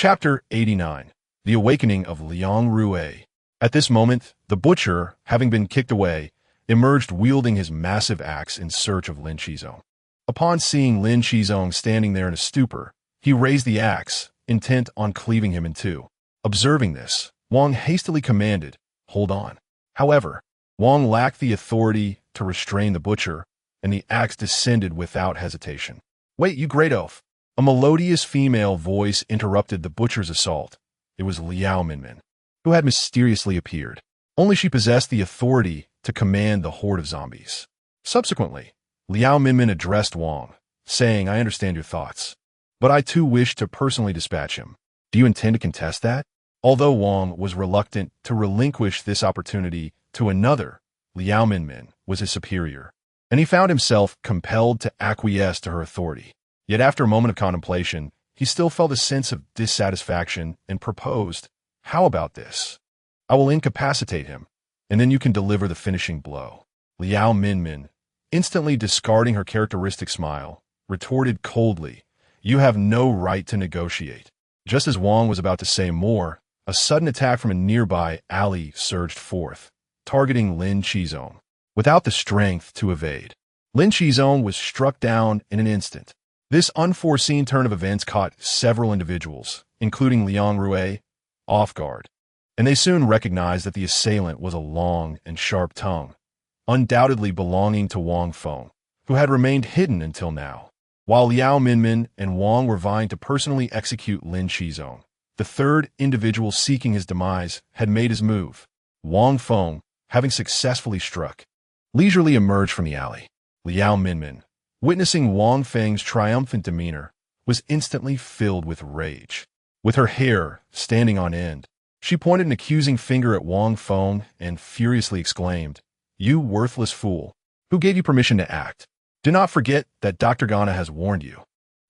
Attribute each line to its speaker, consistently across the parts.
Speaker 1: Chapter 89. The Awakening of Liang Rui. At this moment, the butcher, having been kicked away, emerged wielding his massive axe in search of Lin Qizong. Upon seeing Lin Qizong standing there in a stupor, he raised the axe, intent on cleaving him in two. Observing this, Wang hastily commanded, "Hold on." However, Wang lacked the authority to restrain the butcher, and the axe descended without hesitation. "Wait, you great oaf!" A melodious female voice interrupted the butcher's assault. It was Liao Minmin, who had mysteriously appeared. Only she possessed the authority to command the horde of zombies. Subsequently, Liao Minmin addressed Wang, saying, "I understand your thoughts, but I too wish to personally dispatch him. Do you intend to contest that?" Although Wang was reluctant to relinquish this opportunity to another, Liao Minmin was his superior, and he found himself compelled to acquiesce to her authority. Yet after a moment of contemplation, he still felt a sense of dissatisfaction and proposed, "How about this? I will incapacitate him, and then you can deliver the finishing blow." Liao Minmin, instantly discarding her characteristic smile, retorted coldly, "You have no right to negotiate." Just as Wang was about to say more, a sudden attack from a nearby alley surged forth, targeting Lin Qizong. Without the strength to evade, Lin Qizong was struck down in an instant. This unforeseen turn of events caught several individuals, including Liang Rui, off guard, and they soon recognized that the assailant was a long and sharp tongue, undoubtedly belonging to Wang Feng, who had remained hidden until now. While Liao Minmin and Wang were vying to personally execute Lin Qizong, the third individual seeking his demise had made his move. Wang Feng, having successfully struck, leisurely emerged from the alley. Liao Minmin, witnessing Wang Feng's triumphant demeanor, was instantly filled with rage. With her hair standing on end, she pointed an accusing finger at Wang Feng and furiously exclaimed, "You worthless fool! Who gave you permission to act? Do not forget that Dr. Ghana has warned you.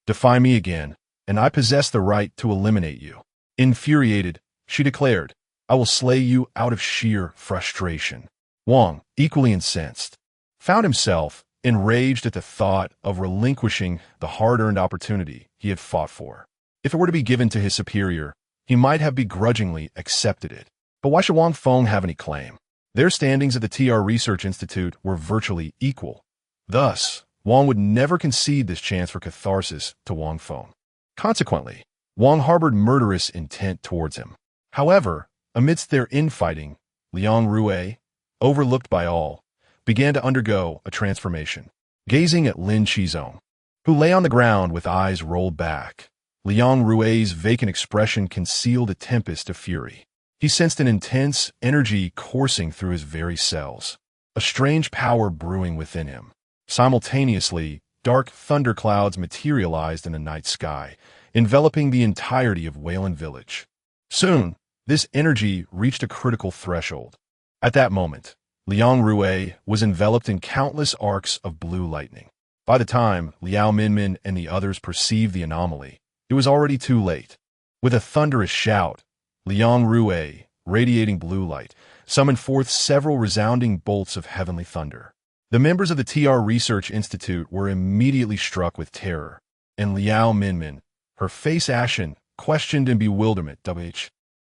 Speaker 1: Defy me again, and I possess the right to eliminate you." Infuriated, she declared, "I will slay you out of sheer frustration." Wang, equally incensed, found himself enraged at the thought of relinquishing the hard-earned opportunity he had fought for. If it were to be given to his superior, he might have begrudgingly accepted it. But why should Wang Feng have any claim? Their standings at the TR Research Institute were virtually equal. Thus, Wang would never concede this chance for catharsis to Wang Feng. Consequently, Wang harbored murderous intent towards him. However, amidst their infighting, Liang Rui, overlooked by all, began to undergo a transformation. Gazing at Lin Qizong, who lay on the ground with eyes rolled back, Liang Rui's vacant expression concealed a tempest of fury. He sensed an intense energy coursing through his very cells, a strange power brewing within him. Simultaneously, dark thunderclouds materialized in the night sky, enveloping the entirety of Wayland Village. Soon, this energy reached a critical threshold. At that moment, Liang Rui was enveloped in countless arcs of blue lightning. By the time Liao Minmin and the others perceived the anomaly, it was already too late. With a thunderous shout, Liang Rui, radiating blue light, summoned forth several resounding bolts of heavenly thunder. The members of the TR Research Institute were immediately struck with terror, and Liao Minmin, her face ashen, questioned in bewilderment,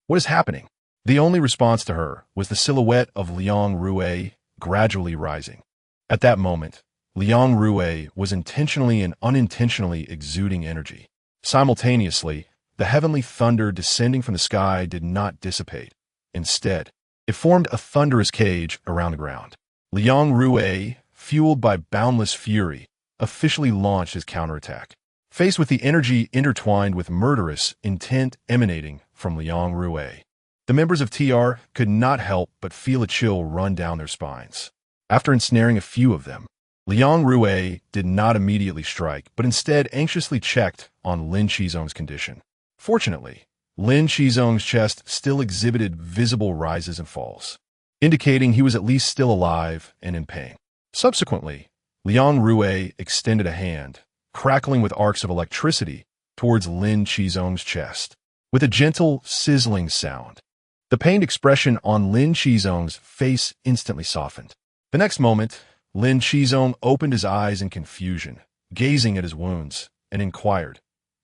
Speaker 1: "What is happening?" The only response to her was the silhouette of Liang Rui gradually rising. At that moment, Liang Rui was intentionally and unintentionally exuding energy. Simultaneously, the heavenly thunder descending from the sky did not dissipate. Instead, it formed a thunderous cage around the ground. Liang Rui, fueled by boundless fury, officially launched his counterattack. Faced with the energy intertwined with murderous intent emanating from Liang Rui, the members of TR could not help but feel a chill run down their spines. After ensnaring a few of them, Liang Rui did not immediately strike, but instead anxiously checked on Lin Qizong's condition. Fortunately, Lin Qizong's chest still exhibited visible rises and falls, indicating he was at least still alive and in pain. Subsequently, Liang Rui extended a hand, crackling with arcs of electricity, towards Lin Qizong's chest. With a gentle, sizzling sound, the pained expression on Lin Qizong's face instantly softened. The next moment, Lin Qizong opened his eyes in confusion, gazing at his wounds, and inquired,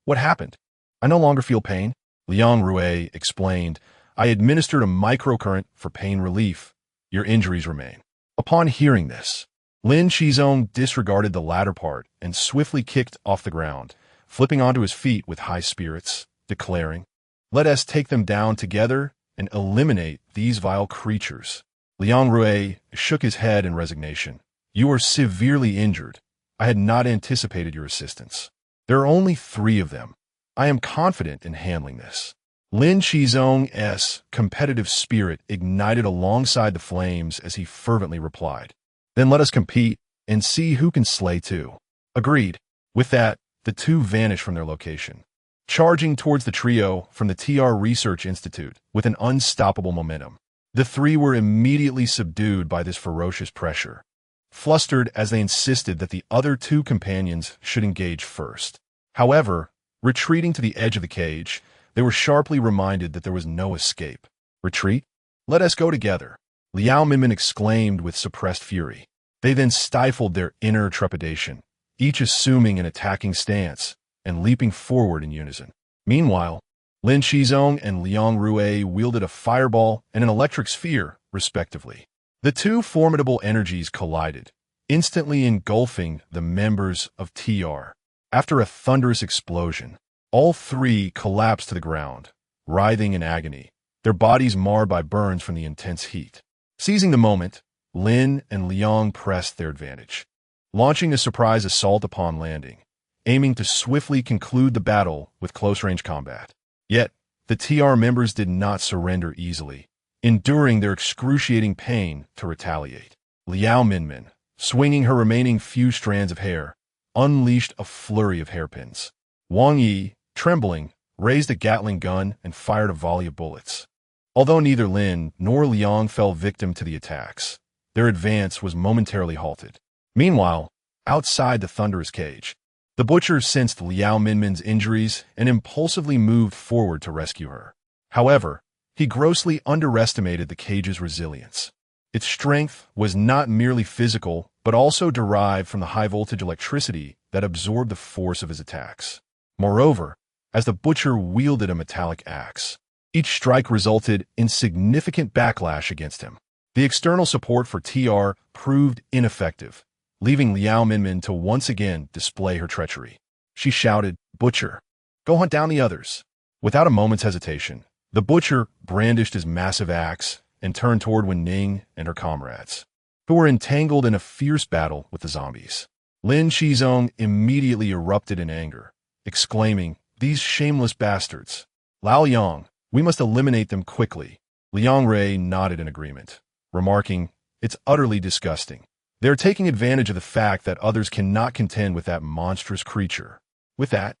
Speaker 1: "What happened? I no longer feel pain." Liang Rui explained, I administered a microcurrent for pain relief. Your injuries remain. Upon hearing this, Lin Qizong disregarded the latter part and swiftly kicked off the ground, flipping onto his feet with high spirits, declaring, Let us take them down together and eliminate these vile creatures. Liang Rui shook his head in resignation. You are severely injured. I had not anticipated your assistance. There are only 3 of them. I am confident in handling this. Lin Qizong's competitive spirit ignited alongside the flames as he fervently replied, Then let us compete and see who can slay 2. Agreed. With that, the 2 vanished from their location, charging towards the trio from the TR Research Institute with an unstoppable momentum. The 3 were immediately subdued by this ferocious pressure, flustered as they insisted that the other 2 companions should engage first. However, retreating to the edge of the cage, they were sharply reminded that there was no escape. Retreat? Let us go together, Liao Minmin exclaimed with suppressed fury. They then stifled their inner trepidation, each assuming an attacking stance and leaping forward in unison. Meanwhile, Lin Qizong and Liang Rui wielded a fireball and an electric sphere, respectively. The 2 formidable energies collided, instantly engulfing the members of TR. After a thunderous explosion, all 3 collapsed to the ground, writhing in agony, their bodies marred by burns from the intense heat. Seizing the moment, Lin and Liang pressed their advantage, launching a surprise assault upon landing, aiming to swiftly conclude the battle with close-range combat. Yet, the TR members did not surrender easily, enduring their excruciating pain to retaliate. Liao Minmin, swinging her remaining few strands of hair, unleashed a flurry of hairpins. Wang Yi, trembling, raised a Gatling gun and fired a volley of bullets. Although neither Lin nor Liang fell victim to the attacks, their advance was momentarily halted. Meanwhile, outside the thunderous cage, the butcher sensed Liao Minmin's injuries and impulsively moved forward to rescue her. However, he grossly underestimated the cage's resilience. Its strength was not merely physical, but also derived from the high-voltage electricity that absorbed the force of his attacks. Moreover, as the butcher wielded a metallic axe, each strike resulted in significant backlash against him. The external support for TR proved ineffective, leaving Liao Minmin to once again display her treachery. She shouted, Butcher, go hunt down the others. Without a moment's hesitation, the butcher brandished his massive axe and turned toward Wen Ning and her comrades, who were entangled in a fierce battle with the zombies. Lin Qizong immediately erupted in anger, exclaiming, These shameless bastards! Lao Yang, we must eliminate them quickly. Liang Rui nodded in agreement, remarking, It's utterly disgusting. They're taking advantage of the fact that others cannot contend with that monstrous creature. With that,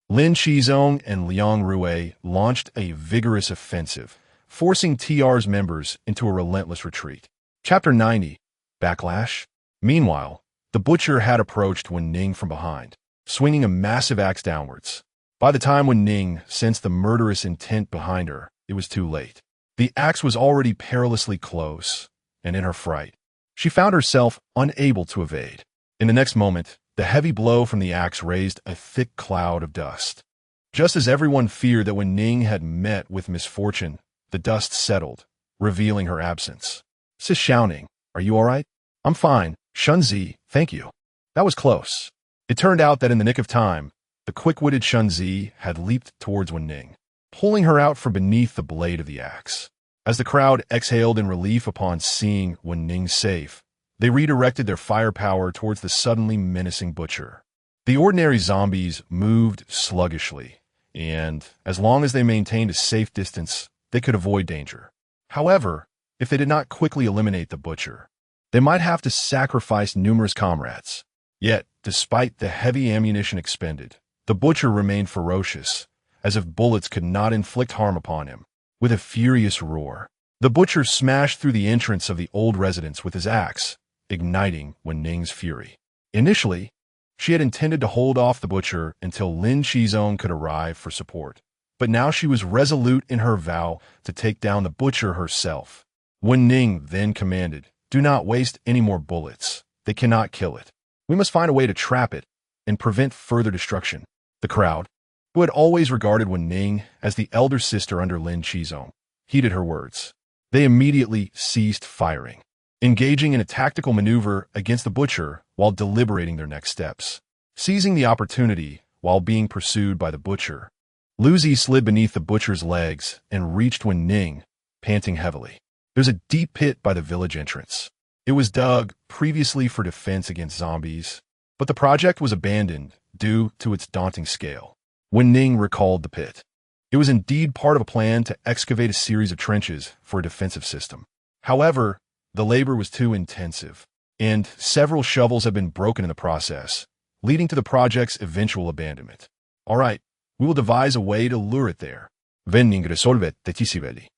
Speaker 1: Lin Qizong and Liang Rui launched a vigorous offensive, forcing TR's members into a relentless retreat. Chapter 90, Backlash. Meanwhile, the butcher had approached Wen Ning from behind, swinging a massive axe downwards. By the time Wen Ning sensed the murderous intent behind her, it was too late. The axe was already perilously close, and in her fright, she found herself unable to evade. In the next moment, the heavy blow from the axe raised a thick cloud of dust. Just as everyone feared that Wen Ning had met with misfortune, the dust settled, revealing her absence. Sis Xiaoning, are you all right? I'm fine, Shunzi, thank you. That was close. It turned out that in the nick of time, the quick-witted Shunzi had leaped towards Wen Ning, pulling her out from beneath the blade of the axe. As the crowd exhaled in relief upon seeing Wen Ning safe, they redirected their firepower towards the suddenly menacing butcher. The ordinary zombies moved sluggishly, and, as long as they maintained a safe distance, they could avoid danger. However, if they did not quickly eliminate the butcher, they might have to sacrifice numerous comrades. Yet, despite the heavy ammunition expended, the butcher remained ferocious, as if bullets could not inflict harm upon him. With a furious roar, the butcher smashed through the entrance of the old residence with his axe, igniting Wen Ning's fury. Initially, she had intended to hold off the butcher until Lin Qizong could arrive for support, but now she was resolute in her vow to take down the butcher herself. Wen Ning then commanded, Do not waste any more bullets. They cannot kill it. We must find a way to trap it and prevent further destruction. The crowd, who had always regarded Wen Ning as the elder sister under Lin Qizong, heeded her words. They immediately ceased firing, engaging in a tactical maneuver against the butcher while deliberating their next steps. Seizing the opportunity while being pursued by the butcher, Lu Zi slid beneath the butcher's legs and reached Wen Ning, panting heavily. There's a deep pit by the village entrance. It was dug previously for defense against zombies, but the project was abandoned due to its daunting scale. Wen Ning recalled the pit. It was indeed part of a plan to excavate a series of trenches for a defensive system. However, the labor was too intensive, and several shovels had been broken in the process, leading to the project's eventual abandonment. All right, we will devise a way to lure it there. Wen Ning resolvet decisively.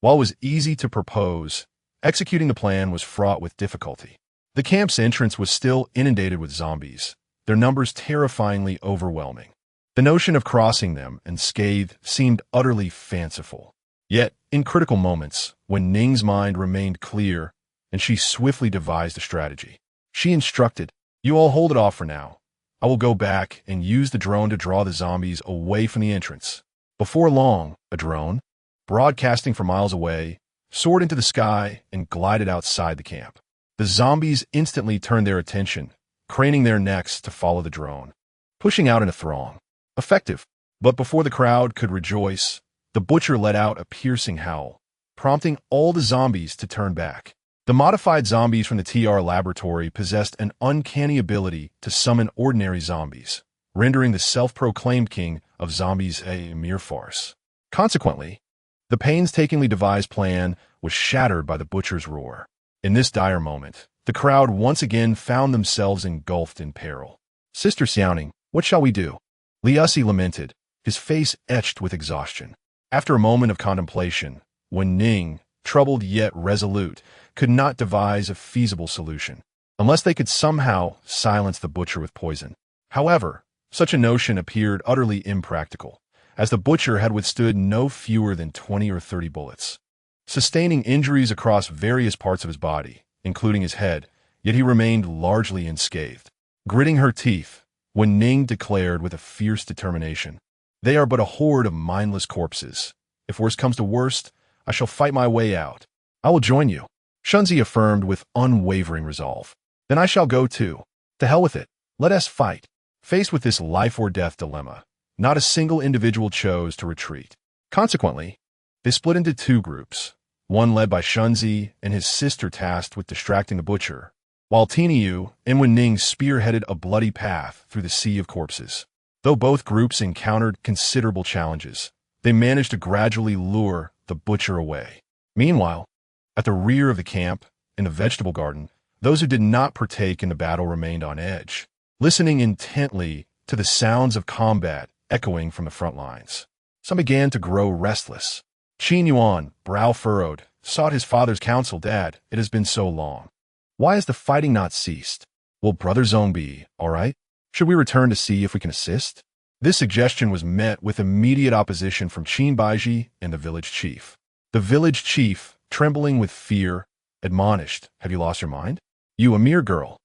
Speaker 1: While it was easy to propose, executing the plan was fraught with difficulty. The camp's entrance was still inundated with zombies, their numbers terrifyingly overwhelming. The notion of crossing them unscathed seemed utterly fanciful. Yet, in critical moments, when Ning's mind remained clear and she swiftly devised a strategy, she instructed, "You all hold it off for now. I will go back and use the drone to draw the zombies away from the entrance." Before long, a drone, broadcasting from miles away, soared into the sky and glided outside the camp. The zombies instantly turned their attention, craning their necks to follow the drone, pushing out in a throng. Effective. But before the crowd could rejoice, the butcher let out a piercing howl, prompting all the zombies to turn back. The modified zombies from the TR laboratory possessed an uncanny ability to summon ordinary zombies, rendering the self-proclaimed king of zombies a mere farce. Consequently, the painstakingly devised plan was shattered by the butcher's roar. In this dire moment, the crowd once again found themselves engulfed in peril. "Sister Xiaoning, what shall we do?" Liusi lamented, his face etched with exhaustion. After a moment of contemplation, Wen Ning, troubled yet resolute, could not devise a feasible solution, unless they could somehow silence the butcher with poison. However, such a notion appeared utterly impractical, as the butcher had withstood no fewer than 20 or 30 bullets, sustaining injuries across various parts of his body, including his head, yet he remained largely unscathed. Gritting her teeth, Wen Ning declared with a fierce determination, "They are but a horde of mindless corpses. If worst comes to worst, I shall fight my way out. I will join you," Shunzi affirmed with unwavering resolve. "Then I shall go too. To hell with it. Let us fight." Faced with this life-or-death dilemma, not a single individual chose to retreat. Consequently, they split into two groups, one led by Shunzi and his sister tasked with distracting the butcher, while Tiniu and Wen Ning spearheaded a bloody path through the sea of corpses. Though both groups encountered considerable challenges, they managed to gradually lure the butcher away. Meanwhile, at the rear of the camp, in the vegetable garden, those who did not partake in the battle remained on edge, listening intently to the sounds of combat echoing from the front lines. Some began to grow restless. Qin Yuan, brow furrowed, sought his father's counsel. "Dad, it has been so long. Why has the fighting not ceased? Will Brother Zong be all right? Should we return to see if we can assist?" This suggestion was met with immediate opposition from Qin Baiji and the village chief. The village chief, trembling with fear, admonished, "Have you lost your mind? You, a mere girl,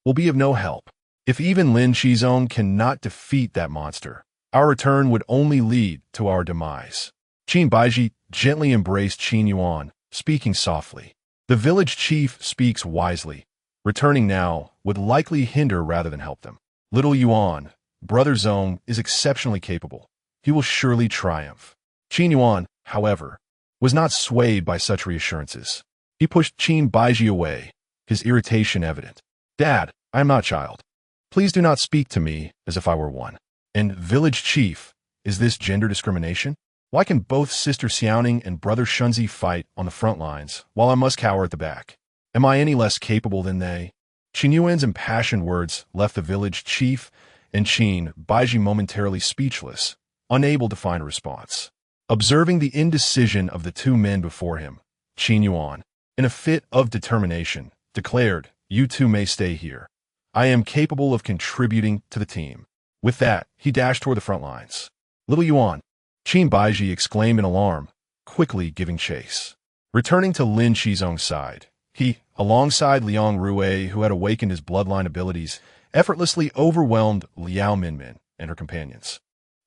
Speaker 1: will be of no help. If even Lin Qizong cannot defeat that monster, our return would only lead to our demise." Qin Baiji gently embraced Qin Yuan, speaking softly. "The village chief speaks wisely. Returning now would likely hinder rather than help them. Little Yuan, Brother Zong is exceptionally capable. He will surely triumph." Qin Yuan, however, was not swayed by such reassurances. He pushed Qin Baiji away, his irritation evident. "Dad, I am not a child. Please do not speak to me as if I were one. And village chief, is this gender discrimination? Why can both Sister Xiaoning and Brother Shunzi fight on the front lines, while I must cower at the back? Am I any less capable than they?" Qin Yuan's impassioned words left the village chief and Qin Baiji momentarily speechless, unable to find a response. Observing the indecision of the two men before him, Qin Yuan, in a fit of determination, declared, "You two may stay here. I am capable of contributing to the team." With that, he dashed toward the front lines. "Little Yuan," Qin Baiji exclaimed in alarm, quickly giving chase. Returning to Lin Qizong's side, he, alongside Liang Rue, who had awakened his bloodline abilities, effortlessly overwhelmed Liao Minmin and her companions.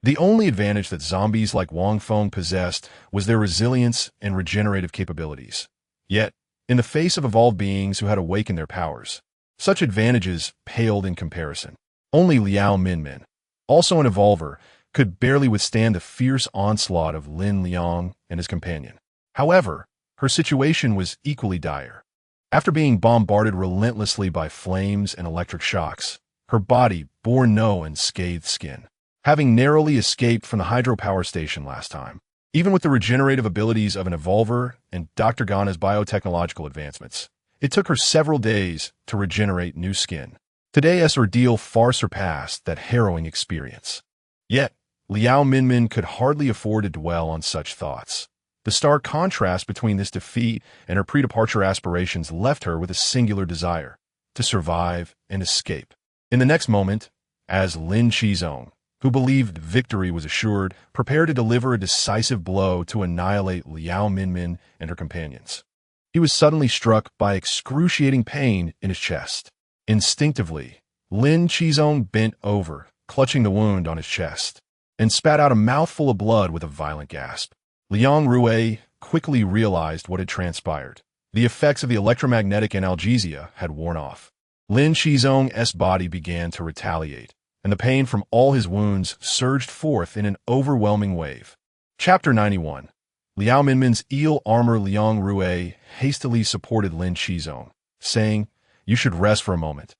Speaker 1: The only advantage that zombies like Wang Feng possessed was their resilience and regenerative capabilities. Yet, in the face of evolved beings who had awakened their powers, such advantages paled in comparison. Only Liao Minmin, also an evolver, could barely withstand the fierce onslaught of Lin Liang and his companion. However, her situation was equally dire. After being bombarded relentlessly by flames and electric shocks, her body bore no unscathed skin. Having narrowly escaped from the hydropower station last time, even with the regenerative abilities of an evolver and Dr. Gana's biotechnological advancements, it took her several days to regenerate new skin. Today's ordeal far surpassed that harrowing experience. Yet, Liao Minmin could hardly afford to dwell on such thoughts. The stark contrast between this defeat and her pre-departure aspirations left her with a singular desire to survive and escape. In the next moment, as Lin Qizong, who believed victory was assured, prepared to deliver a decisive blow to annihilate Liao Minmin and her companions, he was suddenly struck by excruciating pain in his chest. Instinctively, Lin Qizong bent over, clutching the wound on his chest, and spat out a mouthful of blood with a violent gasp. Liang Rui quickly realized what had transpired. The effects of the electromagnetic analgesia had worn off. Lin Qizong's body began to retaliate, and the pain from all his wounds surged forth in an overwhelming wave. Chapter 91. Liao Minmin's eel armor. Liang Rui hastily supported Lin Qizong, saying, "You should rest for a moment.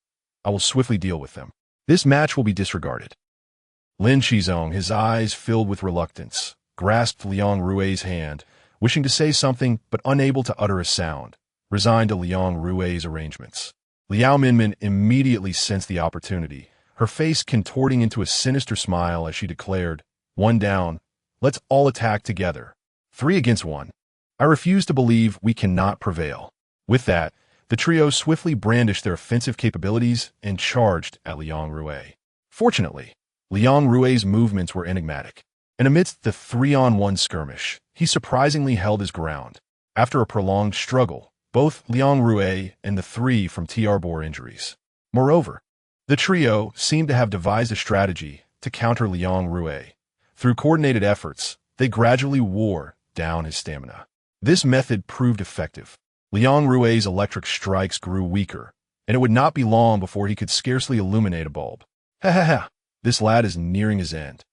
Speaker 1: I will swiftly deal with them. This match will be disregarded." Lin Qizong, his eyes filled with reluctance, grasped Liang Rui's hand, wishing to say something but unable to utter a sound, resigned to Liang Rui's arrangements. Liao Minmin immediately sensed the opportunity, her face contorting into a sinister smile as she declared, "One down. Let's all attack together. 3 against 1. I refuse to believe we cannot prevail." With that, the trio swiftly brandished their offensive capabilities and charged at Liang Rui. Fortunately, Liang Rui's movements were enigmatic, and amidst the 3-on-1 skirmish, he surprisingly held his ground. After a prolonged struggle, both Liang Rui and the 3 from TR bore injuries. Moreover, the trio seemed to have devised a strategy to counter Liang Rui. Through coordinated efforts, they gradually wore down his stamina. This method proved effective. Liang Rui's electric strikes grew weaker, and it would not be long before he could scarcely illuminate a bulb. Ha ha ha, this lad is nearing his end.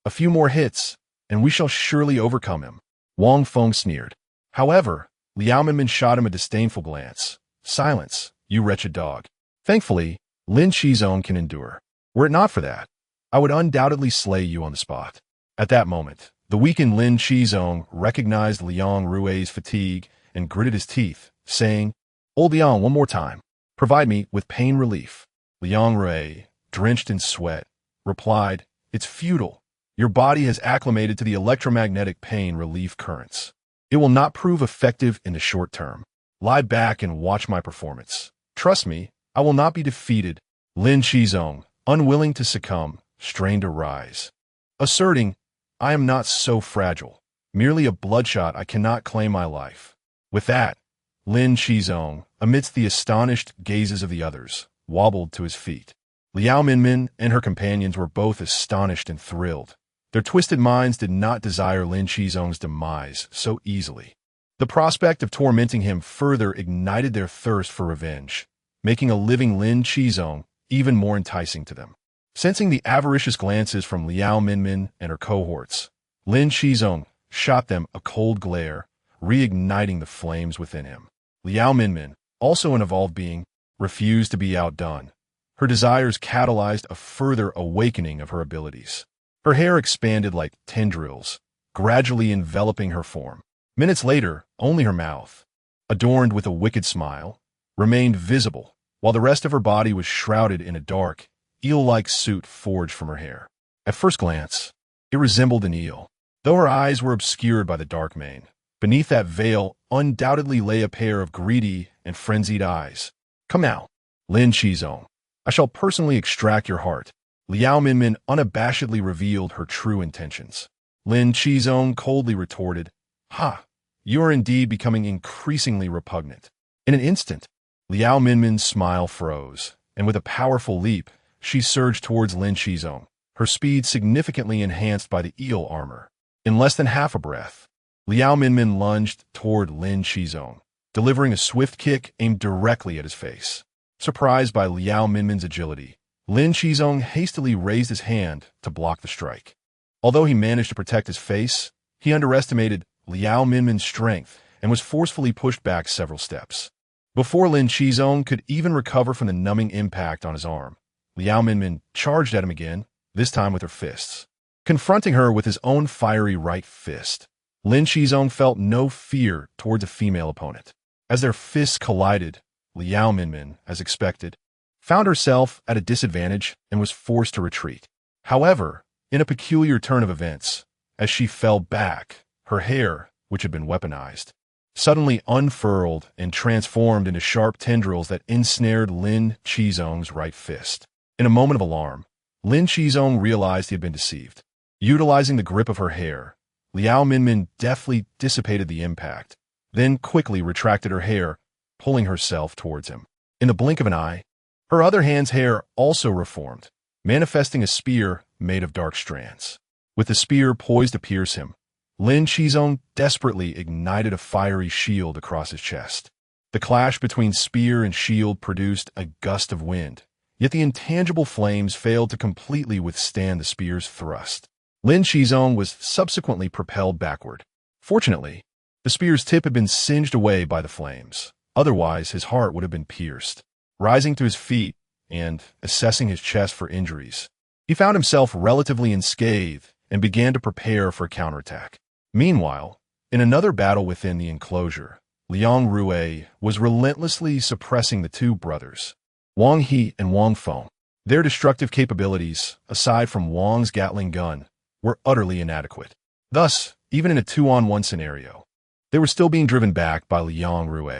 Speaker 1: A few more hits, and we shall surely overcome him. Wang Feng sneered. However, Liao Minmin shot him a disdainful glance. "Silence, you wretched dog." Thankfully, Lin Qizong can endure. Were it not for that, I would undoubtedly slay you on the spot. At that moment, the weakened Lin Qizong recognized Liang Rui's fatigue and gritted his teeth, saying, "Old Liang, one more time. Provide me with pain relief." Liang Rui, drenched in sweat, replied, "It's futile. Your body has acclimated to the electromagnetic pain relief currents. It will not prove effective in the short term. Lie back and watch my performance. Trust me, I will not be defeated." Lin Qizong, unwilling to succumb, strained to rise, asserting, "I am not so fragile. Merely a bloodshot, I cannot claim my life." With that, Lin Qizong, amidst the astonished gazes of the others, wobbled to his feet. Liao Minmin and her companions were both astonished and thrilled. Their twisted minds did not desire Lin Qizong's demise so easily. The prospect of tormenting him further ignited their thirst for revenge, making a living Lin Qizong even more enticing to them. Sensing the avaricious glances from Liao Minmin and her cohorts, Lin Qizong shot them a cold glare, reigniting the flames within him. Liao Minmin, also an evolved being, refused to be outdone. Her desires catalyzed a further awakening of her abilities. Her hair expanded like tendrils, gradually enveloping her form. Minutes later, only her mouth, adorned with a wicked smile, remained visible, while the rest of her body was shrouded in a dark, eel-like suit forged from her hair. At first glance, it resembled an eel, though her eyes were obscured by the dark mane. Beneath that veil undoubtedly lay a pair of greedy and frenzied eyes. "Come now, Lin Qizong. I shall personally extract your heart." Liao Minmin unabashedly revealed her true intentions. Lin Qizong coldly retorted, "Ha! You are indeed becoming increasingly repugnant." In an instant, Liao Minmin's smile froze, and with a powerful leap, she surged towards Lin Qizong, her speed significantly enhanced by the eel armor. In less than half a breath, Liao Minmin lunged toward Lin Qizong, delivering a swift kick aimed directly at his face. Surprised by Liao Minmin's agility, Lin Qizong hastily raised his hand to block the strike. Although he managed to protect his face, he underestimated Liao Minmin's strength and was forcefully pushed back several steps. Before Lin Qizong could even recover from the numbing impact on his arm, Liao Minmin charged at him again, this time with her fists. Confronting her with his own fiery right fist, Lin Qizong felt no fear towards a female opponent. As their fists collided, Liao Minmin, as expected, found herself at a disadvantage and was forced to retreat. However, in a peculiar turn of events, as she fell back, her hair, which had been weaponized, suddenly unfurled and transformed into sharp tendrils that ensnared Lin Qizong's right fist. In a moment of alarm, Lin Qizong realized he had been deceived. Utilizing the grip of her hair, Liao Minmin deftly dissipated the impact, then quickly retracted her hair, pulling herself towards him. In the blink of an eye, her other hand's hair also reformed, manifesting a spear made of dark strands. With the spear poised to pierce him, Lin Qizong desperately ignited a fiery shield across his chest. The clash between spear and shield produced a gust of wind, yet the intangible flames failed to completely withstand the spear's thrust. Lin Qizong was subsequently propelled backward. Fortunately, the spear's tip had been singed away by the flames. Otherwise, his heart would have been pierced. Rising to his feet and assessing his chest for injuries, he found himself relatively unscathed and began to prepare for a counterattack. Meanwhile, in another battle within the enclosure, Liang Rue was relentlessly suppressing the two brothers, Wang He and Wang Feng. Their destructive capabilities, aside from Wang's Gatling gun, were utterly inadequate. Thus, even in a 2-on-1 scenario, they were still being driven back by Liang Rue,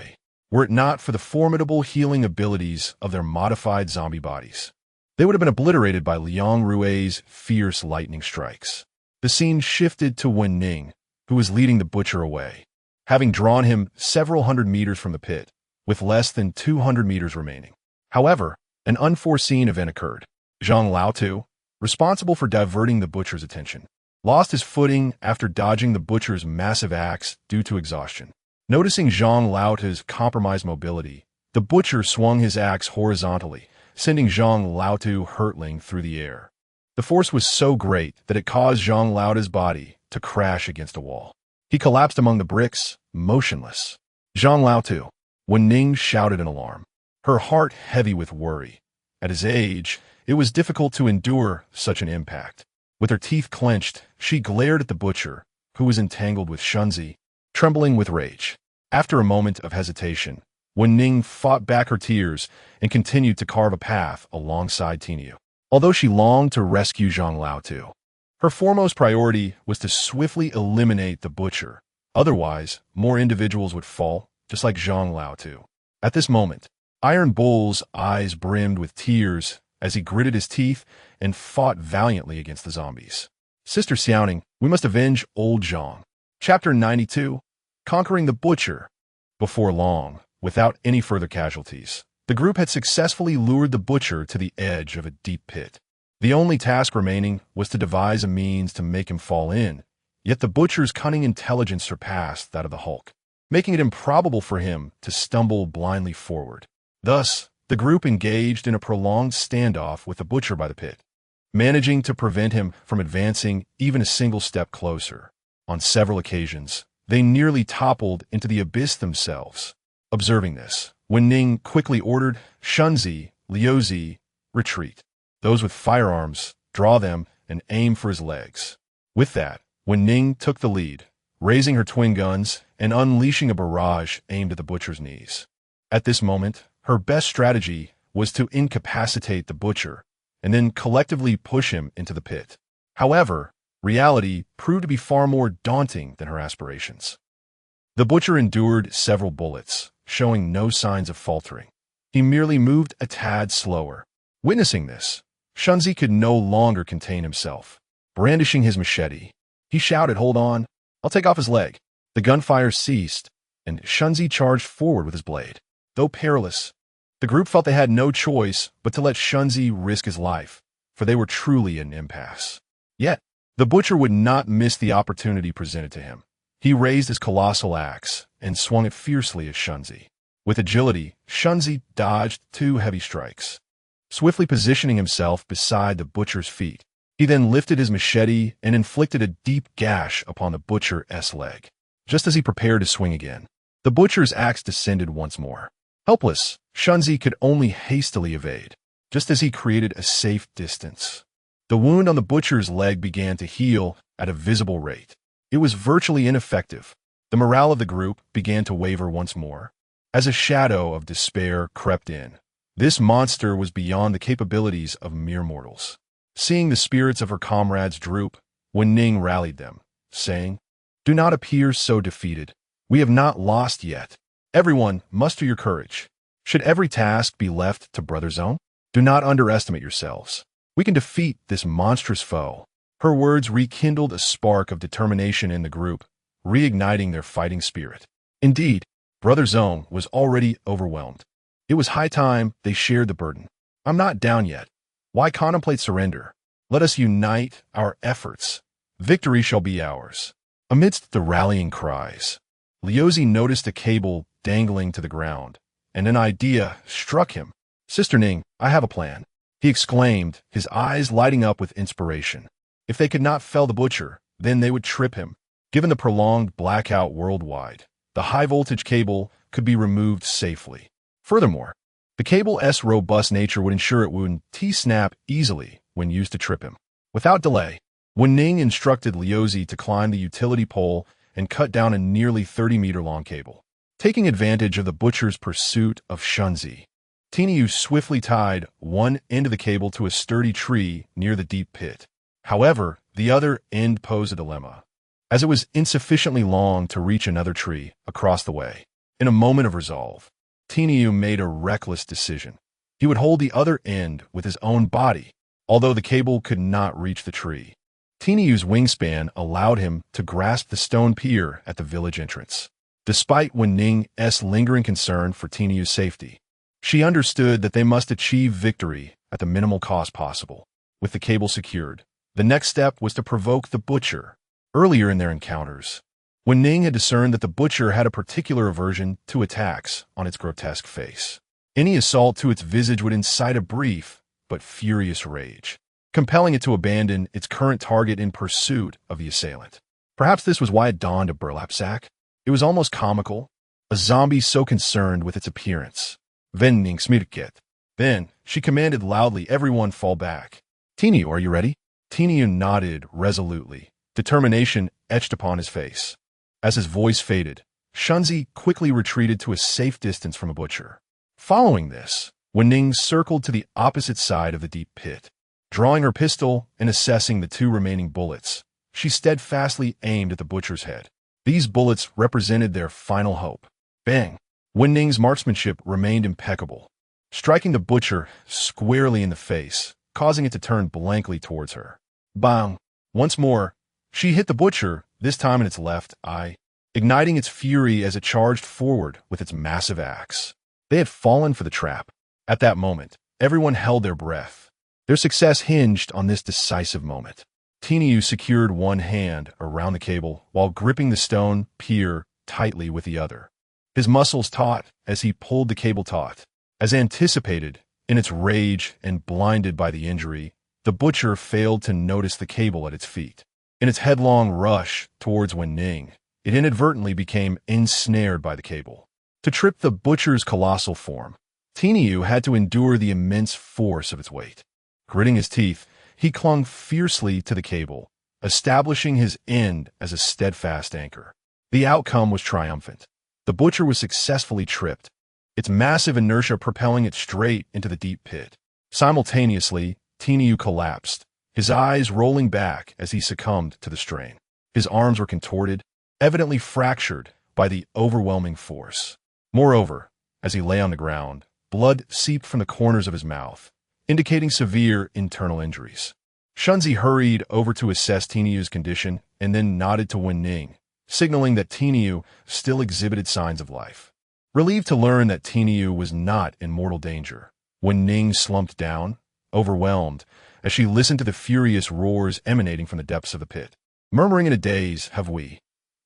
Speaker 1: were it not for the formidable healing abilities of their modified zombie bodies. They would have been obliterated by Liang Rue's fierce lightning strikes. The scene shifted to Wen Ning, who was leading the butcher away, having drawn him several hundred meters from the pit, with less than 200 meters remaining. However, an unforeseen event occurred. Zhang Laotu, responsible for diverting the butcher's attention, lost his footing after dodging the butcher's massive axe due to exhaustion. Noticing Zhang Laotu's compromised mobility, the butcher swung his axe horizontally, sending Zhang Laotu hurtling through the air. The force was so great that it caused Zhang Laotu's body to crash against a wall. He collapsed among the bricks, motionless. Zhang Laotu, Wen Ning shouted in alarm, her heart heavy with worry. At his age, it was difficult to endure such an impact. With her teeth clenched, she glared at the butcher, who was entangled with Shunzi, trembling with rage. After a moment of hesitation, Wen Ning fought back her tears and continued to carve a path alongside Tiniu. Although she longed to rescue Zhang Laotu, her foremost priority was to swiftly eliminate the butcher. Otherwise, more individuals would fall, just like Zhang Laotu. At this moment, Iron Bull's eyes brimmed with tears as he gritted his teeth and fought valiantly against the zombies. Sister Xiaoning, we must avenge old Zhang. Chapter 92, Conquering the Butcher. Before long, without any further casualties, the group had successfully lured the butcher to the edge of a deep pit. The only task remaining was to devise a means to make him fall in, yet the butcher's cunning intelligence surpassed that of the Hulk, making it improbable for him to stumble blindly forward. Thus, the group engaged in a prolonged standoff with the butcher by the pit, managing to prevent him from advancing even a single step closer. On several occasions, they nearly toppled into the abyss themselves. Observing this, Wen Ning quickly ordered Shunzi, Liuzi, retreat. Those with firearms, draw them and aim for his legs. With that, Wen Ning took the lead, raising her twin guns and unleashing a barrage aimed at the butcher's knees. At this moment, her best strategy was to incapacitate the butcher and then collectively push him into the pit. However, reality proved to be far more daunting than her aspirations. The butcher endured several bullets, showing no signs of faltering. He merely moved a tad slower. Witnessing this, Shunzi could no longer contain himself. Brandishing his machete, he shouted, "Hold on, I'll take off his leg." The gunfire ceased, and Shunzi charged forward with his blade. Though perilous, the group felt they had no choice but to let Shunzi risk his life. for they were truly an impasse. Yet, the butcher would not miss the opportunity presented to him. He raised his colossal axe and swung it fiercely at Shunzi. With agility, Shunzi dodged 2 heavy strikes. Swiftly positioning himself beside the butcher's feet, he then lifted his machete and inflicted a deep gash upon the butcher's leg. Just as he prepared to swing again, the butcher's axe descended once more. Helpless, Shunzi could only hastily evade, just as he created a safe distance. The wound on the butcher's leg began to heal at a visible rate. It was virtually ineffective. The morale of the group began to waver once more, as a shadow of despair crept in. This monster was beyond the capabilities of mere mortals. Seeing the spirits of her comrades droop, Wen Ning rallied them, saying, "Do not appear so defeated. We have not lost yet. Everyone, muster your courage. Should every task be left to Brother Zone? Do not underestimate yourselves. We can defeat this monstrous foe." Her words rekindled a spark of determination in the group, reigniting their fighting spirit. Indeed, Brother Zone was already overwhelmed. It was high time they shared the burden. "I'm not down yet. Why contemplate surrender? Let us unite our efforts. Victory shall be ours." Amidst the rallying cries, Liuzi noticed a cable dangling to the ground, and an idea struck him. "Sister Ning, I have a plan," he exclaimed, his eyes lighting up with inspiration. If they could not fell the butcher, then they would trip him. Given the prolonged blackout worldwide, the high-voltage cable could be removed safely. Furthermore, the cable's robust nature would ensure it wouldn't snap easily when used to trip him. Without delay, Wen Ning instructed Liuzi to climb the utility pole and cut down a nearly 30-meter-long cable. Taking advantage of the butcher's pursuit of Shunzi, Tinyu swiftly tied one end of the cable to a sturdy tree near the deep pit. However, the other end posed a dilemma, as it was insufficiently long to reach another tree across the way. In a moment of resolve, Tinyu made a reckless decision. He would hold the other end with his own body, although the cable could not reach the tree. Tinyu's wingspan allowed him to grasp the stone pier at the village entrance. Despite Wen Ning's lingering concern for Tinyu's safety, she understood that they must achieve victory at the minimal cost possible. With the cable secured, the next step was to provoke the butcher. Earlier in their encounters, Wen Ning had discerned that the butcher had a particular aversion to attacks on its grotesque face. Any assault to its visage would incite a brief but furious rage, compelling it to abandon its current target in pursuit of the assailant. Perhaps this was why it donned a burlap sack. It was almost comical, a zombie so concerned with its appearance. "Wen Ning smirket." Then, she commanded loudly, "Everyone fall back." "Tinyu, are you ready?" Tinyu nodded resolutely, determination etched upon his face. As his voice faded, Shunzi quickly retreated to a safe distance from the butcher. Following this, Wen Ning circled to the opposite side of the deep pit. Drawing her pistol and assessing the 2 remaining bullets, she steadfastly aimed at the butcher's head. These bullets represented their final hope. Bang! Wen Ning's marksmanship remained impeccable, striking the butcher squarely in the face, causing it to turn blankly towards her. Bang! Once more, she hit the butcher, this time in its left eye, igniting its fury as it charged forward with its massive axe. They had fallen for the trap. At that moment, everyone held their breath. Their success hinged on this decisive moment. Tinyu secured one hand around the cable while gripping the stone pier tightly with the other. His muscles taut as he pulled the cable taut. As anticipated, in its rage and blinded by the injury, the butcher failed to notice the cable at its feet. In its headlong rush towards Wen Ning, it inadvertently became ensnared by the cable. To trip the butcher's colossal form, Tinyu had to endure the immense force of its weight. Gritting his teeth, he clung fiercely to the cable, establishing his end as a steadfast anchor. The outcome was triumphant. The butcher was successfully tripped, its massive inertia propelling it straight into the deep pit. Simultaneously, Tinyu collapsed, his eyes rolling back as he succumbed to the strain. His arms were contorted, evidently fractured by the overwhelming force. Moreover, as he lay on the ground, blood seeped from the corners of his mouth, indicating severe internal injuries. Shunzi hurried over to assess Tinyu's condition and then nodded to Wen Ning, signaling that Tinyu still exhibited signs of life. Relieved to learn that Tinyu was not in mortal danger, Wen Ning slumped down, overwhelmed, as she listened to the furious roars emanating from the depths of the pit. Murmuring in a daze, "Have we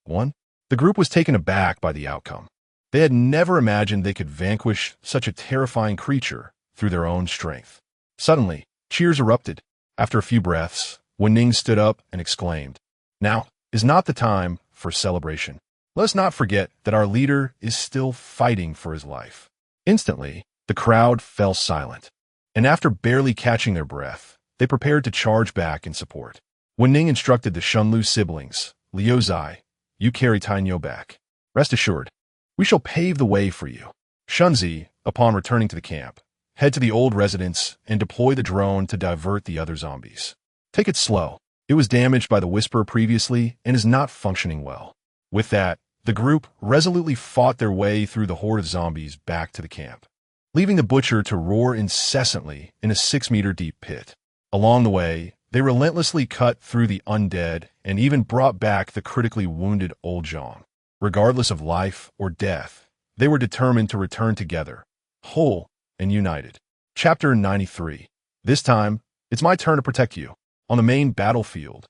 Speaker 1: won?" The group was taken aback by the outcome. They had never imagined they could vanquish such a terrifying creature through their own strength. Suddenly, cheers erupted. After a few breaths, Wen Ning stood up and exclaimed, "Now is not the time for celebration. Let us not forget that our leader is still fighting for his life." Instantly, the crowd fell silent, and after barely catching their breath, they prepared to charge back in support. Wen Ning instructed the Shunlu siblings, "Liu Zai, you carry Tainyo back. Rest assured, we shall pave the way for you." Shunzi, upon returning to the camp, head to the old residence and deploy the drone to divert the other zombies. "Take it slow. It was damaged by the Whisper previously and is not functioning well." With that, the group resolutely fought their way through the horde of zombies back to the camp, leaving the butcher to roar incessantly in a 6-meter deep pit. Along the way, they relentlessly cut through the undead and even brought back the critically wounded old Zhang. Regardless of life or death, they were determined to return together, whole and united. Chapter 93. This time, it's my turn to protect you. On the main battlefield,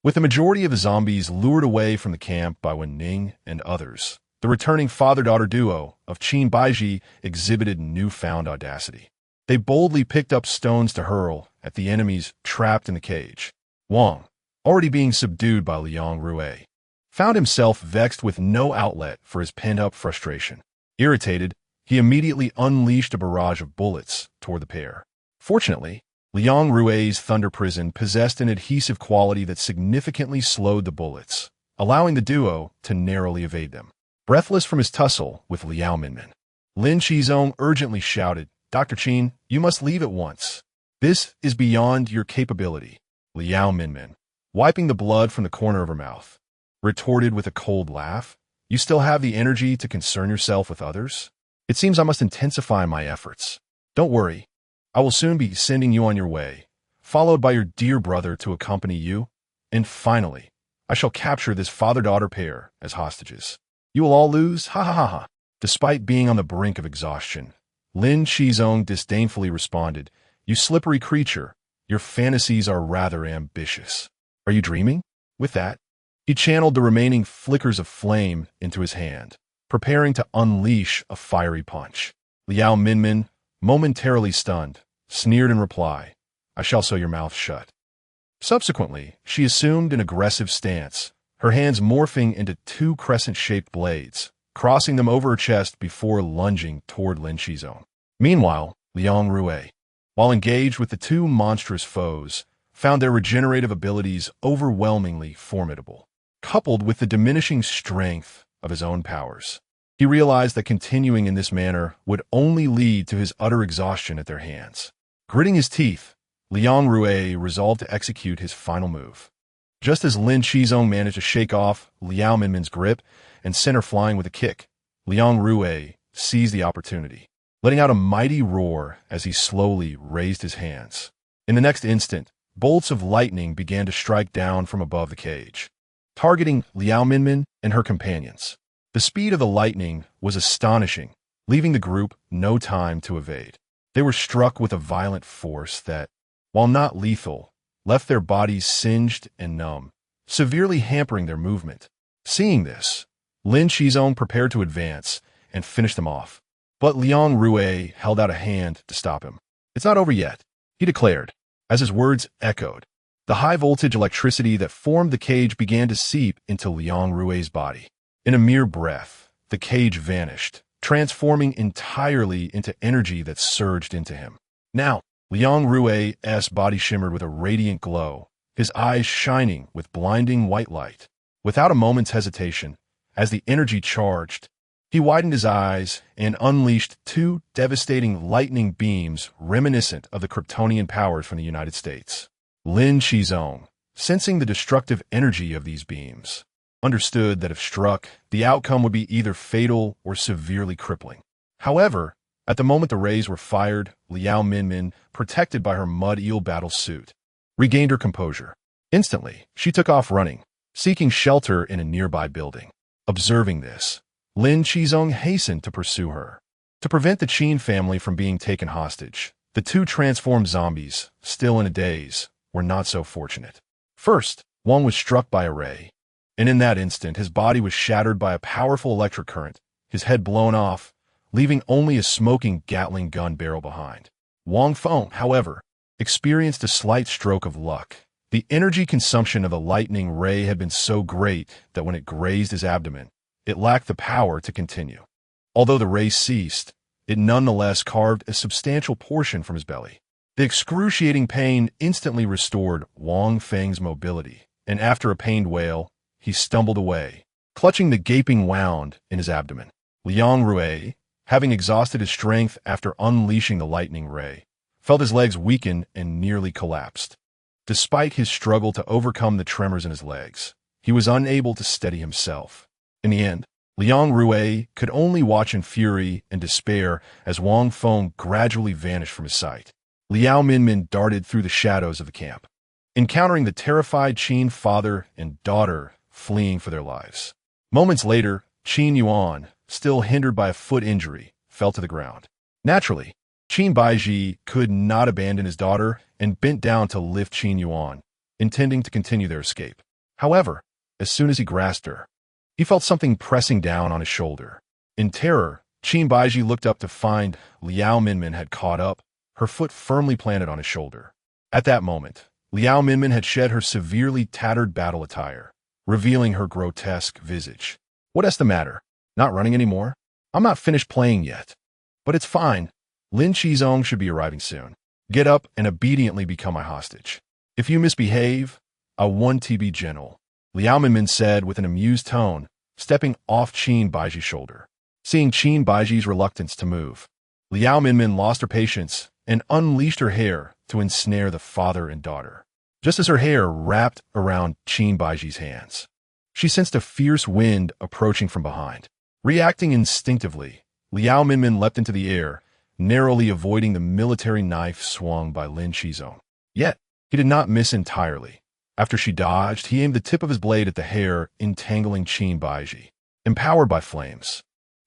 Speaker 1: with the majority of the zombies lured away from the camp by Wen Ning and others, the returning father-daughter duo of Qin Baiji exhibited newfound audacity. They boldly picked up stones to hurl at the enemies trapped in the cage. Wang, already being subdued by Liang Rue, found himself vexed with no outlet for his pent-up frustration. Irritated, he immediately unleashed a barrage of bullets toward the pair. Fortunately, Liang Rue's Thunder Prison possessed an adhesive quality that significantly slowed the bullets, allowing the duo to narrowly evade them. Breathless from his tussle with Liao Minmin, Lin Qizong urgently shouted, "Dr. Qin, you must leave at once. This is beyond your capability." Liao Minmin, wiping the blood from the corner of her mouth, retorted with a cold laugh, "You still have the energy to concern yourself with others? It seems I must intensify my efforts. Don't worry. I will soon be sending you on your way, followed by your dear brother to accompany you, and finally, I shall capture this father-daughter pair as hostages. You will all lose, ha ha ha ha." Despite being on the brink of exhaustion, Lin Qizong disdainfully responded, "You slippery creature, your fantasies are rather ambitious. Are you dreaming?" With that, he channeled the remaining flickers of flame into his hand, preparing to unleash a fiery punch. Liao Minmin, momentarily stunned, sneered in reply, "I shall sew your mouth shut." Subsequently, she assumed an aggressive stance, her hands morphing into 2 crescent-shaped blades, crossing them over her chest before lunging toward Lin Qizong. Meanwhile, Liang Rue, while engaged with the 2 monstrous foes, found their regenerative abilities overwhelmingly formidable. Coupled with the diminishing strength of his own powers, he realized that continuing in this manner would only lead to his utter exhaustion at their hands. Gritting his teeth, Liang Rue resolved to execute his final move. Just as Lin Qizong managed to shake off Liao Minmin's grip and send her flying with a kick, Liang Rue seized the opportunity, letting out a mighty roar as he slowly raised his hands. In the next instant, bolts of lightning began to strike down from above the cage, targeting Liao Minmin and her companions. The speed of the lightning was astonishing, leaving the group no time to evade. They were struck with a violent force that, while not lethal, left their bodies singed and numb, severely hampering their movement. Seeing this, Lin Qizong prepared to advance and finish them off. But Liang Rue held out a hand to stop him. "It's not over yet," he declared, as his words echoed. The high-voltage electricity that formed the cage began to seep into Liang Rue's body. In a mere breath, the cage vanished, transforming entirely into energy that surged into him. Now, Liang Rue's body shimmered with a radiant glow, his eyes shining with blinding white light. Without a moment's hesitation, as the energy charged, he widened his eyes and unleashed 2 devastating lightning beams reminiscent of the Kryptonian powers from the United States. Lin Qizong, sensing the destructive energy of these beams, understood that if struck, the outcome would be either fatal or severely crippling. However, at the moment the rays were fired, Liao Minmin, protected by her mud eel battle suit, regained her composure. Instantly, she took off running, seeking shelter in a nearby building. Observing this, Lin Qizong hastened to pursue her. To prevent the Qin family from being taken hostage, The two transformed zombies, still in a daze, were not so fortunate. First, one was struck by a ray, and in that instant his body was shattered by a powerful electric current, his head blown off, leaving only a smoking Gatling gun barrel behind. Wang Feng, however, experienced a slight stroke of luck. The energy consumption of the lightning ray had been so great that when it grazed his abdomen, it lacked the power to continue. Although the ray ceased, it nonetheless carved a substantial portion from his belly. The excruciating pain instantly restored Wang Feng's mobility, and after a pained wail, he stumbled away, clutching the gaping wound in his abdomen. Liang Rui, having exhausted his strength after unleashing the lightning ray, felt his legs weaken and nearly collapsed. Despite his struggle to overcome the tremors in his legs, he was unable to steady himself. In the end, Liang Rui could only watch in fury and despair as Wang Feng gradually vanished from his sight. Liao Minmin darted through the shadows of the camp, encountering the terrified Qin father and daughter fleeing for their lives. Moments later, Qin Yuan, still hindered by a foot injury, fell to the ground. Naturally, Qin Baiji could not abandon his daughter and bent down to lift Qin Yuan, intending to continue their escape. However, as soon as he grasped her, he felt something pressing down on his shoulder. In terror, Qin Baiji looked up to find Liao Minmin had caught up, her foot firmly planted on his shoulder. At that moment, Liao Minmin had shed her severely tattered battle attire, revealing her grotesque visage. "What's the matter? Not running anymore? I'm not finished playing yet. But it's fine. Lin Qizong should be arriving soon. Get up and obediently become my hostage. If you misbehave, I want to be gentle," Liao Minmin said with an amused tone, stepping off Qin Baiji's shoulder. Seeing Qin Baiji's reluctance to move, Liao Minmin lost her patience and unleashed her hair to ensnare the father and daughter. Just as her hair wrapped around Qin Baiji's hands, she sensed a fierce wind approaching from behind. Reacting instinctively, Liao Minmin leapt into the air, narrowly avoiding the military knife swung by Lin Qizong. Yet, he did not miss entirely. After she dodged, he aimed the tip of his blade at the hair entangling Qin Baiji. Empowered by flames,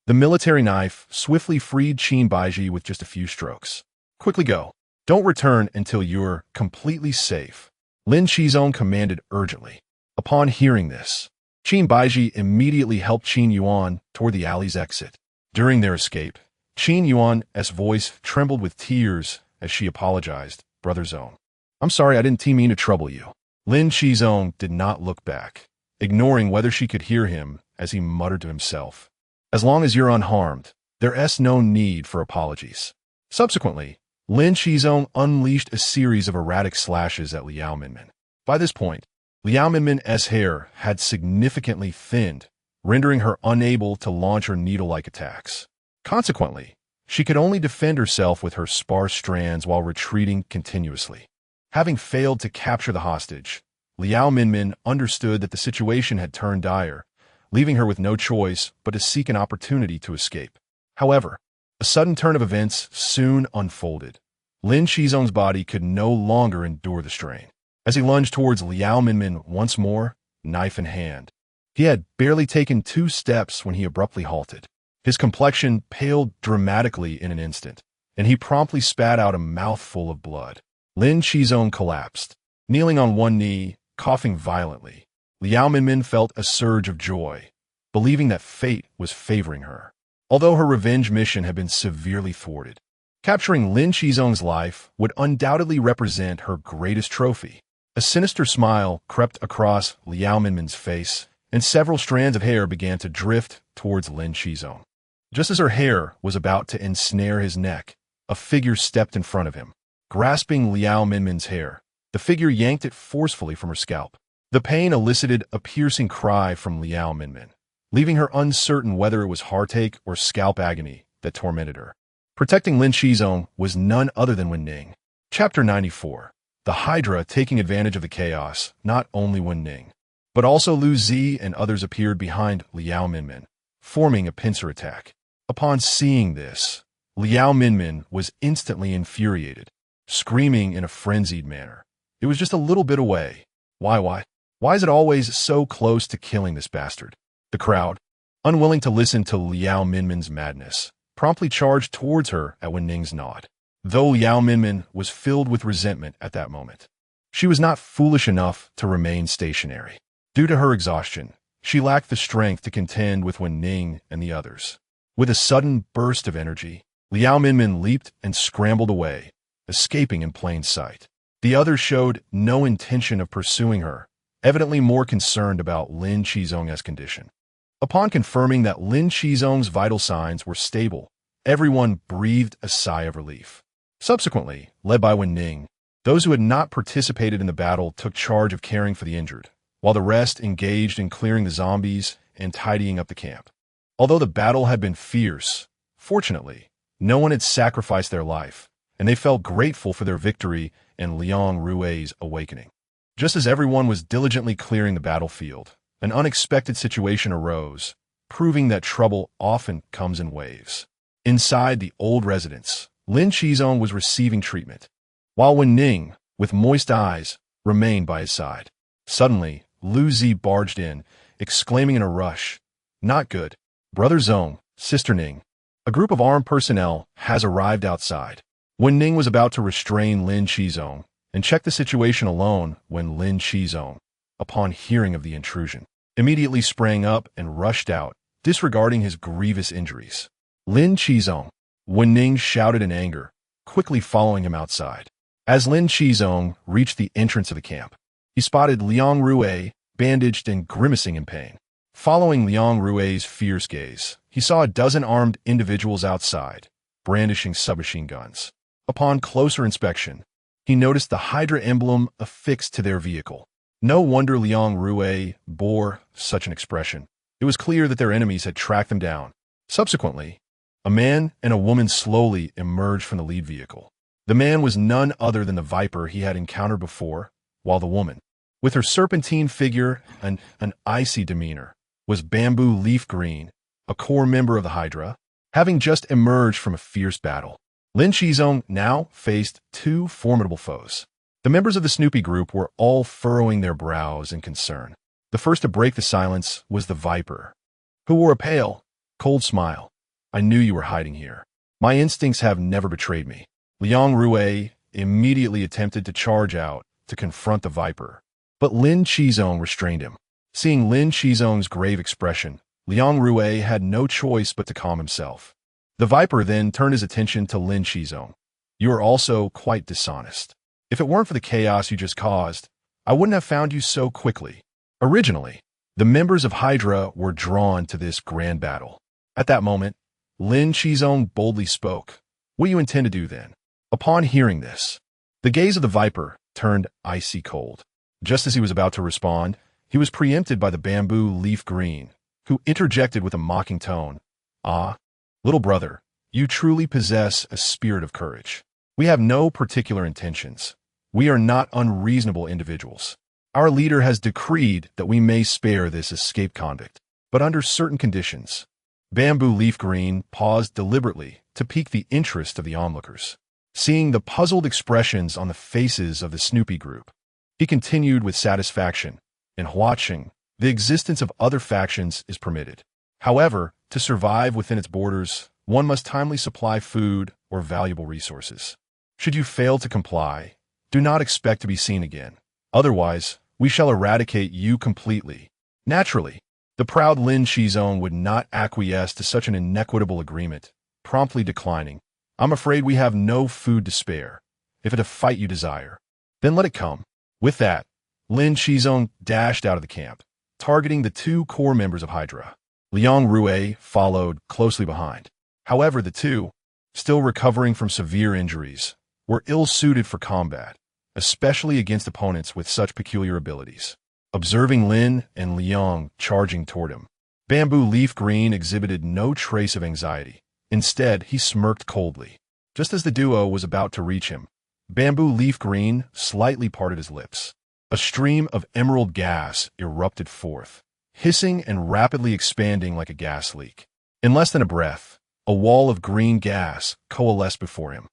Speaker 1: the military knife swiftly freed Qin Baiji with just a few strokes. "Quickly go. Don't return until you're completely safe," Lin Qizong commanded urgently. Upon hearing this, Qin Baiji immediately helped Qin Yuan toward the alley's exit. During their escape, Qin Yuan's voice trembled with tears as she apologized. "Brother Zong, I'm sorry, I didn't mean to trouble you." Lin Qizong did not look back, ignoring whether she could hear him as he muttered to himself, "As long as you're unharmed, there's no need for apologies." Subsequently, Lin Qizong unleashed a series of erratic slashes at Liao Minmin. By this point, Liao Minmin's hair had significantly thinned, rendering her unable to launch her needle-like attacks. Consequently, she could only defend herself with her sparse strands while retreating continuously. Having failed to capture the hostage, Liao Minmin understood that the situation had turned dire, leaving her with no choice but to seek an opportunity to escape. However, a sudden turn of events soon unfolded. Lin Qizong's body could no longer endure the strain. As he lunged towards Liao Minmin once more, knife in hand, he had barely taken 2 steps when he abruptly halted. His complexion paled dramatically in an instant, and he promptly spat out a mouthful of blood. Lin Qizong collapsed, kneeling on one knee, coughing violently. Liao Minmin felt a surge of joy, believing that fate was favoring her. Although her revenge mission had been severely thwarted, capturing Lin Qizong's life would undoubtedly represent her greatest trophy. A sinister smile crept across Liao Minmin's face, and several strands of hair began to drift towards Lin Qizong. Just as her hair was about to ensnare his neck, a figure stepped in front of him. Grasping Liao Minmin's hair, the figure yanked it forcefully from her scalp. The pain elicited a piercing cry from Liao Minmin, leaving her uncertain whether it was heartache or scalp agony that tormented her. Protecting Lin Qizong was none other than Wen Ning. Chapter 94. The Hydra taking advantage of the chaos. Not only Wen Ning, but also Lu Zi and others appeared behind Liao Minmin, forming a pincer attack. Upon seeing this, Liao Minmin was instantly infuriated, screaming in a frenzied manner. It was just a little bit away. Why is it always so close to killing this bastard? The crowd, unwilling to listen to Liao Minmin's madness, promptly charged towards her at Wen Ning's nod. though Liao Minmin was filled with resentment at that moment. She was not foolish enough to remain stationary. Due to her exhaustion, she lacked the strength to contend with Wen Ning and the others. With a sudden burst of energy, Liao Minmin leaped and scrambled away, escaping in plain sight. The others showed no intention of pursuing her, evidently more concerned about Lin Qizong's condition. Upon confirming that Lin Qizong's vital signs were stable, everyone breathed a sigh of relief. Subsequently, led by Wen Ning, those who had not participated in the battle took charge of caring for the injured, while the rest engaged in clearing the zombies and tidying up the camp. Although the battle had been fierce, fortunately, no one had sacrificed their life, and they felt grateful for their victory and Liang Rui's awakening. Just as everyone was diligently clearing the battlefield, an unexpected situation arose, proving that trouble often comes in waves. Inside the old residence, Lin Qizong was receiving treatment, while Wen Ning, with moist eyes, remained by his side. Suddenly, Lu Zi barged in, exclaiming in a rush, "Not good. Brother Zong, Sister Ning, a group of armed personnel has arrived outside." Wen Ning was about to restrain Lin Qizong and check the situation alone when Lin Qizong, upon hearing of the intrusion, immediately sprang up and rushed out, disregarding his grievous injuries. "Lin Qizong!" Wen Ning shouted in anger, quickly following him outside. As Lin Qizong reached the entrance of the camp, he spotted Liang Rui, bandaged and grimacing in pain. Following Liang Rui's fierce gaze, he saw a dozen armed individuals outside, brandishing submachine guns. Upon closer inspection, he noticed the Hydra emblem affixed to their vehicle. No wonder Liang Rui bore such an expression. It was clear that their enemies had tracked them down. Subsequently, a man and a woman slowly emerged from the lead vehicle. The man was none other than the Viper he had encountered before, while the woman, with her serpentine figure and an icy demeanor, was Bamboo Leaf Green, a core member of the Hydra, having just emerged from a fierce battle. Lin Qizong now faced two formidable foes. The members of the Snoopy group were all furrowing their brows in concern. The first to break the silence was the Viper, who wore a pale, cold smile. "I knew you were hiding here. My instincts have never betrayed me." Liang Rui immediately attempted to charge out to confront the Viper, but Lin Qizong restrained him. Seeing Lin Qizong's grave expression, Liang Rui had no choice but to calm himself. The Viper then turned his attention to Lin Qizong. "You are also quite dishonest. If it weren't for the chaos you just caused, I wouldn't have found you so quickly." Originally, the members of Hydra were drawn to this grand battle. At that moment, Lin Qizong boldly spoke. "What do you intend to do then?" Upon hearing this, the gaze of the Viper turned icy cold. Just as he was about to respond, he was preempted by the Bamboo Leaf Green, who interjected with a mocking tone. "Ah, little brother, you truly possess a spirit of courage. We have no particular intentions. We are not unreasonable individuals. Our leader has decreed that we may spare this escaped convict, but under certain conditions." Bamboo Leaf Green paused deliberately to pique the interest of the onlookers. Seeing the puzzled expressions on the faces of the Snoopy group, he continued with satisfaction. "In watching, the existence of other factions is permitted. However, to survive within its borders, one must timely supply food or valuable resources. Should you fail to comply, do not expect to be seen again. Otherwise, we shall eradicate you completely." Naturally, the proud Lin Qizong would not acquiesce to such an inequitable agreement, promptly declining. "I'm afraid we have no food to spare. If it a fight you desire, then let it come." With that, Lin Qizong dashed out of the camp, targeting the two core members of Hydra. Liang Rui followed closely behind. However, the two, still recovering from severe injuries, were ill-suited for combat, especially against opponents with such peculiar abilities. Observing Lin and Liang charging toward him, Bamboo Leaf Green exhibited no trace of anxiety. Instead, he smirked coldly. Just as the duo was about to reach him, Bamboo Leaf Green slightly parted his lips. A stream of emerald gas erupted forth, hissing and rapidly expanding like a gas leak. In less than a breath, a wall of green gas coalesced before him.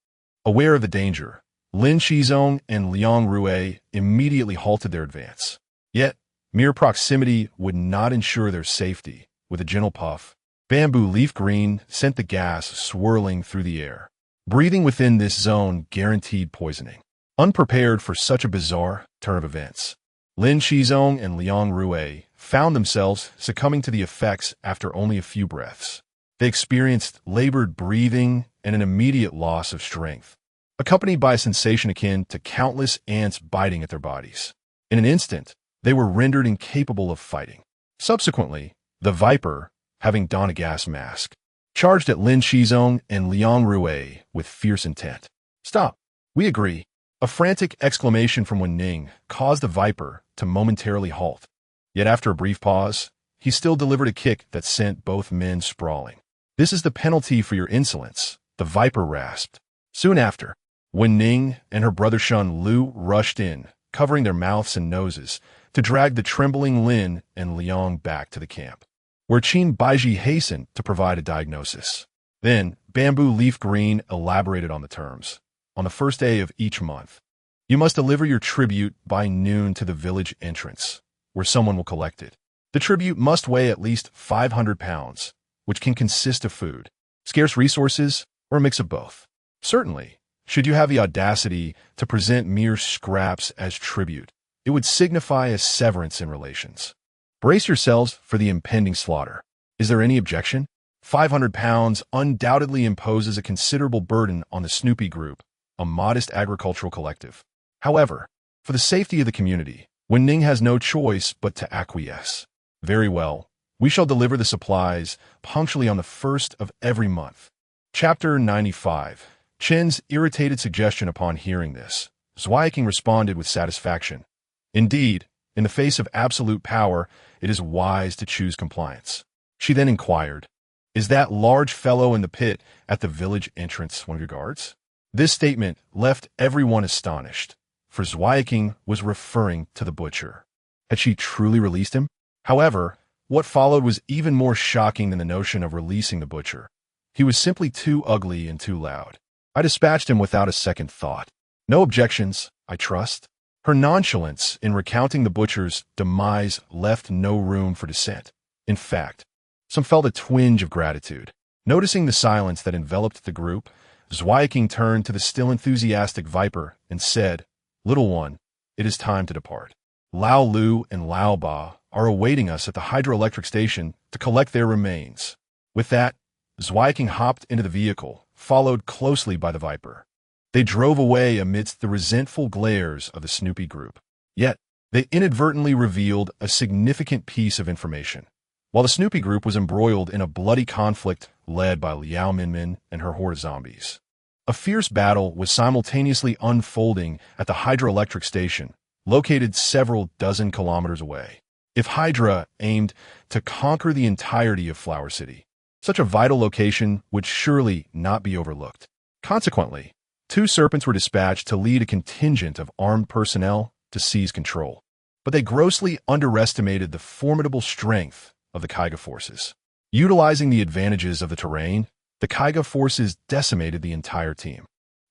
Speaker 1: Aware of the danger, Lin Qizong and Liang Rui immediately halted their advance. Yet, mere proximity would not ensure their safety. With a gentle puff, Bamboo Leaf Green sent the gas swirling through the air. Breathing within this zone guaranteed poisoning. Unprepared for such a bizarre turn of events, Lin Qizong and Liang Rui found themselves succumbing to the effects after only a few breaths. They experienced labored breathing and an immediate loss of strength, accompanied by a sensation akin to countless ants biting at their bodies. In an instant, they were rendered incapable of fighting. Subsequently, the Viper, having donned a gas mask, charged at Lin Qizong and Liang Rui with fierce intent. "Stop! We agree." A frantic exclamation from Wen Ning caused the Viper to momentarily halt. Yet after a brief pause, he still delivered a kick that sent both men sprawling. "This is the penalty for your insolence," the Viper rasped. Soon after, Wen Ning and her brother Shun Lu rushed in, covering their mouths and noses, to drag the trembling Lin and Liang back to the camp, where Qin Baiji hastened to provide a diagnosis. Then, Bamboo Leaf Green elaborated on the terms. On the first day of each month, you must deliver your tribute by noon to the village entrance, where someone will collect it. The tribute must weigh at least 500 pounds, which can consist of food, scarce resources, or a mix of both. Certainly, should you have the audacity to present mere scraps as tribute, it would signify a severance in relations. Brace yourselves for the impending slaughter. Is there any objection? 500 pounds undoubtedly imposes a considerable burden on the Snoopy Group, a modest agricultural collective. However, for the safety of the community, Wen Ning has no choice but to acquiesce. Very well, we shall deliver the supplies punctually on the first of every month. Chapter 95. Chen's irritated suggestion. Upon hearing this, Zweiking responded with satisfaction. Indeed, in the face of absolute power, it is wise to choose compliance. She then inquired, "Is that large fellow in the pit at the village entrance one of your guards?" This statement left everyone astonished, for Zweiking was referring to the butcher. Had she truly released him? However, what followed was even more shocking than the notion of releasing the butcher. He was simply too ugly and too loud. I dispatched him without a second thought. No objections, I trust. Her nonchalance in recounting the butcher's demise left no room for dissent. In fact, some felt a twinge of gratitude. Noticing the silence that enveloped the group, Zweiking turned to the still enthusiastic Viper and said, "Little one, it is time to depart. Lao Lu and Lao Ba are awaiting us at the hydroelectric station to collect their remains." With that, Zweiking hopped into the vehicle, followed closely by the Viper. They drove away amidst the resentful glares of the Snoopy Group. Yet, they inadvertently revealed a significant piece of information. While the Snoopy Group was embroiled in a bloody conflict led by Liao Minmin and her horde of zombies, a fierce battle was simultaneously unfolding at the hydroelectric station, located several dozen kilometers away. If Hydra aimed to conquer the entirety of Flower City, such a vital location would surely not be overlooked. Consequently, 2 serpents were dispatched to lead a contingent of armed personnel to seize control. But they grossly underestimated the formidable strength of the Kaiga forces. Utilizing the advantages of the terrain, the Kaiga forces decimated the entire team.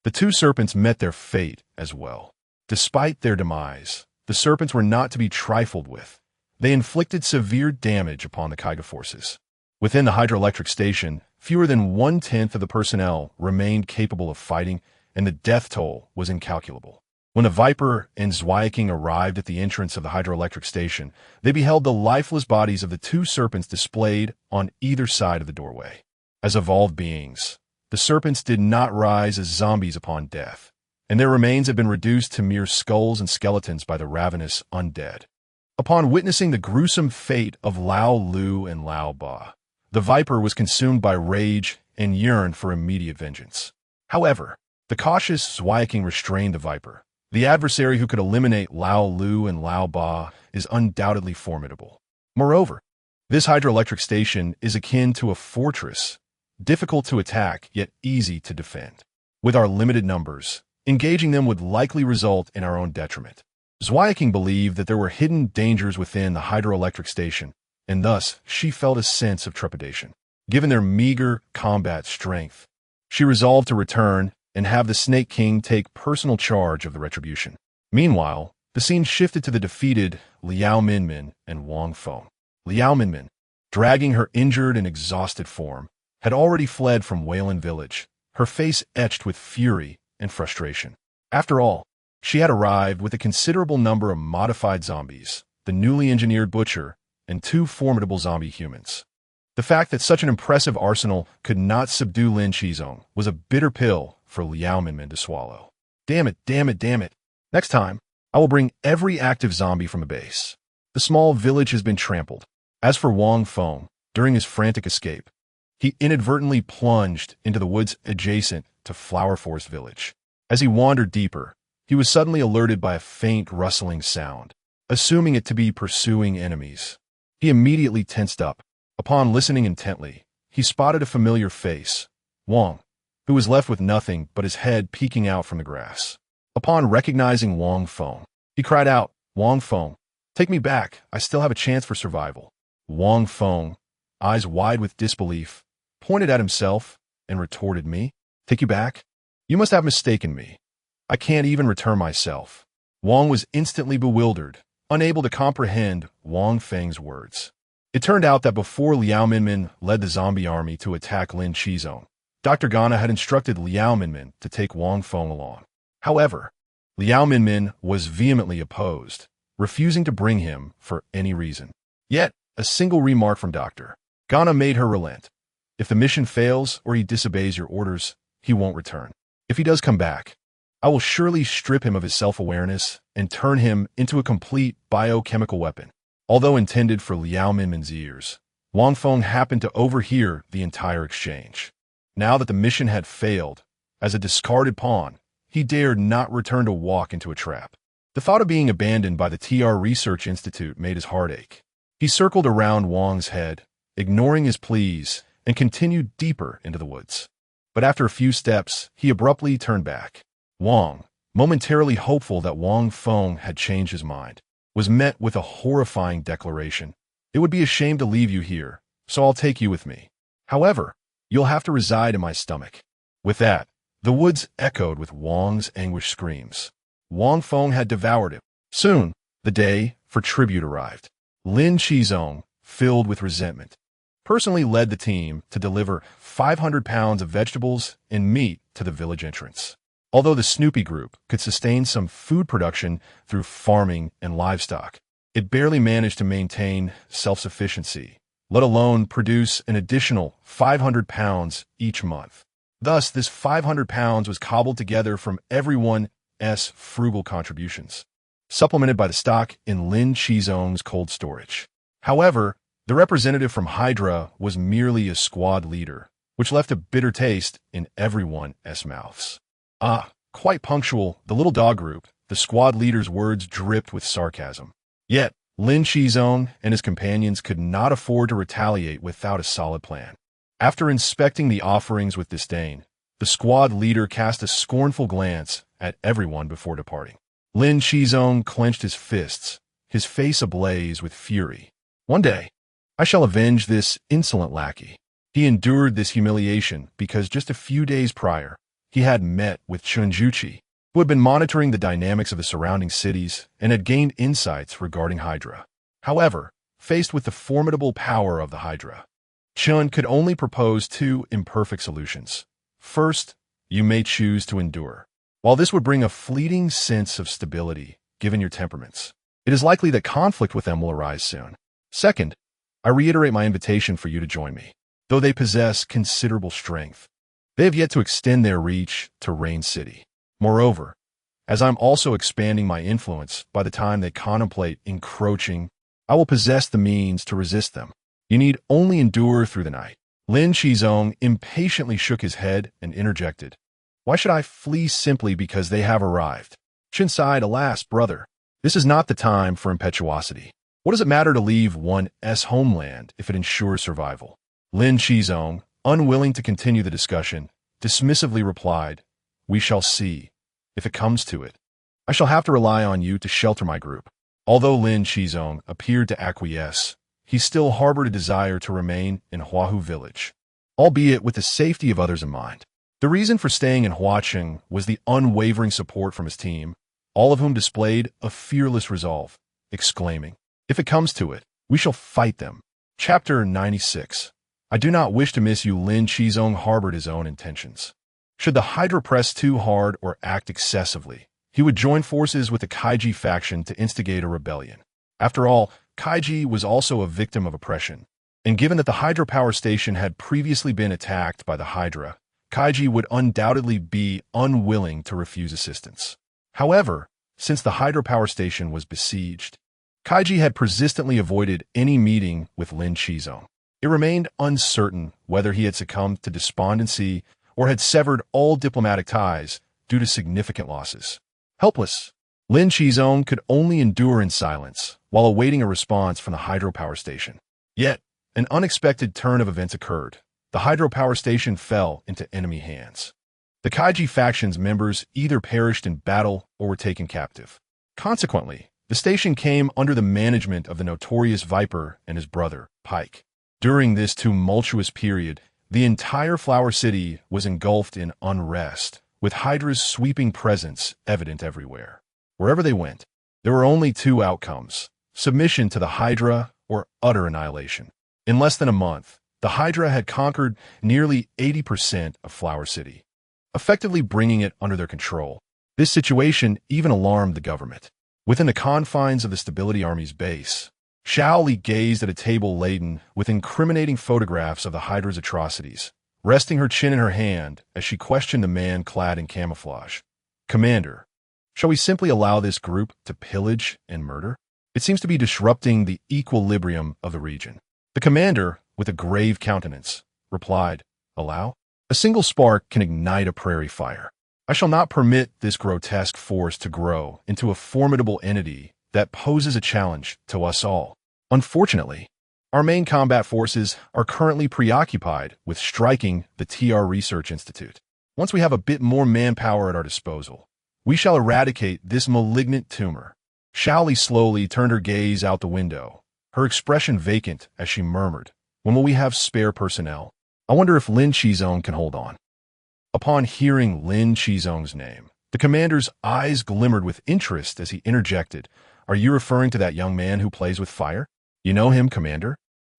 Speaker 1: The 2 serpents met their fate as well. Despite their demise, the serpents were not to be trifled with. They inflicted severe damage upon the Kaiga forces. Within the hydroelectric station, fewer than 1/10 of the personnel remained capable of fighting, and the death toll was incalculable. When the Viper and Zweiking arrived at the entrance of the hydroelectric station, they beheld the lifeless bodies of the 2 serpents displayed on either side of the doorway. As evolved beings, the serpents did not rise as zombies upon death, and their remains had been reduced to mere skulls and skeletons by the ravenous undead. Upon witnessing the gruesome fate of Lao Lu and Lao Ba, the Viper was consumed by rage and yearned for immediate vengeance. However, the cautious Zweiking restrained the Viper. The adversary who could eliminate Lao Lu and Lao Ba is undoubtedly formidable. Moreover, this hydroelectric station is akin to a fortress, difficult to attack yet easy to defend. With our limited numbers, engaging them would likely result in our own detriment. Zweiking believed that there were hidden dangers within the hydroelectric station, and thus she felt a sense of trepidation. Given their meager combat strength, she resolved to return and have the Snake King take personal charge of the retribution. Meanwhile, the scene shifted to the defeated Liao Minmin and Wang Feng. Liao Minmin, dragging her injured and exhausted form, had already fled from Wayland Village, her face etched with fury and frustration. After all, she had arrived with a considerable number of modified zombies, the newly engineered butcher, and 2 formidable zombie humans. The fact that such an impressive arsenal could not subdue Lin Qizong was a bitter pill for Liao Minmin to swallow. Damn it, damn it, damn it. Next time, I will bring every active zombie from a base. The small village has been trampled. As for Wang Feng, during his frantic escape, he inadvertently plunged into the woods adjacent to Flower Forest Village. As he wandered deeper, he was suddenly alerted by a faint rustling sound, assuming it to be pursuing enemies. He immediately tensed up. Upon listening intently, he spotted a familiar face, Wang, who was left with nothing but his head peeking out from the grass. Upon recognizing Wang Feng, he cried out, "Wang Feng, take me back, I still have a chance for survival." Wang Feng, eyes wide with disbelief, pointed at himself and retorted, "Me? Take you back? You must have mistaken me. I can't even return myself." Wang was instantly bewildered, unable to comprehend Wang Feng's words. It turned out that before Liao Minmin led the zombie army to attack Lin Qizong, Dr. Gana had instructed Liao Minmin to take Wang Feng along. However, Liao Minmin was vehemently opposed, refusing to bring him for any reason. Yet, a single remark from Dr. Gana made her relent. If the mission fails or he disobeys your orders, he won't return. If he does come back, I will surely strip him of his self-awareness and turn him into a complete biochemical weapon. Although intended for Liao Minmin's ears, Wang Feng happened to overhear the entire exchange. Now that the mission had failed, as a discarded pawn, he dared not return to walk into a trap. The thought of being abandoned by the TR Research Institute made his heart ache. He circled around Wang's head, ignoring his pleas, and continued deeper into the woods. But after a few steps, he abruptly turned back. Wang, momentarily hopeful that Wang Feng had changed his mind, was met with a horrifying declaration. "It would be a shame to leave you here, so I'll take you with me. However, you'll have to reside in my stomach." With that, the woods echoed with Wang's anguished screams. Wang Feng had devoured him. Soon, the day for tribute arrived. Lin Qizong, filled with resentment, personally led the team to deliver 500 pounds of vegetables and meat to the village entrance. Although the Snoopy group could sustain some food production through farming and livestock, it barely managed to maintain self-sufficiency, let alone produce an additional 500 pounds each month. Thus, this 500 pounds was cobbled together from everyone's frugal contributions, supplemented by the stock in Lin Qizong's cold storage. However, the representative from Hydra was merely a squad leader, which left a bitter taste in everyone's mouths. Quite punctual, the little dog group, the squad leader's words dripped with sarcasm. Yet, Lin Qizong and his companions could not afford to retaliate without a solid plan. After inspecting the offerings with disdain, the squad leader cast a scornful glance at everyone before departing. Lin Qizong clenched his fists, his face ablaze with fury. "One day, I shall avenge this insolent lackey." He endured this humiliation because just a few days prior, he had met with Chunjuchi, who had been monitoring the dynamics of the surrounding cities and had gained insights regarding Hydra. However, faced with the formidable power of the Hydra, Chun could only propose 2 imperfect solutions. First, you may choose to endure. While this would bring a fleeting sense of stability, given your temperaments, it is likely that conflict with them will arise soon. Second, I reiterate my invitation for you to join me. Though they possess considerable strength, they have yet to extend their reach to Rain City. Moreover, as I'm also expanding my influence by the time they contemplate encroaching, I will possess the means to resist them. You need only endure through the night." Lin Qizong impatiently shook his head and interjected, "Why should I flee simply because they have arrived?" Chun sighed, "Alas, brother, this is not the time for impetuosity. What does it matter to leave one's homeland if it ensures survival?" Lin Qizong, unwilling to continue the discussion, dismissively replied, "We shall see. If it comes to it, I shall have to rely on you to shelter my group." Although Lin Qizong appeared to acquiesce, he still harbored a desire to remain in Huahu village, albeit with the safety of others in mind. The reason for staying in Huacheng was the unwavering support from his team, all of whom displayed a fearless resolve, exclaiming, "If it comes to it, we shall fight them." Chapter 96. I do not wish to miss you. Lin Qizong harbored his own intentions. Should the Hydra press too hard or act excessively, he would join forces with the Kaiji faction to instigate a rebellion. After all, Kaiji was also a victim of oppression, and given that the Hydra power station had previously been attacked by the Hydra, Kaiji would undoubtedly be unwilling to refuse assistance. However, since the Hydra power station was besieged, Kaiji had persistently avoided any meeting with Lin Qizong. It remained uncertain whether he had succumbed to despondency or had severed all diplomatic ties due to significant losses. Helpless, Lin Qizong could only endure in silence while awaiting a response from the hydropower station. Yet, an unexpected turn of events occurred. The hydropower station fell into enemy hands. The Kaiji faction's members either perished in battle or were taken captive. Consequently, the station came under the management of the notorious Viper and his brother, Pike. During this tumultuous period, the entire Flower City was engulfed in unrest, with Hydra's sweeping presence evident everywhere. Wherever they went, there were only two outcomes: submission to the Hydra or utter annihilation. In less than a month, the Hydra had conquered nearly 80% of Flower City, effectively bringing it under their control. This situation even alarmed the government. Within the confines of the Stability Army's base, Shaoli gazed at a table laden with incriminating photographs of the Hydra's atrocities, resting her chin in her hand as she questioned the man clad in camouflage. "Commander, shall we simply allow this group to pillage and murder? It seems to be disrupting the equilibrium of the region." The commander, with a grave countenance, replied, "Allow? A single spark can ignite a prairie fire. I shall not permit this grotesque force to grow into a formidable entity that poses a challenge to us all. Unfortunately, our main combat forces are currently preoccupied with striking the TR Research Institute. Once we have a bit more manpower at our disposal, we shall eradicate this malignant tumor." Shaoli slowly turned her gaze out the window, her expression vacant as she murmured, "When will we have spare personnel? I wonder if Lin Qizong can hold on." Upon hearing Lin Qizong's name, the commander's eyes glimmered with interest as he interjected, "Are you referring to that young man who plays with fire? You know him, Commander?"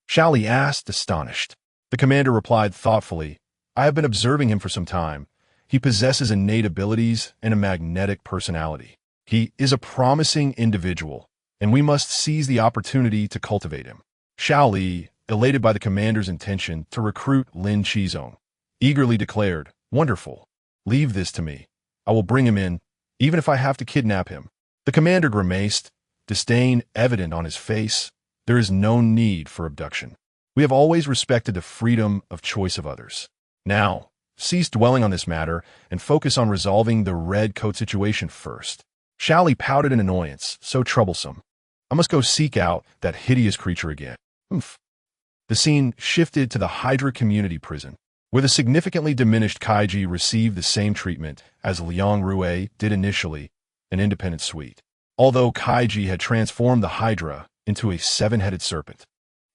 Speaker 1: Shaoli asked, astonished. The commander replied thoughtfully, "I have been observing him for some time. He possesses innate abilities and a magnetic personality. He is a promising individual, and we must seize the opportunity to cultivate him." Shaoli, elated by the commander's intention to recruit Lin Qizong, eagerly declared, "Wonderful. Leave this to me. I will bring him in, even if I have to kidnap him." The commander grimaced, disdain evident on his face. "There is no need for abduction. We have always respected the freedom of choice of others. Now, cease dwelling on this matter and focus on resolving the red coat situation first." Shaoli pouted in annoyance, so troublesome. "I must go seek out that hideous creature again." Oomph. The scene shifted to the Hydra Community Prison, where the significantly diminished Kaiji received the same treatment as Liang Rue did initially, an independent suite. Although Kaiji had transformed the Hydra into a seven-headed serpent,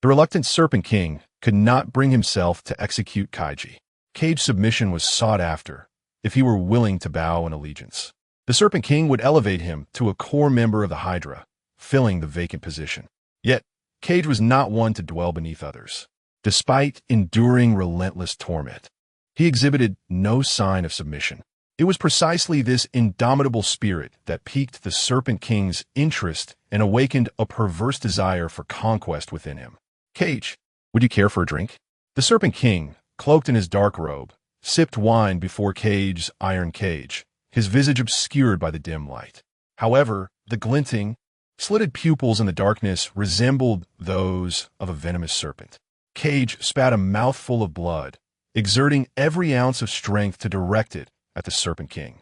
Speaker 1: the reluctant Serpent King could not bring himself to execute Kaiji. Cage's submission was sought after, if he were willing to bow in allegiance. The Serpent King would elevate him to a core member of the Hydra, filling the vacant position. Yet, Cage was not one to dwell beneath others. Despite enduring relentless torment, he exhibited no sign of submission. It was precisely this indomitable spirit that piqued the Serpent King's interest and awakened a perverse desire for conquest within him. "Cage, would you care for a drink?" The Serpent King, cloaked in his dark robe, sipped wine before Cage's iron cage, his visage obscured by the dim light. However, the glinting, slitted pupils in the darkness resembled those of a venomous serpent. Cage spat a mouthful of blood, exerting every ounce of strength to direct it at the Serpent King,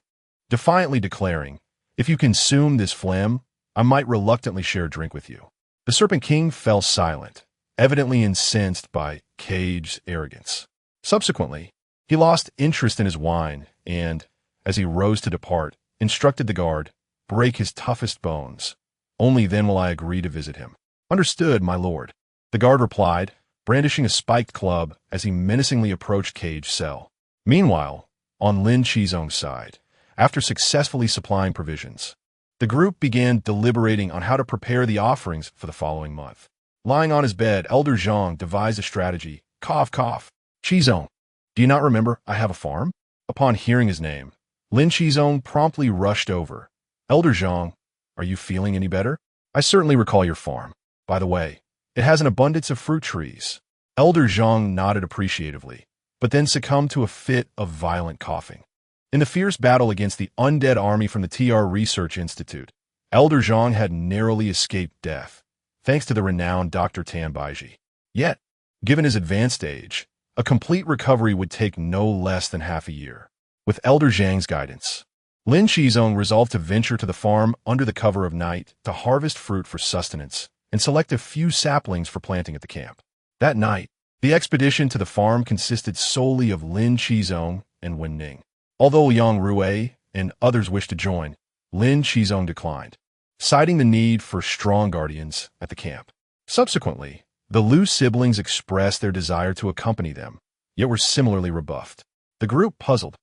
Speaker 1: defiantly declaring, "If you consume this phlegm, I might reluctantly share a drink with you." The Serpent King fell silent, evidently incensed by Cage's arrogance. Subsequently, he lost interest in his wine and, as he rose to depart, instructed the guard, "Break his toughest bones. Only then will I agree to visit him." "Understood, my lord," the guard replied, brandishing a spiked club as he menacingly approached Cage's cell. Meanwhile, on Lin Qizong's side, after successfully supplying provisions, the group began deliberating on how to prepare the offerings for the following month. Lying on his bed, Elder Zhang devised a strategy. Cough, cough. "Qizong, do you not remember I have a farm? A Upon hearing his name, Lin Qizong promptly rushed over. Elder Zhang, are you feeling any better? I certainly recall your farm. By the way, it has an abundance of fruit trees. Elder Zhang nodded appreciatively, but then succumbed to a fit of violent coughing. In the fierce battle against the undead army from the TR Research Institute, Elder Zhang had narrowly escaped death, thanks to the renowned Dr. Tan Baiji. Yet, given his advanced age, a complete recovery would take no less than half a year. With Elder Zhang's guidance, Lin Qizong resolved to venture to the farm under the cover of night to harvest fruit for sustenance and select a few saplings for planting at the camp. That night, the expedition to the farm consisted solely of Lin Qizong and Wen Ning. Although Yang Rui and others wished to join, Lin Qizong declined, citing the need for strong guardians at the camp. Subsequently, the Liu siblings expressed their desire to accompany them, yet were similarly rebuffed. The group, puzzled,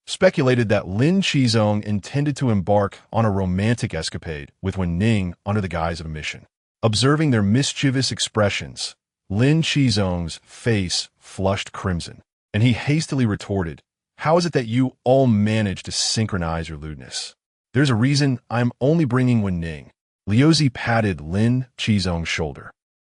Speaker 1: speculated that Lin Qizong intended to embark on a romantic escapade with Wen Ning under the guise of a mission. Observing their mischievous expressions, Lin Qizong's face flushed crimson, and he hastily retorted, "How is it that you all managed to synchronize your lewdness? There's a reason I'm only bringing Wen Ning." Liuzi patted Lin Qizong's shoulder,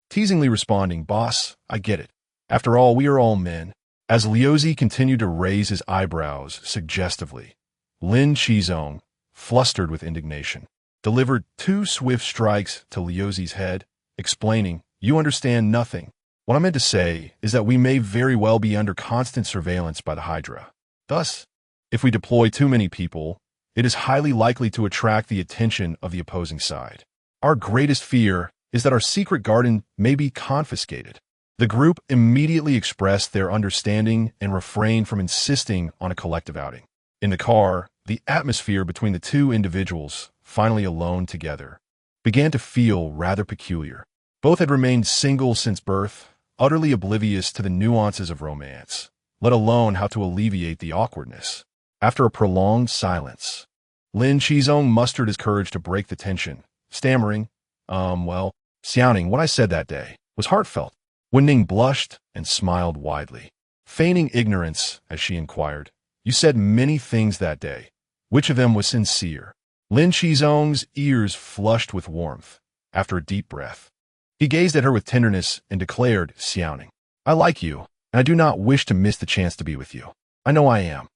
Speaker 1: teasingly responding, "Boss, I get it. After all, we are all men." As Liuzi continued to raise his eyebrows suggestively, Lin Qizong, flustered with indignation, delivered 2 swift strikes to Liuzi's head, explaining, "You understand nothing. What I meant to say is that we may very well be under constant surveillance by the Hydra. Thus, if we deploy too many people, it is highly likely to attract the attention of the opposing side. Our greatest fear is that our secret garden may be confiscated." The group immediately expressed their understanding and refrained from insisting on a collective outing. In the car, the atmosphere between the two individuals, finally alone together, began to feel rather peculiar. Both had remained single since birth, utterly oblivious to the nuances of romance, let alone how to alleviate the awkwardness. After a prolonged silence, Lin Qizong mustered his courage to break the tension, stammering, Xiaoning, what I said that day was heartfelt." Wen Ning blushed and smiled widely, feigning ignorance as she inquired, "You said many things that day. Which of them was sincere?" Lin Qizong's ears flushed with warmth. After a deep breath, he gazed at her with tenderness and declared, "Xiaoning, I like you, and I do not wish to miss the chance to be with you. I know I am."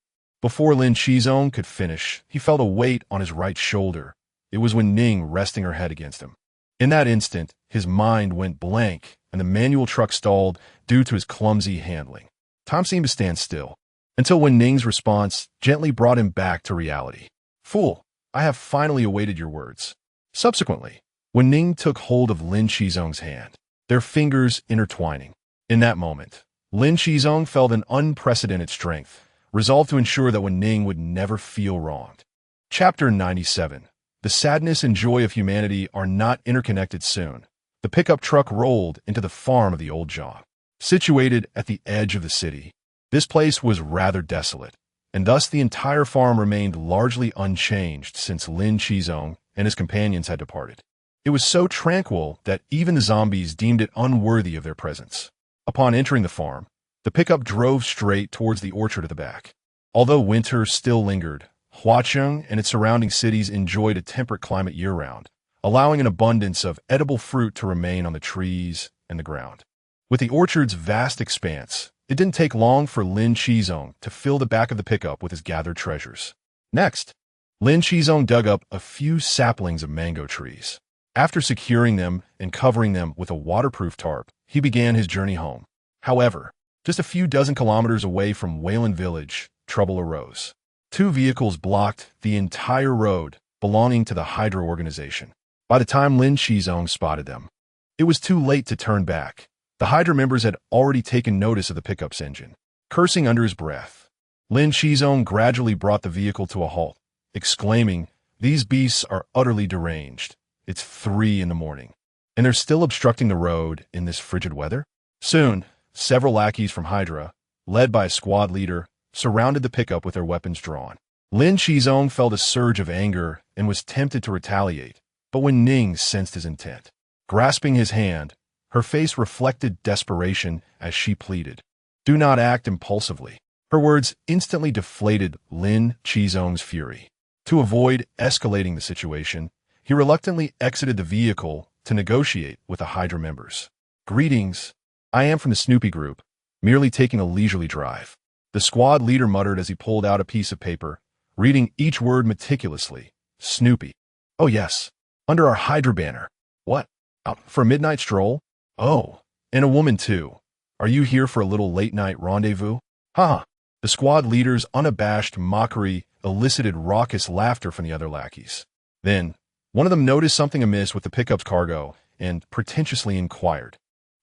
Speaker 1: Before Lin Qizong could finish, he felt a weight on his right shoulder. It was Wen Ning resting her head against him. In that instant, his mind went blank, and the manual truck stalled due to his clumsy handling. Time seemed to stand still, until Wen Ning's response gently brought him back to reality. "Fool, I have finally awaited your words." Subsequently, Wen Ning took hold of Lin Qizong's hand, their fingers intertwining. In that moment, Lin Qizong felt an unprecedented strength, resolved to ensure that Wen Ning would never feel wronged. Chapter 97. The sadness and joy of humanity are not interconnected soon. The pickup truck rolled into the farm of the old Zhang. Situated at the edge of the city, this place was rather desolate, and thus the entire farm remained largely unchanged since Lin Qizong and his companions had departed. It was so tranquil that even the zombies deemed it unworthy of their presence. Upon entering the farm, the pickup drove straight towards the orchard at the back. Although winter still lingered, Huacheng and its surrounding cities enjoyed a temperate climate year-round, allowing an abundance of edible fruit to remain on the trees and the ground. With the orchard's vast expanse, it didn't take long for Lin Qizong to fill the back of the pickup with his gathered treasures. Next, Lin Qizong dug up a few saplings of mango trees. After securing them and covering them with a waterproof tarp, he began his journey home. However, just a few dozen kilometers away from Wayland Village, trouble arose. 2 vehicles blocked the entire road belonging to the Hydra organization. By the time Lin Qizong spotted them, it was too late to turn back. The Hydra members had already taken notice of the pickup's engine. Cursing under his breath, Lin Qizong gradually brought the vehicle to a halt, exclaiming, "These beasts are utterly deranged. It's 3 in the morning, and they're still obstructing the road in this frigid weather?" Soon, several lackeys from Hydra, led by a squad leader, surrounded the pickup with their weapons drawn. Lin Qizong felt a surge of anger and was tempted to retaliate, but Wen Ning sensed his intent. Grasping his hand, her face reflected desperation as she pleaded, "Do not act impulsively. Her words instantly deflated Lin Qizong's fury. To avoid escalating the situation, he reluctantly exited the vehicle to negotiate with the Hydra members. "Greetings. I am from the Snoopy group, merely taking a leisurely drive," the squad leader muttered as he pulled out a piece of paper, reading each word meticulously. "Snoopy. Oh yes. Under our Hydra banner. What? Out for a midnight stroll? Oh, and a woman too. Are you here for a little late-night rendezvous? Haha." The squad leader's unabashed mockery elicited raucous laughter from the other lackeys. Then, one of them noticed something amiss with the pickup's cargo and pretentiously inquired,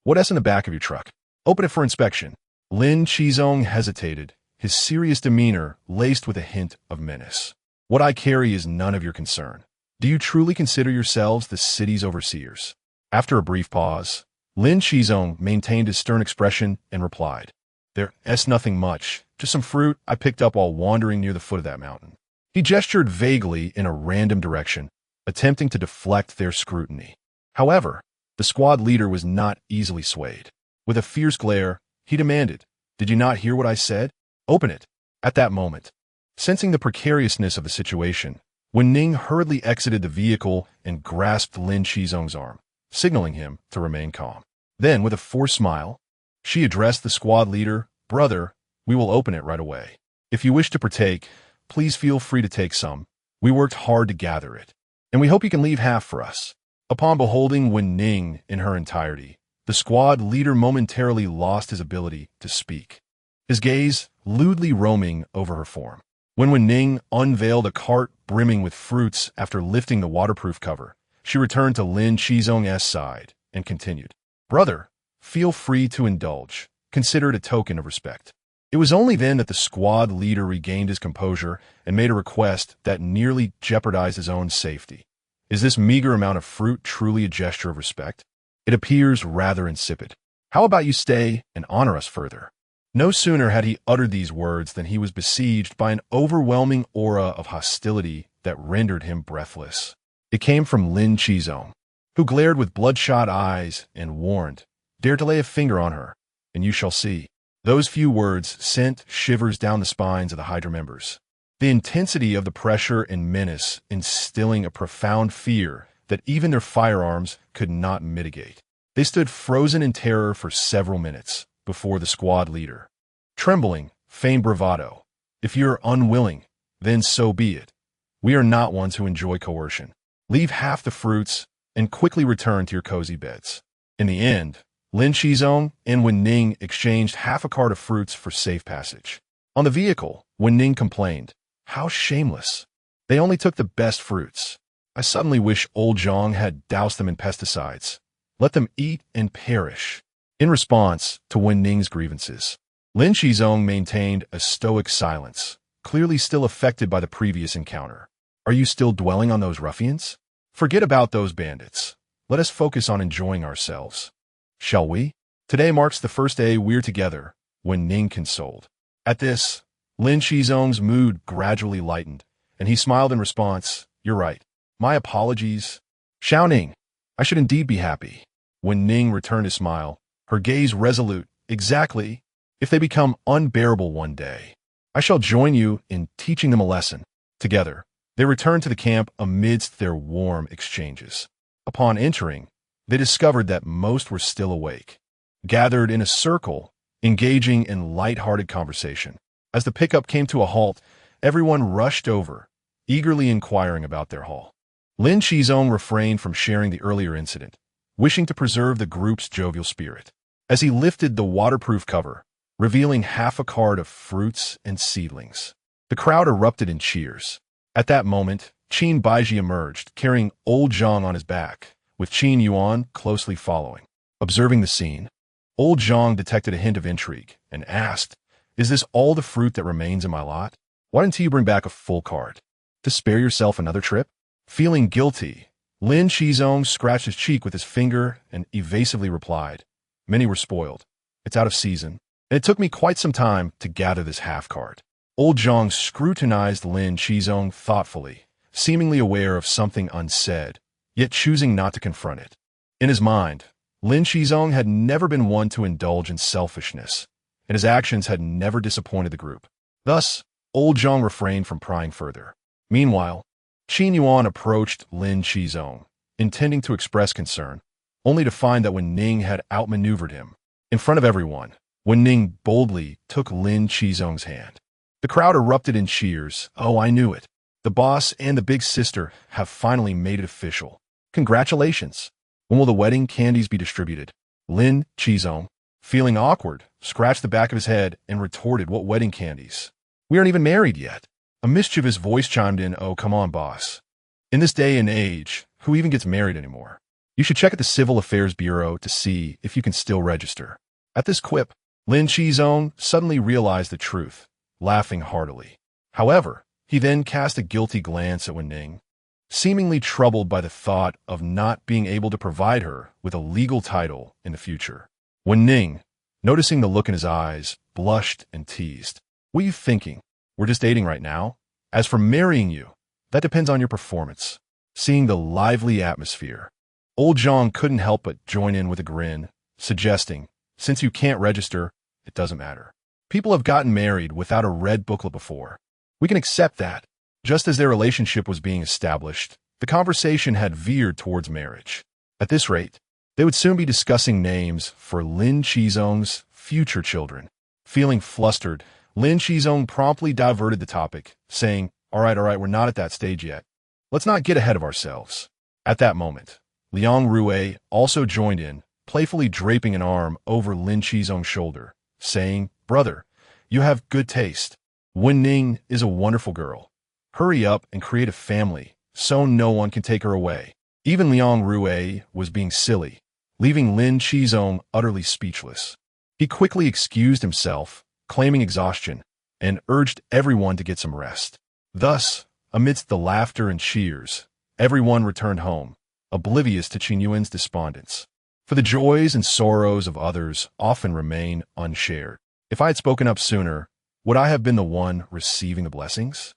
Speaker 1: "What's in the back of your truck? Open it for inspection." Lin Qizong hesitated, his serious demeanor laced with a hint of menace. "What I carry is none of your concern. Do you truly consider yourselves the city's overseers?" After a brief pause, Lin Qizong maintained his stern expression and replied, "There's nothing much, just some fruit I picked up while wandering near the foot of that mountain." He gestured vaguely in a random direction, attempting to deflect their scrutiny. However, the squad leader was not easily swayed. With a fierce glare, he demanded, "Did you not hear what I said? Open it." At that moment, sensing the precariousness of the situation, Wen Ning hurriedly exited the vehicle and grasped Lin Qizong's arm, signaling him to remain calm. Then, with a forced smile, she addressed the squad leader, "Brother, we will open it right away. If you wish to partake, please feel free to take some. We worked hard to gather it, and we hope you can leave half for us." Upon beholding Wen Ning in her entirety, the squad leader momentarily lost his ability to speak, his gaze lewdly roaming over her form. When Wen Ning unveiled a cart brimming with fruits after lifting the waterproof cover, she returned to Lin Qizong's side and continued, "Brother, feel free to indulge. Consider it a token of respect." It was only then that the squad leader regained his composure and made a request that nearly jeopardized his own safety. "Is this meager amount of fruit truly a gesture of respect? It appears rather insipid. How about you stay and honor us further?" No sooner had he uttered these words than he was besieged by an overwhelming aura of hostility that rendered him breathless. It came from Lin Qizong, who glared with bloodshot eyes and warned, "Dare to lay a finger on her, and you shall see." Those few words sent shivers down the spines of the Hydra members, the intensity of the pressure and menace instilling a profound fear that even their firearms could not mitigate. They stood frozen in terror for several minutes before the squad leader, trembling, feigned bravado. "If you're unwilling, then so be it. We are not ones who enjoy coercion. Leave half the fruits and quickly return to your cozy beds." In the end, Lin Qizong and Wen Ning exchanged half a cart of fruits for safe passage. On the vehicle, Wen Ning complained, "How shameless. They only took the best fruits. I suddenly wish old Zhang had doused them in pesticides. Let them eat and perish." In response to Wen Ning's grievances, Lin Qizong maintained a stoic silence, clearly still affected by the previous encounter. "Are you still dwelling on those ruffians? Forget about those bandits. Let us focus on enjoying ourselves. Shall we? Today marks the first day we're together," Wen Ning consoled. At this, Lin Qizong's mood gradually lightened, and he smiled in response, "You're right. My apologies." "Xiao Ning, I should indeed be happy." Wen Ning returned his smile, her gaze resolute. "Exactly. If they become unbearable one day, I shall join you in teaching them a lesson." Together, they returned to the camp amidst their warm exchanges. Upon entering, they discovered that most were still awake, gathered in a circle, engaging in light-hearted conversation. As the pickup came to a halt, everyone rushed over, eagerly inquiring about their haul. Lin Qizong refrained from sharing the earlier incident, wishing to preserve the group's jovial spirit. As he lifted the waterproof cover, revealing half a cart of fruits and seedlings, the crowd erupted in cheers. At that moment, Qin Baiji emerged, carrying old Zhang on his back, with Qin Yuan closely following. Observing the scene, old Zhang detected a hint of intrigue and asked, "Is this all the fruit that remains in my lot? Why didn't you bring back a full cart? To spare yourself another trip?" Feeling guilty, Lin Qizong scratched his cheek with his finger and evasively replied, "Many were spoiled. It's out of season, and it took me quite some time to gather this half-cart." Old Zhang scrutinized Lin Qizong thoughtfully, seemingly aware of something unsaid, yet choosing not to confront it. In his mind, Lin Qizong had never been one to indulge in selfishness, and his actions had never disappointed the group. Thus, old Zhang refrained from prying further. Meanwhile, Qin Yuan approached Lin Qizong, intending to express concern, only to find that Wen Ning had outmaneuvered him. In front of everyone, Wen Ning boldly took Lin Qizong's hand. The crowd erupted in cheers. "Oh, I knew it. The boss and the big sister have finally made it official. Congratulations. When will the wedding candies be distributed?" Lin Qizong, feeling awkward, scratched the back of his head and retorted, "What wedding candies? We aren't even married yet." A mischievous voice chimed in, "Oh, come on, boss. In this day and age, who even gets married anymore? You should check at the Civil Affairs Bureau to see if you can still register." At this quip, Lin Qizong suddenly realized the truth, laughing heartily. However, he then cast a guilty glance at Wen Ning, seemingly troubled by the thought of not being able to provide her with a legal title in the future. Wen Ning, noticing the look in his eyes, blushed and teased. "What are you thinking? We're just dating right now. As for marrying you, that depends on your performance." Seeing the lively atmosphere, old Zhang couldn't help but join in with a grin, suggesting, "Since you can't register, it doesn't matter. People have gotten married without a red booklet before. We can accept that." Just as their relationship was being established, the conversation had veered towards marriage. At this rate, they would soon be discussing names for Lin Qizong's future children. Feeling flustered, Lin Qizong promptly diverted the topic, saying, all right, we're not at that stage yet. Let's not get ahead of ourselves." At that moment, Liang Rui also joined in, playfully draping an arm over Lin Qizong's shoulder, saying, "Brother, you have good taste. Wen Ning is a wonderful girl. Hurry up and create a family, so no one can take her away." Even Liang Rui was being silly, leaving Lin Qizong utterly speechless. He quickly excused himself, claiming exhaustion, and urged everyone to get some rest. Thus, amidst the laughter and cheers, everyone returned home, oblivious to Qin Yuan's despondence. For the joys and sorrows of others often remain unshared. If I had spoken up sooner, would I have been the one receiving the blessings?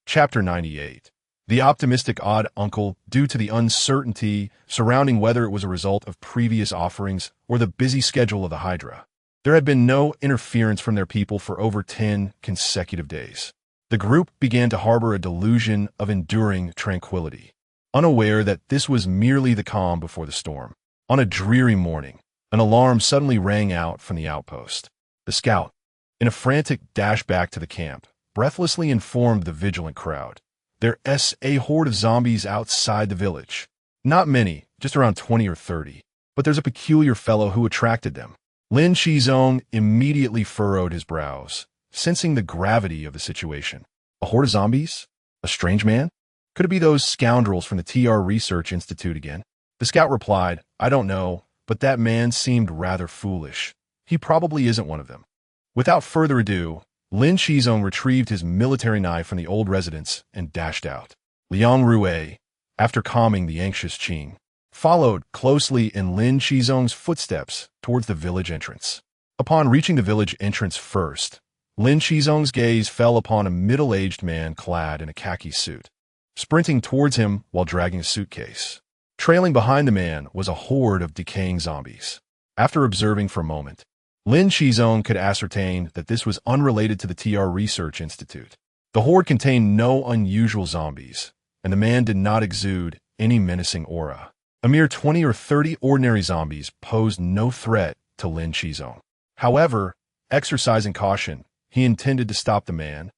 Speaker 1: Chapter 98. The optimistic odd uncle, due to the uncertainty surrounding whether it was a result of previous offerings or the busy schedule of the Hydra. There had been no interference from their people for over 10 consecutive days. The group began to harbor a delusion of enduring tranquility, unaware that this was merely the calm before the storm. On a dreary morning, an alarm suddenly rang out from the outpost. The scout, in a frantic dash back to the camp, breathlessly informed the vigilant crowd. "There's a horde of zombies outside the village. Not many, just around 20 or 30, but there's a peculiar fellow who attracted them." Lin Qizong immediately furrowed his brows, sensing the gravity of the situation. A horde of zombies? A strange man? Could it be those scoundrels from the TR Research Institute again? The scout replied, "I don't know, but that man seemed rather foolish. He probably isn't one of them." Without further ado, Lin Qizong retrieved his military knife from the old residence and dashed out. Liang Rui, after calming the anxious Qing, followed closely in Lin Qizong's footsteps towards the village entrance. Upon reaching the village entrance first, Lin Qizong's gaze fell upon a middle-aged man clad in a khaki suit, sprinting towards him while dragging a suitcase. Trailing behind the man was a horde of decaying zombies. After observing for a moment, Lin Qizong could ascertain that this was unrelated to the TR Research Institute. The horde contained no unusual zombies, and the man did not exude any menacing aura. A mere 20 or 30 ordinary zombies posed no threat to Lin Qizong. However, exercising caution, he intended to stop the man,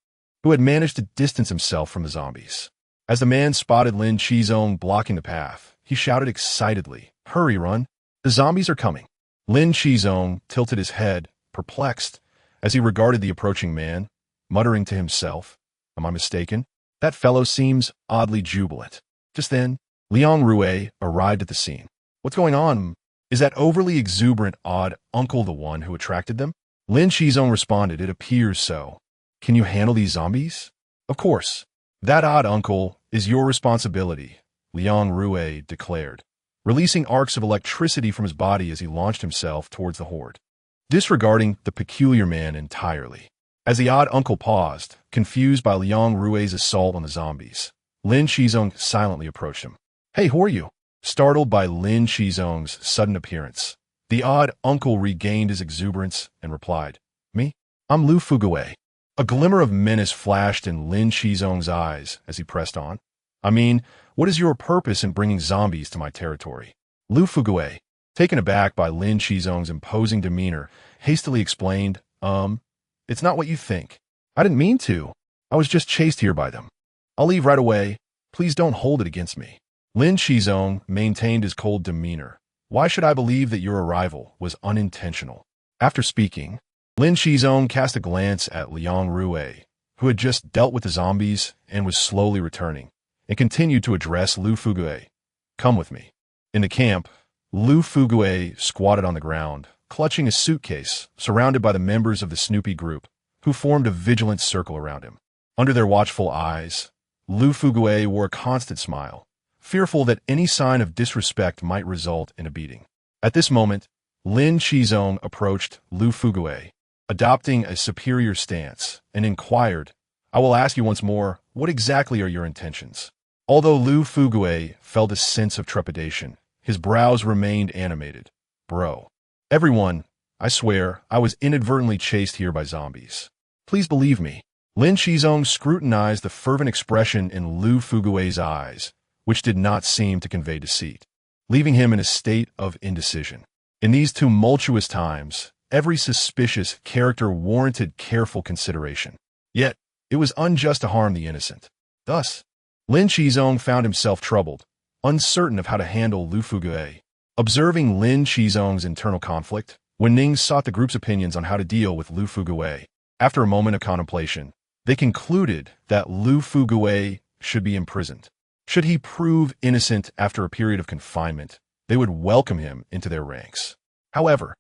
Speaker 1: who had managed to distance himself from the zombies. As the man spotted Lin Qizong blocking the path, he shouted excitedly, "Hurry, run! The zombies are coming!" Lin Qizong tilted his head, perplexed, as he regarded the approaching man, muttering to himself, "Am I mistaken? That fellow seems oddly jubilant." Just then, Liang Rui arrived at the scene. "What's going on? Is that overly exuberant odd uncle the one who attracted them?" Lin Qizong responded, "It appears so. Can you handle these zombies?" "Of course. That odd uncle is your responsibility," Liang Rui declared, releasing arcs of electricity from his body as he launched himself towards the horde, disregarding the peculiar man entirely. As the odd uncle paused, confused by Liang Rui's assault on the zombies, Lin Qizong silently approached him. "Hey, who are you?" Startled by Lin Qizong's sudden appearance, the odd uncle regained his exuberance and replied, "Me? I'm Lu Fugui. A glimmer of menace flashed in Lin Qizong's eyes as he pressed on. I mean, what is your purpose in bringing zombies to my territory? Lu Fugui, taken aback by Lin Qizong's imposing demeanor, hastily explained, it's not what you think. I didn't mean to. I was just chased here by them. I'll leave right away. Please don't hold it against me. Lin Qizong maintained his cold demeanor. Why should I believe that your arrival was unintentional? After speaking, Lin Qizong cast a glance at Liang Rue, who had just dealt with the zombies and was slowly returning, and continued to address Lu Fugui. Come with me. In the camp, Lu Fugui squatted on the ground, clutching a suitcase, surrounded by the members of the Snoopy group, who formed a vigilant circle around him. Under their watchful eyes, Lu Fugui wore a constant smile, fearful that any sign of disrespect might result in a beating. At this moment, Lin Qizong approached Lu Fugui, adopting a superior stance, and inquired, I will ask you once more, what exactly are your intentions? Although Lu Fugui felt a sense of trepidation, his brows remained animated. Bro. Everyone, I swear, I was inadvertently chased here by zombies. Please believe me. Lin Qizong scrutinized the fervent expression in Lu Fugui's eyes, which did not seem to convey deceit, leaving him in a state of indecision. In these tumultuous times, every suspicious character warranted careful consideration. Yet, it was unjust to harm the innocent. Thus, Lin Qizong found himself troubled, uncertain of how to handle Lu Fugui. Observing Lin Qizong's internal conflict, Wen Ning sought the group's opinions on how to deal with Lu Fugui. After a moment of contemplation, they concluded that Lu Fugui should be imprisoned. Should he prove innocent after a period of confinement, they would welcome him into their ranks. However,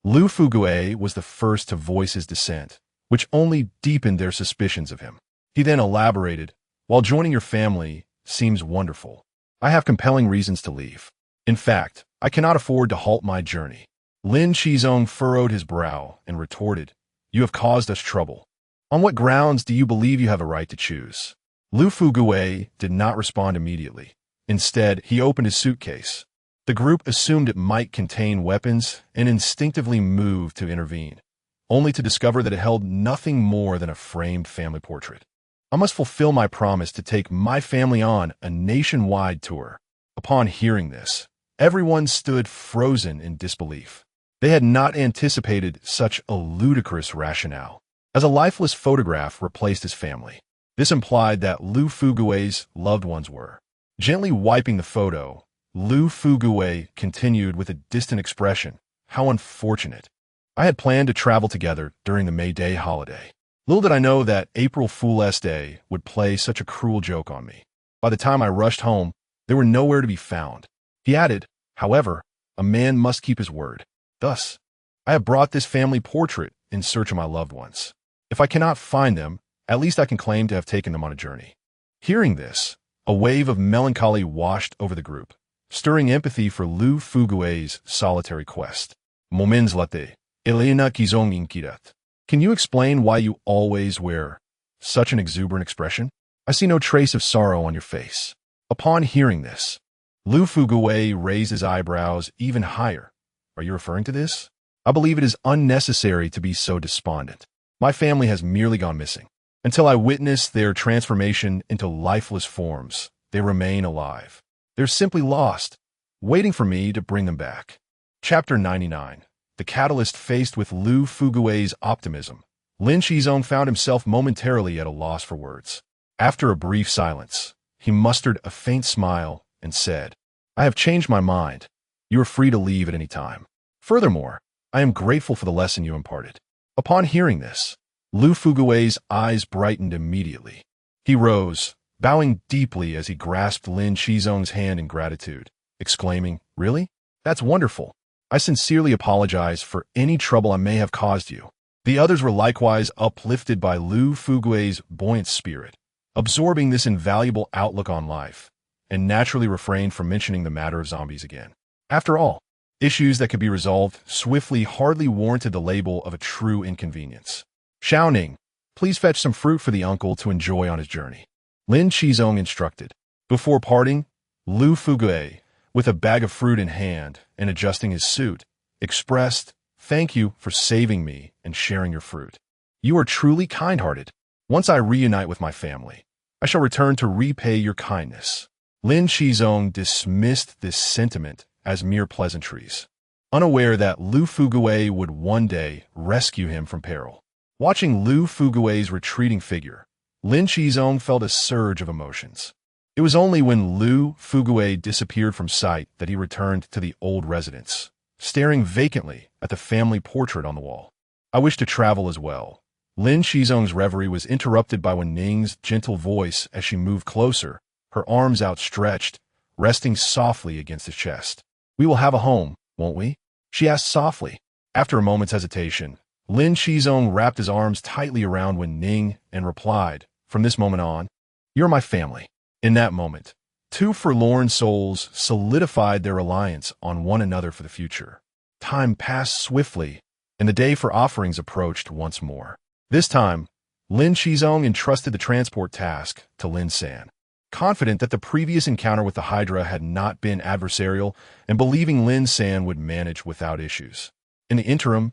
Speaker 1: Lu Fugui was the first to voice his dissent, which only deepened their suspicions of him. He then elaborated, while joining your family seems wonderful, I have compelling reasons to leave. In fact, I cannot afford to halt my journey. Lin Qizong furrowed his brow and retorted, You have caused us trouble. On what grounds do you believe you have a right to choose? Lu Fugui did not respond immediately. Instead, he opened his suitcase. The group assumed it might contain weapons and instinctively moved to intervene, only to discover that it held nothing more than a framed family portrait. I must fulfill my promise to take my family on a nationwide tour. Upon hearing this, everyone stood frozen in disbelief. They had not anticipated such a ludicrous rationale. As a lifeless photograph replaced his family, this implied that Lu Fugui's loved ones were. Gently wiping the photo, Lu Fugui continued with a distant expression, How unfortunate. I had planned to travel together during the May Day holiday. Little did I know that April Fool's Day would play such a cruel joke on me. By the time I rushed home, they were nowhere to be found. He added, However, a man must keep his word. Thus, I have brought this family portrait in search of my loved ones. If I cannot find them, at least I can claim to have taken them on a journey. Hearing this, a wave of melancholy washed over the group, stirring empathy for Lu Fugui's solitary quest. Moments latte, Lin Qizong inquirat. Can you explain why you always wear such an exuberant expression? I see no trace of sorrow on your face. Upon hearing this, Lu Fugui raised his eyebrows even higher. Are you referring to this? I believe it is unnecessary to be so despondent. My family has merely gone missing. Until I witness their transformation into lifeless forms, they remain alive. They're simply lost, waiting for me to bring them back. Chapter 99. The catalyst faced with Lu Fugui's optimism. Lin Qizong found himself momentarily at a loss for words. After a brief silence, he mustered a faint smile and said, I have changed my mind. You are free to leave at any time. Furthermore, I am grateful for the lesson you imparted. Upon hearing this, Lu Fugui's eyes brightened immediately. He rose, bowing deeply as he grasped Lin Qizong's hand in gratitude, exclaiming, Really? That's wonderful. I sincerely apologize for any trouble I may have caused you. The others were likewise uplifted by Lu Fugui's buoyant spirit, absorbing this invaluable outlook on life, and naturally refrained from mentioning the matter of zombies again. After all, issues that could be resolved swiftly hardly warranted the label of a true inconvenience. Xiao Ning, please fetch some fruit for the uncle to enjoy on his journey. Lin Qizong instructed. Before parting, Lu Fugui, with a bag of fruit in hand and adjusting his suit, expressed, Thank you for saving me and sharing your fruit. You are truly kind-hearted. Once I reunite with my family, I shall return to repay your kindness. Lin Qizong dismissed this sentiment as mere pleasantries, unaware that Lu Fuguei would one day rescue him from peril. Watching Lu Fuguei's retreating figure, Lin Qizong felt a surge of emotions. It was only when Lu Fuguei disappeared from sight that he returned to the old residence, staring vacantly at the family portrait on the wall. I wish to travel as well. Lin Qizong's reverie was interrupted by Wen Ning's gentle voice as she moved closer, her arms outstretched, resting softly against his chest. We will have a home, won't we? She asked softly. After a moment's hesitation, Lin Qizong wrapped his arms tightly around Wen Ning and replied, from this moment on, you're my family. In that moment, two forlorn souls solidified their reliance on one another for the future. Time passed swiftly, and the day for offerings approached once more. This time, Lin Qizong entrusted the transport task to Lin San. Confident that the previous encounter with the Hydra had not been adversarial and believing Lin San would manage without issues. In the interim,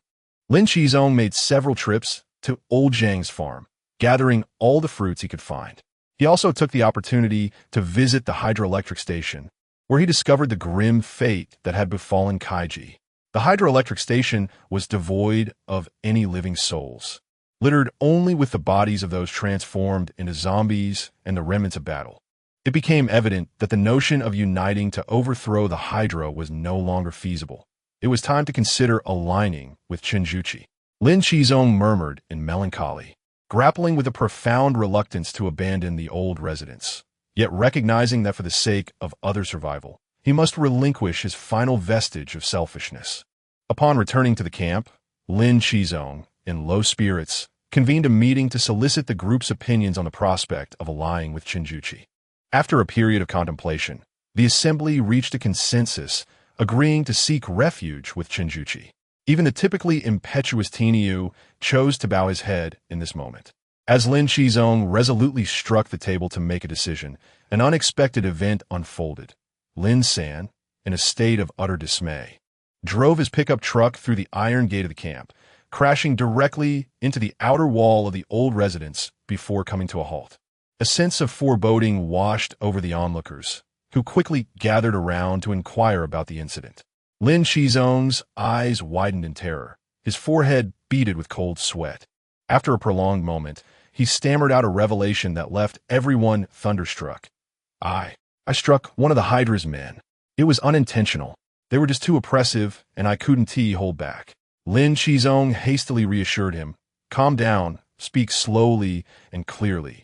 Speaker 1: Lin Qizong made several trips to Old Zhang's farm, gathering all the fruits he could find. He also took the opportunity to visit the hydroelectric station, where he discovered the grim fate that had befallen Kaiji. The hydroelectric station was devoid of any living souls, littered only with the bodies of those transformed into zombies and the remnants of battle. It became evident that the notion of uniting to overthrow the Hydra was no longer feasible. It was time to consider aligning with Chinjuchi. Lin Qizong murmured in melancholy, grappling with a profound reluctance to abandon the old residence, yet recognizing that for the sake of other survival, he must relinquish his final vestige of selfishness. Upon returning to the camp, Lin Qizong, in low spirits, convened a meeting to solicit the group's opinions on the prospect of allying with Chinjuchi. After a period of contemplation, the assembly reached a consensus, agreeing to seek refuge with Chinjuchi. Even the typically impetuous Tinyu chose to bow his head in this moment. As Lin Qizong resolutely struck the table to make a decision, an unexpected event unfolded. Lin San, in a state of utter dismay, drove his pickup truck through the iron gate of the camp, crashing directly into the outer wall of the old residence before coming to a halt. A sense of foreboding washed over the onlookers, who quickly gathered around to inquire about the incident. Lin Qizong's eyes widened in terror, his forehead beaded with cold sweat. After a prolonged moment, he stammered out a revelation that left everyone thunderstruck. I struck one of the Hydra's men. It was unintentional. They were just too oppressive, and I couldn't hold back. Lin Qizong hastily reassured him. Calm down, speak slowly and clearly,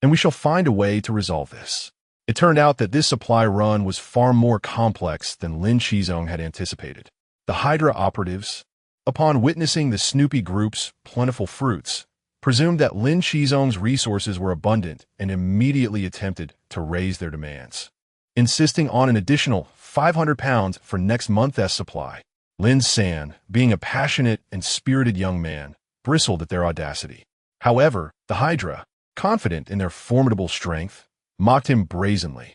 Speaker 1: and we shall find a way to resolve this. It turned out that this supply run was far more complex than Lin Qizong had anticipated. The Hydra operatives, upon witnessing the Snoopy group's plentiful fruits, presumed that Lin Qizong's resources were abundant and immediately attempted to raise their demands, insisting on an additional 500 pounds for next month's supply. Lin San, being a passionate and spirited young man, bristled at their audacity. However, the Hydra, confident in their formidable strength, mocked him brazenly.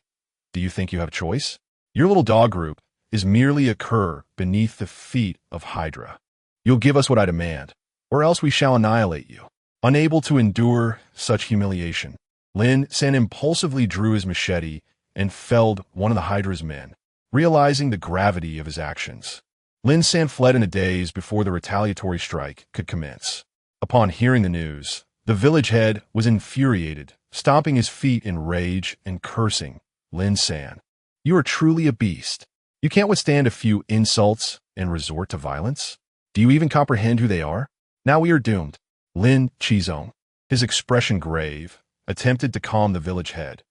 Speaker 1: Do you think you have a choice? Your little dog group is merely a cur beneath the feet of Hydra. You'll give us what I demand, or else we shall annihilate you. Unable to endure such humiliation, Lin San impulsively drew his machete and felled one of the Hydra's men, realizing the gravity of his actions. Lin San fled in a daze before the retaliatory strike could commence. Upon hearing the news, the village head was infuriated, stomping his feet in rage and cursing. Lin San, you are truly a beast. You can't withstand a few insults and resort to violence? Do you even comprehend who they are? Now we are doomed. Lin Qizong, his expression grave, attempted to calm the village head.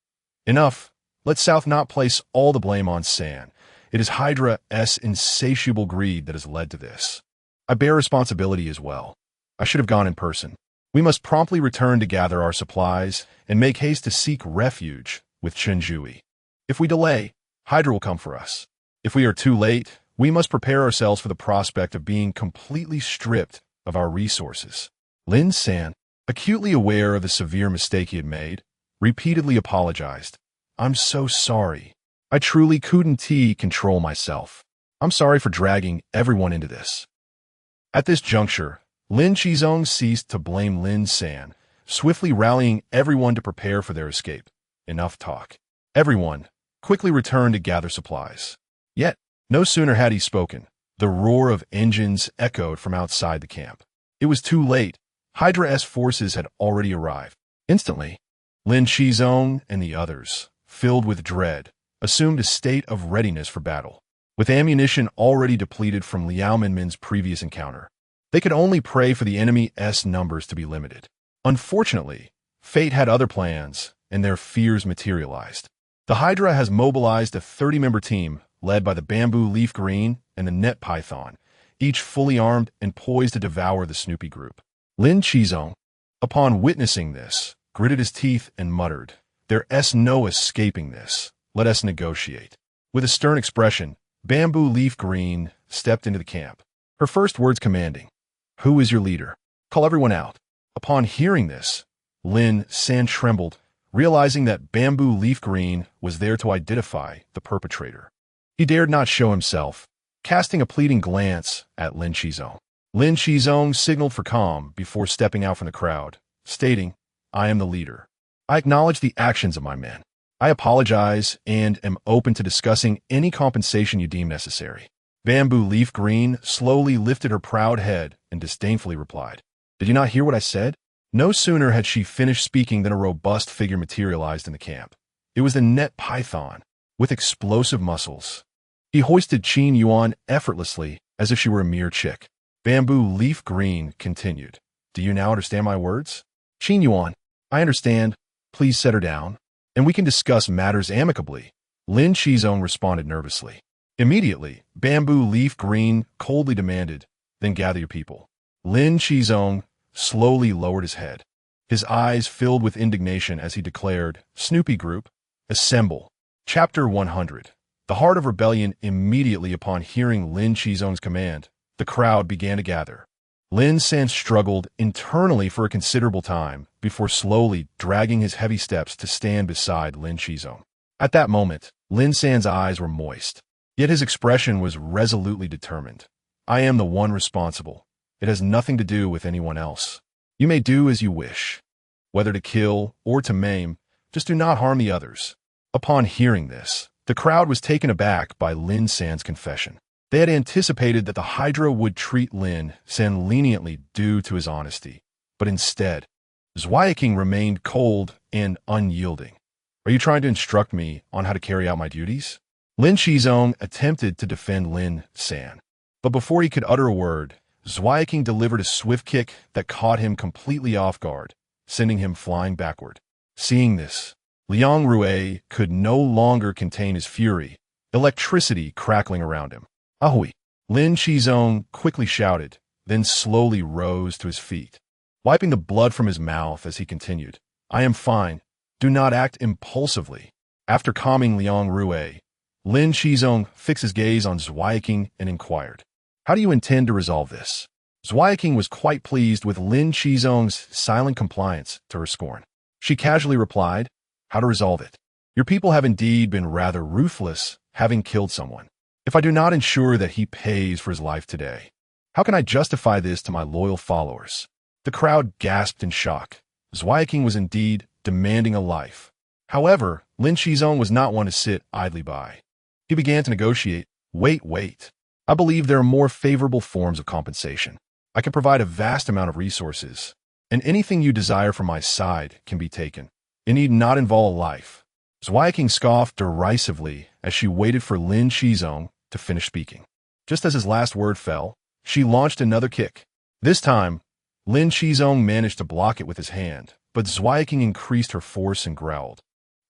Speaker 1: Enough. Let South not place all the blame on San. It is Hydra's insatiable greed that has led to this. I bear responsibility as well. I should have gone in person. We must promptly return to gather our supplies and make haste to seek refuge with Chenjui. If we delay, Hydra will come for us. If we are too late, we must prepare ourselves for the prospect of being completely stripped of our resources. Lin San, acutely aware of the severe mistake he had made, repeatedly apologized. I'm so sorry. I truly couldn't control myself. I'm sorry for dragging everyone into this. At this juncture, Lin Qizong ceased to blame Lin San, swiftly rallying everyone to prepare for their escape. Enough talk. Everyone quickly returned to gather supplies. Yet, no sooner had he spoken, the roar of engines echoed from outside the camp. It was too late. Hydra-S forces had already arrived. Instantly, Lin Qizong and the others, filled with dread, assumed a state of readiness for battle. With ammunition already depleted from Liao Minmin's previous encounter, they could only pray for the enemy's numbers to be limited. Unfortunately, fate had other plans, and their fears materialized. The Hydra has mobilized a 30-member team led by the Bamboo Leaf Green and the Net Python, each fully armed and poised to devour the Snoopy group. Lin Qizong, upon witnessing this, gritted his teeth and muttered, "There's no escaping this. Let us negotiate." With a stern expression, Bamboo Leaf Green stepped into the camp, her first words commanding, "Who is your leader? Call everyone out." Upon hearing this, Lin San trembled, realizing that Bamboo Leaf Green was there to identify the perpetrator. He dared not show himself, casting a pleading glance at Lin Qizong. Lin Qizong signaled for calm before stepping out from the crowd, stating, "I am the leader. I acknowledge the actions of my men. I apologize and am open to discussing any compensation you deem necessary." Bamboo Leaf Green slowly lifted her proud head and disdainfully replied, "Did you not hear what I said?" No sooner had she finished speaking than a robust figure materialized in the camp. It was the Net Python, with explosive muscles. He hoisted Qin Yuan effortlessly, as if she were a mere chick. Bamboo Leaf Green continued, "Do you now understand my words?" "Qin Yuan, I understand. Please set her down, and we can discuss matters amicably." Lin Qizong responded nervously. Immediately, Bamboo Leaf Green coldly demanded, "Then gather your people." Lin Qizong slowly lowered his head. His eyes filled with indignation as he declared, "Snoopy Group, assemble." Chapter 100. The heart of rebellion. Immediately upon hearing Lin Qizong's command, the crowd began to gather. Lin San struggled internally for a considerable time before slowly dragging his heavy steps to stand beside Lin Qizong. At that moment, Lin San's eyes were moist, yet his expression was resolutely determined. "I am the one responsible. It has nothing to do with anyone else. You may do as you wish. Whether to kill or to maim, just do not harm the others." Upon hearing this, the crowd was taken aback by Lin San's confession. They had anticipated that the Hydra would treat Lin San leniently due to his honesty, but instead, Zweiking remained cold and unyielding. "Are you trying to instruct me on how to carry out my duties?" Lin Qizong attempted to defend Lin San, but before he could utter a word, Zweiking delivered a swift kick that caught him completely off guard, sending him flying backward. Seeing this, Liang Rue could no longer contain his fury, electricity crackling around him. "Ahoy!" Lin Qizong quickly shouted, then slowly rose to his feet, wiping the blood from his mouth as he continued, "I am fine. Do not act impulsively." After calming Liang Rue, Lin Qizong fixed his gaze on Zweiking and inquired, "How do you intend to resolve this?" Zweiking was quite pleased with Lin Qizong's silent compliance to her scorn. She casually replied, "How to resolve it? Your people have indeed been rather ruthless, having killed someone. If I do not ensure that he pays for his life today, how can I justify this to my loyal followers?" The crowd gasped in shock. Zweiking was indeed demanding a life. However, Lin Qizong was not one to sit idly by. He began to negotiate. Wait. I believe there are more favorable forms of compensation. I can provide a vast amount of resources, and anything you desire from my side can be taken. It need not involve a life." Zweiking scoffed derisively as she waited for Lin Qizong to finish speaking. Just as his last word fell, she launched another kick. This time, Lin Qizong managed to block it with his hand, but Zweiking increased her force and growled,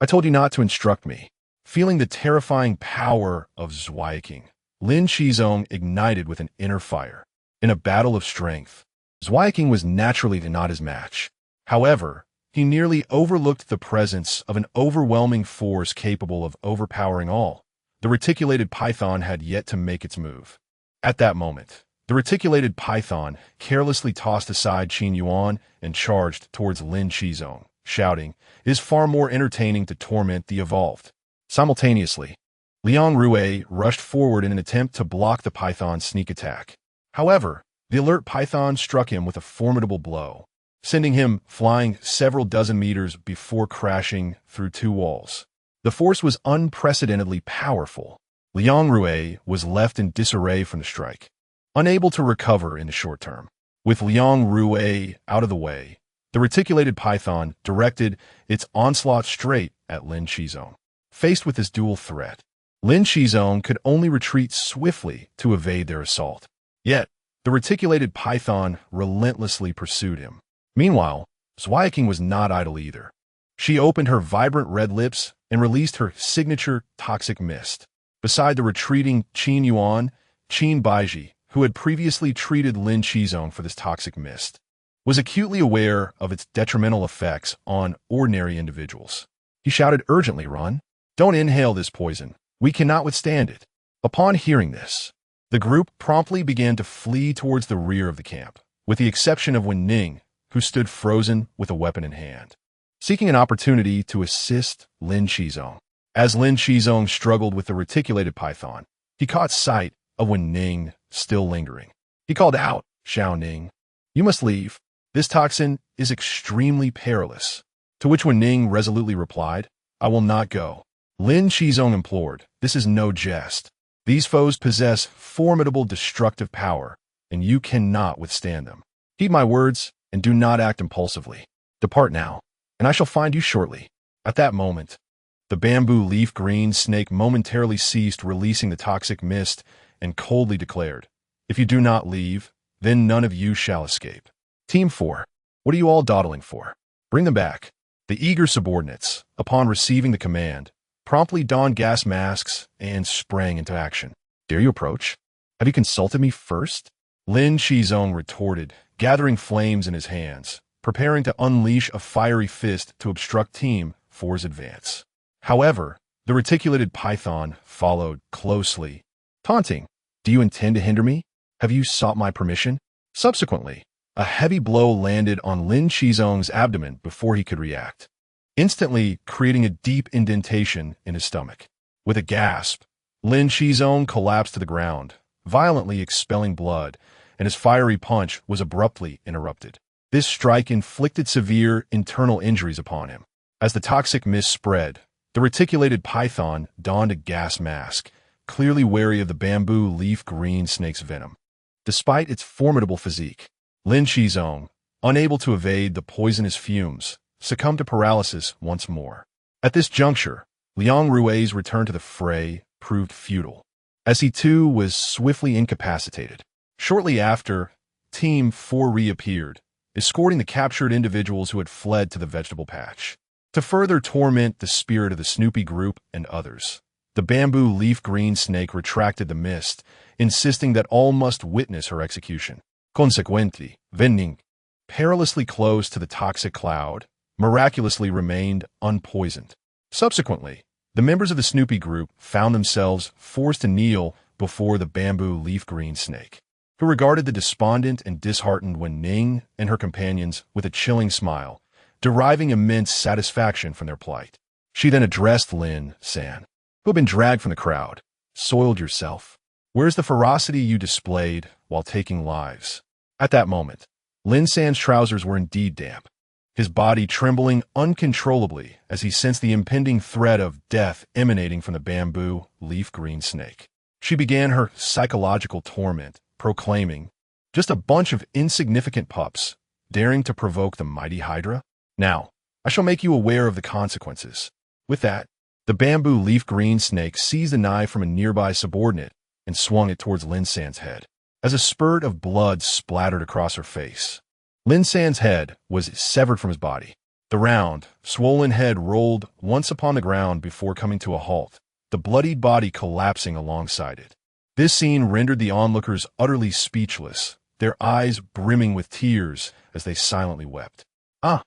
Speaker 1: "I told you not to instruct me." Feeling the terrifying power of Zweiking, Lin Qizong ignited with an inner fire. In a battle of strength, Zweiking was naturally not his match. However, he nearly overlooked the presence of an overwhelming force capable of overpowering all. The reticulated python had yet to make its move. At that moment, the reticulated python carelessly tossed aside Qin Yuan and charged towards Lin Qizong, shouting, "It is far more entertaining to torment the evolved." Simultaneously, Liang Rue rushed forward in an attempt to block the python's sneak attack. However, The alert python struck him with a formidable blow, sending him flying several dozen meters before crashing through two walls. The force was unprecedentedly powerful. Liang Rui was left in disarray from the strike, unable to recover in the short term. With Liang Rui out of the way, the reticulated python directed its onslaught straight at Lin Qizong. Faced with this dual threat, Lin Qizong could only retreat swiftly to evade their assault. Yet, the reticulated python relentlessly pursued him. Meanwhile, Zweiking was not idle either. She opened her vibrant red lips and released her signature toxic mist. Beside the retreating Qin Yuan, Qin Baiji, who had previously treated Lin Qizong for this toxic mist, was acutely aware of its detrimental effects on ordinary individuals. He shouted urgently, "Run! Don't inhale this poison. We cannot withstand it." Upon hearing this, the group promptly began to flee towards the rear of the camp, with the exception of Wen Ning, who stood frozen with a weapon in hand, seeking an opportunity to assist Lin Qizong. As Lin Qizong struggled with the reticulated python, he caught sight of Wen Ning still lingering. He called out, "Xiao Ning, you must leave. This toxin is extremely perilous." To which Wen Ning resolutely replied, "I will not go." Lin Qizong implored, "This is no jest. These foes possess formidable destructive power, and you cannot withstand them. Heed my words and do not act impulsively. Depart now, and I shall find you shortly." At that moment, the bamboo leaf green snake momentarily ceased releasing the toxic mist and coldly declared, "If you do not leave, then none of you shall escape. Team 4, what are you all dawdling for? Bring them back." The eager subordinates, upon receiving the command, promptly donned gas masks and sprang into action. "Dare you approach? Have you consulted me first?" Lin Qizong retorted, gathering flames in his hands, preparing to unleash a fiery fist to obstruct Team 4's advance. However, the reticulated python followed closely, taunting, "Do you intend to hinder me? Have you sought my permission?" Subsequently, a heavy blow landed on Lin Qizong's abdomen before he could react, instantly creating a deep indentation in his stomach. With a gasp, Lin Qizong collapsed to the ground, violently expelling blood, and his fiery punch was abruptly interrupted. This strike inflicted severe internal injuries upon him. As the toxic mist spread, the reticulated python donned a gas mask, clearly wary of the bamboo leaf green snake's venom. Despite its formidable physique, Lin Qizong, unable to evade the poisonous fumes, succumbed to paralysis once more. At this juncture, Liang Rui's return to the fray proved futile, as he too was swiftly incapacitated. Shortly after, Team 4 reappeared, escorting the captured individuals who had fled to the vegetable patch. To further torment the spirit of the Snoopy group and others, the bamboo leaf green snake retracted the mist, insisting that all must witness her execution. Consequently, Wen Ning, perilously close to the toxic cloud, miraculously remained unpoisoned. Subsequently, the members of the Snoopy group found themselves forced to kneel before the bamboo leaf green snake, who regarded the despondent and disheartened Wen Ning and her companions with a chilling smile, deriving immense satisfaction from their plight. She then addressed Lin San, who had been dragged from the crowd. "Soiled yourself. Where's the ferocity you displayed while taking lives?" At that moment, Lin San's trousers were indeed damp, his body trembling uncontrollably as he sensed the impending threat of death emanating from the bamboo leaf green snake. She began her psychological torment, proclaiming, "Just a bunch of insignificant pups, daring to provoke the mighty Hydra? Now, I shall make you aware of the consequences." With that, the bamboo leaf green snake seized a knife from a nearby subordinate and swung it towards Lin San's head. As a spurt of blood splattered across her face, Lin San's head was severed from his body. The round, swollen head rolled once upon the ground before coming to a halt, the bloodied body collapsing alongside it. This scene rendered the onlookers utterly speechless, their eyes brimming with tears as they silently wept. Ah,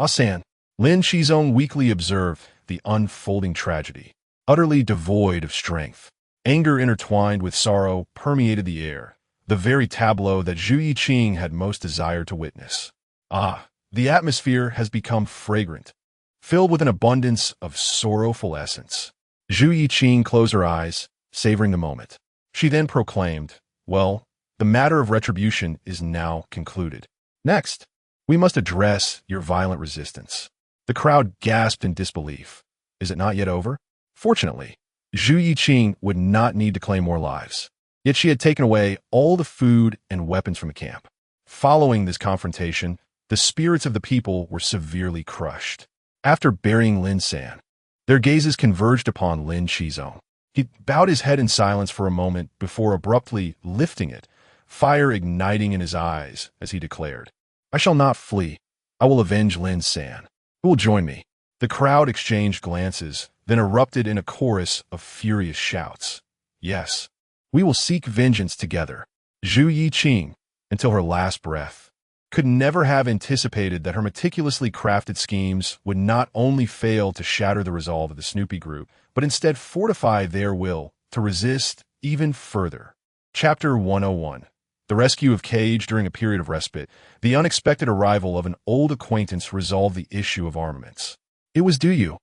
Speaker 1: San, Lin Qizong weakly observed the unfolding tragedy. Utterly devoid of strength, anger intertwined with sorrow permeated the air, the very tableau that Zhu Yiqing had most desired to witness. The atmosphere has become fragrant, filled with an abundance of sorrowful essence. Zhu Yiqing closed her eyes, savoring the moment. She then proclaimed, "Well, The matter of retribution is now concluded. Next, we must address your violent resistance. The crowd gasped in disbelief. Is it not yet over? Fortunately, Zhu Yiqing would not need to claim more lives. Yet she had taken away all the food and weapons from the camp. Following this confrontation, the spirits of the people were severely crushed. After burying Lin San, their gazes converged upon Lin Qizong. He bowed his head in silence for a moment before abruptly lifting it, fire igniting in his eyes as he declared, "I shall not flee. I will avenge Lin San. Who will join me?" The crowd exchanged glances, then erupted in a chorus of furious shouts. "Yes, we will seek vengeance together." Zhu Yiqing, until her last breath, could never have anticipated that her meticulously crafted schemes would not only fail to shatter the resolve of the Snoopy group, but instead fortify their will to resist even further. Chapter 101. The rescue of Cage during a period of respite. The unexpected arrival of an old acquaintance resolved the issue of armaments. It was Duyu,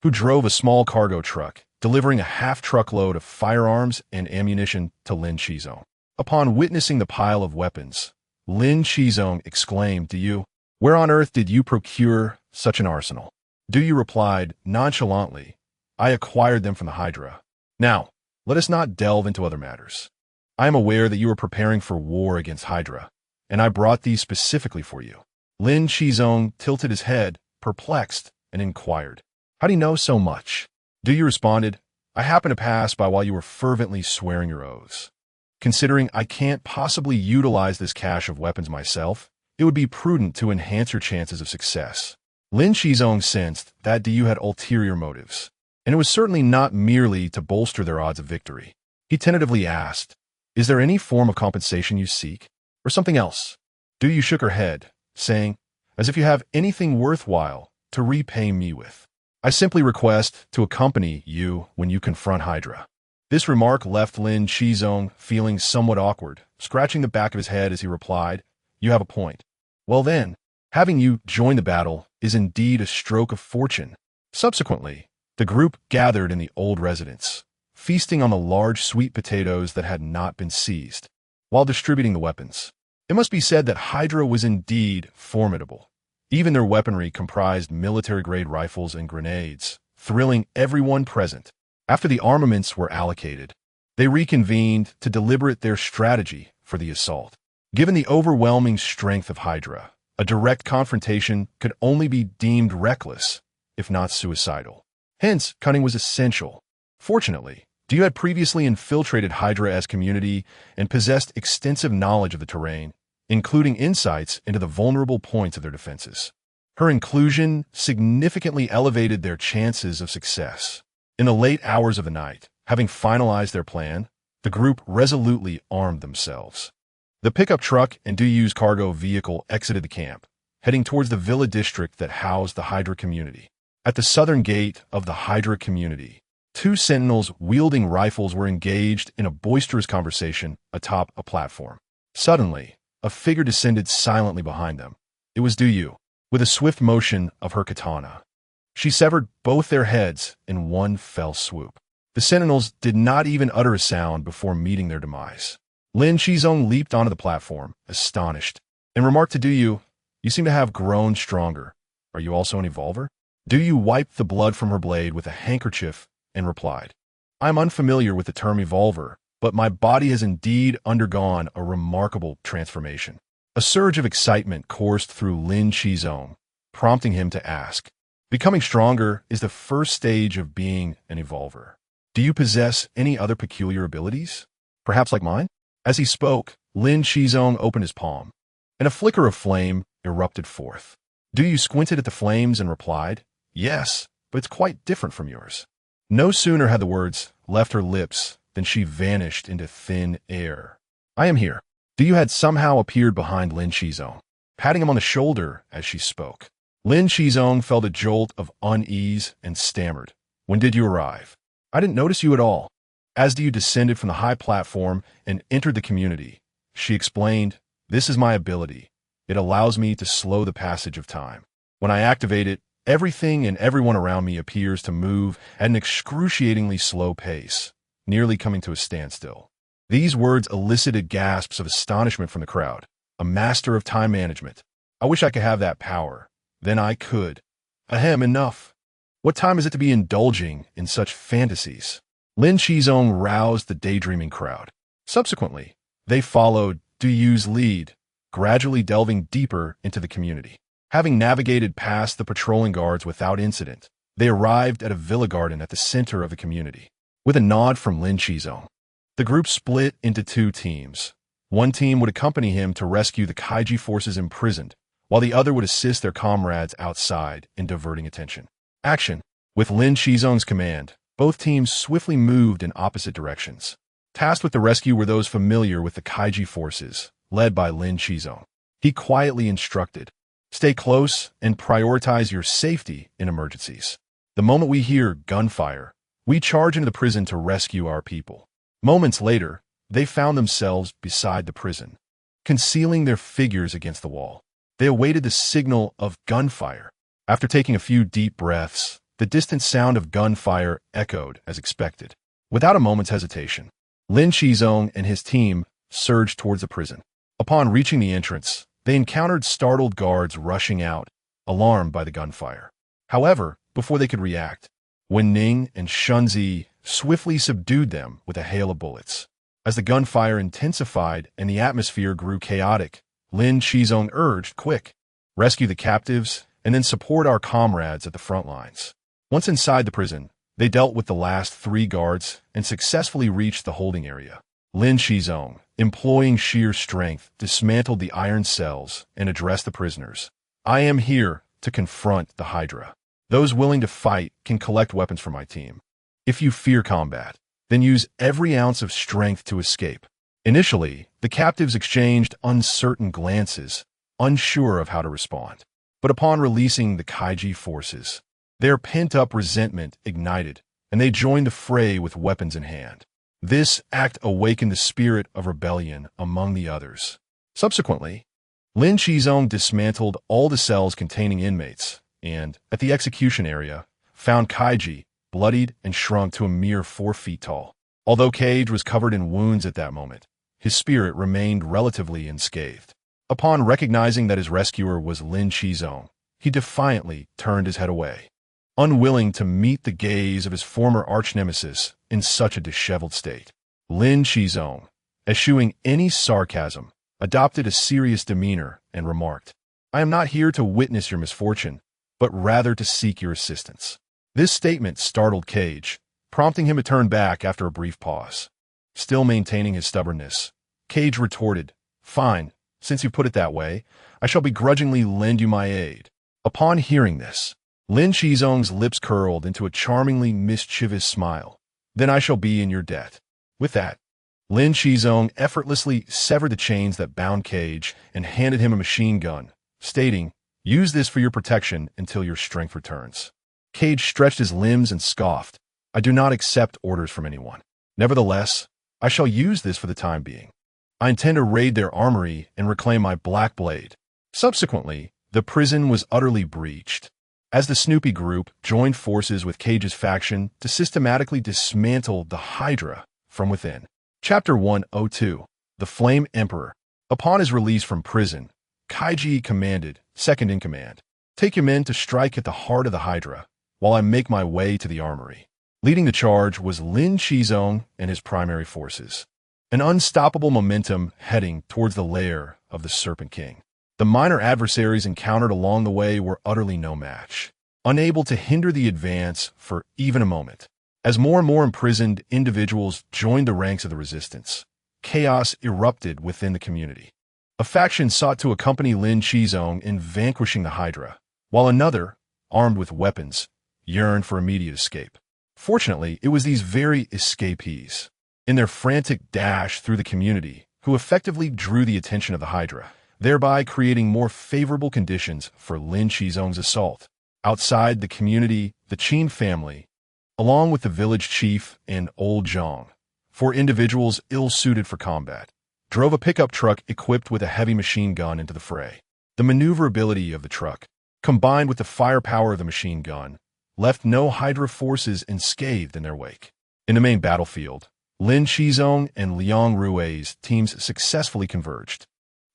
Speaker 1: who drove a small cargo truck, delivering a half-truckload of firearms and ammunition to Lin Qizong. Upon witnessing the pile of weapons, Lin Qizong exclaimed, "Duyu, where on earth did you procure such an arsenal?" Duyu replied nonchalantly, "I acquired them from the Hydra. Now, let us not delve into other matters. I am aware that you are preparing for war against Hydra, and I brought these specifically for you." Lin Qizong tilted his head, perplexed, and inquired, "How do you know so much?" Duyu responded, "I happened to pass by while you were fervently swearing your oaths. Considering I can't possibly utilize this cache of weapons myself, it would be prudent to enhance your chances of success." Lin Qizong sensed that Duyu had ulterior motives, and it was certainly not merely to bolster their odds of victory. He tentatively asked, "Is there any form of compensation you seek, or something else?" Duyu shook her head, saying, "As if you have anything worthwhile to repay me with. I simply request to accompany you when you confront Hydra." This remark left Lin Qizong feeling somewhat awkward, scratching the back of his head as he replied, "You have a point. Well then, having you join the battle is indeed a stroke of fortune." Subsequently, the group gathered in the old residence, feasting on the large sweet potatoes that had not been seized, while distributing the weapons. It must be said that Hydra was indeed formidable. Even their weaponry comprised military-grade rifles and grenades, thrilling everyone present. After the armaments were allocated, they reconvened to deliberate their strategy for the assault. Given the overwhelming strength of Hydra, a direct confrontation could only be deemed reckless, if not suicidal. Hence, cunning was essential. Fortunately, Duyu had previously infiltrated Hydra as community and possessed extensive knowledge of the terrain, including insights into the vulnerable points of their defenses. Her inclusion significantly elevated their chances of success. In the late hours of the night, having finalized their plan, the group resolutely armed themselves. The pickup truck and Duyu's cargo vehicle exited the camp, heading towards the villa district that housed the Hydra community. At the southern gate of the Hydra community, two sentinels wielding rifles were engaged in a boisterous conversation atop a platform. Suddenly, a figure descended silently behind them. It was Duyu, with a swift motion of her katana. She severed both their heads in one fell swoop. The sentinels did not even utter a sound before meeting their demise. Lin Qizong leaped onto the platform, astonished, and remarked to Duyu, "You seem to have grown stronger. Are you also an evolver?" Duyu wiped the blood from her blade with a handkerchief and replied, "I am unfamiliar with the term evolver, but my body has indeed undergone a remarkable transformation." A surge of excitement coursed through Lin Qizong, prompting him to ask, "Becoming stronger is the first stage of being an evolver. Do you possess any other peculiar abilities? Perhaps like mine?" As he spoke, Lin Qizong opened his palm, and a flicker of flame erupted forth. Duyu squinted at the flames and replied, "Yes, but it's quite different from yours." No sooner had the words left her lips than she vanished into thin air. "I am here." Duyu had somehow appeared behind Lin Qizong, patting him on the shoulder as she spoke. Lin Qizong felt a jolt of unease and stammered, "When did you arrive? I didn't notice you at all." As Duyu descended from the high platform and entered the community, she explained, "This is my ability. It allows me to slow the passage of time. When I activate it, everything and everyone around me appears to move at an excruciatingly slow pace, nearly coming to a standstill. These words elicited gasps of astonishment from the crowd. A master of time management. I wish I could have that power. Then I could. Ahem, enough. What time is it to be indulging in such fantasies? Lin Qizong roused the daydreaming crowd. Subsequently, they followed Du Yu's lead, gradually delving deeper into the community. Having navigated past the patrolling guards without incident, they arrived at a villa garden at the center of the community. With a nod from Lin Qizong, the group split into two teams. One team would accompany him to rescue the Kaiji forces imprisoned, while the other would assist their comrades outside in diverting attention. Action. With Lin Qizong's command, both teams swiftly moved in opposite directions. Tasked with the rescue were those familiar with the Kaiji forces, led by Lin Qizong. He quietly instructed, "Stay close and prioritize your safety in emergencies. The moment we hear gunfire, we charge into the prison to rescue our people." Moments later, they found themselves beside the prison, concealing their figures against the wall. They awaited the signal of gunfire. After taking a few deep breaths, the distant sound of gunfire echoed as expected. Without a moment's hesitation, Lin Qizong and his team surged towards the prison. Upon reaching the entrance, they encountered startled guards rushing out, alarmed by the gunfire. However, before they could react, Wen Ning and Shunzi swiftly subdued them with a hail of bullets. As the gunfire intensified and the atmosphere grew chaotic, Lin Qizong urged, "Quick, rescue the captives and then support our comrades at the front lines." Once inside the prison, they dealt with the last 3 guards and successfully reached the holding area. Lin Qizong, employing sheer strength, dismantled the iron cells and addressed the prisoners. "I am here to confront the Hydra. Those willing to fight can collect weapons from my team. If you fear combat, then use every ounce of strength to escape." Initially, the captives exchanged uncertain glances, unsure of how to respond. But upon releasing the Kaiji forces, their pent-up resentment ignited, and they joined the fray with weapons in hand. This act awakened the spirit of rebellion among the others. Subsequently, Lin Qizong dismantled all the cells containing inmates, and, at the execution area, found Kaiji, bloodied and shrunk to a mere 4 feet tall. Although Cage was covered in wounds at that moment, his spirit remained relatively unscathed. Upon recognizing that his rescuer was Lin Qizong, he defiantly turned his head away, unwilling to meet the gaze of his former arch-nemesis in such a disheveled state. Lin Qizong, eschewing any sarcasm, adopted a serious demeanor and remarked, "I am not here to witness your misfortune, but rather to seek your assistance." This statement startled Cage, prompting him to turn back after a brief pause. Still maintaining his stubbornness, Cage retorted, "Fine, since you put it that way, I shall begrudgingly lend you my aid." Upon hearing this, Lin Qizong's lips curled into a charmingly mischievous smile. "Then I shall be in your debt." With that, Lin Qizong effortlessly severed the chains that bound Cage and handed him a machine gun, stating, "Use this for your protection until your strength returns." Cage stretched his limbs and scoffed, "I do not accept orders from anyone. Nevertheless, I shall use this for the time being. I intend to raid their armory and reclaim my black blade." Subsequently, the prison was utterly breached, as the Snoopy group joined forces with Cage's faction to systematically dismantle the Hydra from within. Chapter 102. The Flame Emperor. Upon his release from prison, Kaiji commanded, second in command, "Take your men to strike at the heart of the Hydra, while I make my way to the armory." Leading the charge was Lin Qizong and his primary forces, an unstoppable momentum heading towards the lair of the Serpent King. The minor adversaries encountered along the way were utterly no match, unable to hinder the advance for even a moment. As more and more imprisoned individuals joined the ranks of the resistance, chaos erupted within the community. A faction sought to accompany Lin Qizong in vanquishing the Hydra, while another, armed with weapons, yearned for immediate escape. Fortunately, it was these very escapees, in their frantic dash through the community, who effectively drew the attention of the Hydra, thereby creating more favorable conditions for Lin Qizong's assault. Outside the community, the Qin family, along with the village chief and old Zhang, 4 individuals ill-suited for combat, drove a pickup truck equipped with a heavy machine gun into the fray. The maneuverability of the truck, combined with the firepower of the machine gun, left no Hydra forces unscathed in their wake. In the main battlefield, Lin Qizong and Liang Rui's teams successfully converged.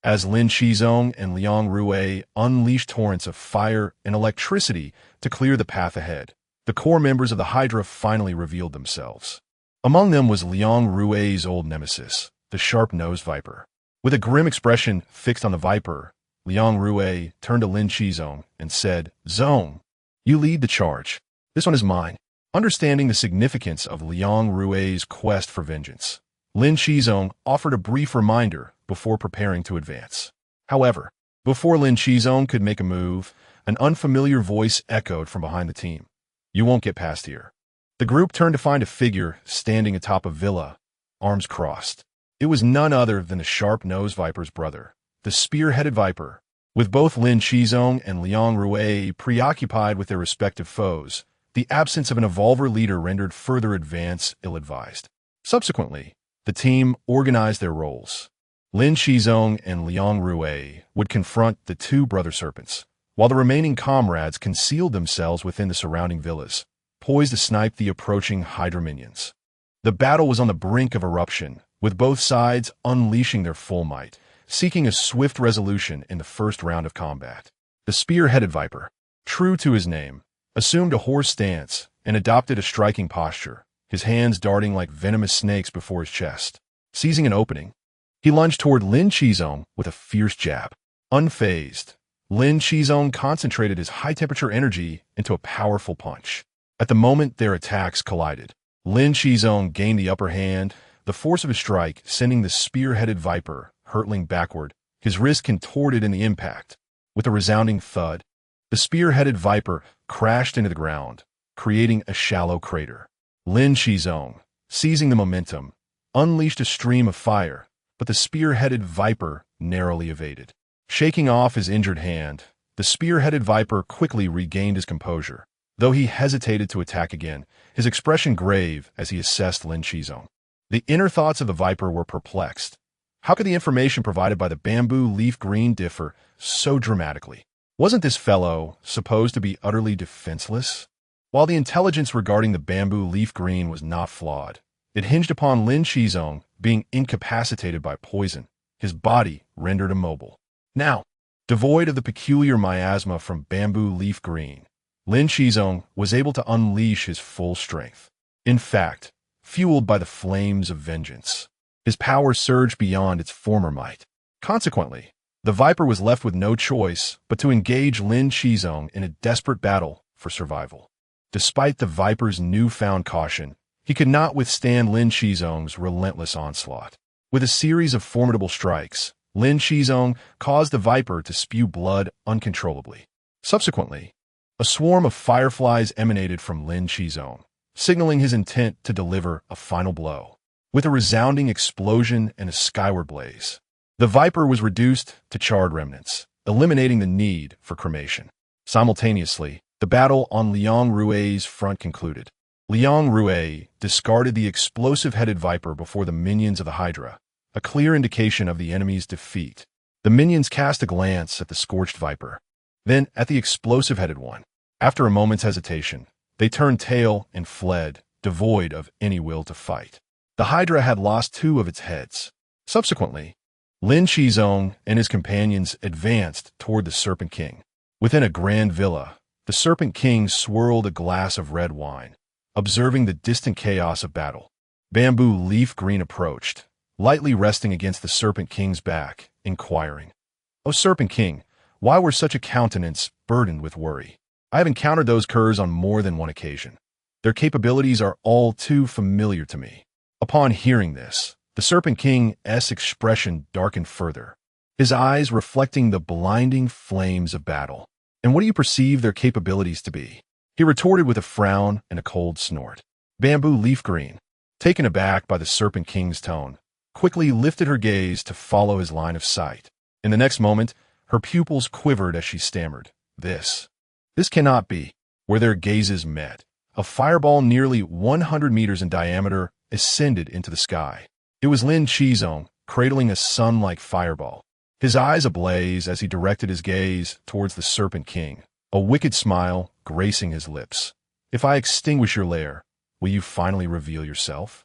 Speaker 1: As Lin Qizong and Liang Rui unleashed torrents of fire and electricity to clear the path ahead, the core members of the Hydra finally revealed themselves. Among them was Liang Rui's old nemesis, the sharp-nosed Viper. With a grim expression fixed on the Viper, Liang Rui turned to Lin Qizong and said, "Zong, you lead the charge. This one is mine." Understanding the significance of Liang Rui's quest for vengeance, Lin Qizong offered a brief reminder before preparing to advance. However, before Lin Qizong could make a move, an unfamiliar voice echoed from behind the team. "You won't get past here." The group turned to find a figure standing atop a villa, arms crossed. It was none other than the sharp-nosed Viper's brother, the spear-headed Viper. With both Lin Qizong and Liang Rui preoccupied with their respective foes, the absence of an evolver leader rendered further advance ill-advised. Subsequently, the team organized their roles. Lin Qizong and Liang Rui would confront the two brother serpents, while the remaining comrades concealed themselves within the surrounding villas, poised to snipe the approaching Hydra minions. The battle was on the brink of eruption, with both sides unleashing their full might, seeking a swift resolution in the first round of combat. The spear-headed Viper, true to his name, assumed a horse stance and adopted a striking posture, his hands darting like venomous snakes before his chest. Seizing an opening, he lunged toward Lin Qizong with a fierce jab. Unfazed, Lin Qizong concentrated his high-temperature energy into a powerful punch. At the moment their attacks collided, Lin Qizong gained the upper hand, the force of his strike sending the spear-headed Viper hurtling backward, his wrist contorted in the impact. With a resounding thud, the spear-headed Viper crashed into the ground, creating a shallow crater. Lin Qizong, seizing the momentum, unleashed a stream of fire, but the spear-headed Viper narrowly evaded. Shaking off his injured hand, the spear-headed Viper quickly regained his composure. Though he hesitated to attack again, his expression grave as he assessed Lin Qizong. The inner thoughts of the Viper were perplexed. How could the information provided by the bamboo leaf green differ so dramatically? Wasn't this fellow supposed to be utterly defenseless? While the intelligence regarding the bamboo leaf green was not flawed, it hinged upon Lin Qizong being incapacitated by poison, his body rendered immobile. Now, devoid of the peculiar miasma from bamboo leaf green, Lin Qizong was able to unleash his full strength. In fact, fueled by the flames of vengeance, his power surged beyond its former might. Consequently, the Viper was left with no choice but to engage Lin Qizong in a desperate battle for survival. Despite the Viper's newfound caution, he could not withstand Lin Qizong's relentless onslaught. With a series of formidable strikes, Lin Qizong caused the Viper to spew blood uncontrollably. Subsequently, a swarm of fireflies emanated from Lin Qizong, signaling his intent to deliver a final blow. With a resounding explosion and a skyward blaze, the Viper was reduced to charred remnants, eliminating the need for cremation. Simultaneously, the battle on Liang Rui's front concluded. Liang Rui discarded the explosive-headed Viper before the minions of the Hydra, a clear indication of the enemy's defeat. The minions cast a glance at the scorched Viper, then at the explosive-headed one. After a moment's hesitation, they turned tail and fled, devoid of any will to fight. The Hydra had lost two of its heads. Subsequently, Lin Qizong and his companions advanced toward the Serpent King. Within a grand villa, the Serpent King swirled a glass of red wine, observing the distant chaos of battle. Bamboo Leaf Green approached, lightly resting against the Serpent King's back, inquiring, "O Serpent King, why were such a countenance burdened with worry? I have encountered those curs on more than one occasion. Their capabilities are all too familiar to me." Upon hearing this, the Serpent King's expression darkened further, his eyes reflecting the blinding flames of battle. "And what do you perceive their capabilities to be?" He retorted with a frown and a cold snort. Bamboo Leaf Green, taken aback by the Serpent King's tone, quickly lifted her gaze to follow his line of sight. In the next moment, her pupils quivered as she stammered, This cannot be." Where their gazes met, a fireball nearly 100 meters in diameter ascended into the sky. It was Lin Qizong, cradling a sun-like fireball, his eyes ablaze as he directed his gaze towards the Serpent King, a wicked smile gracing his lips. "If I extinguish your lair, will you finally reveal yourself?"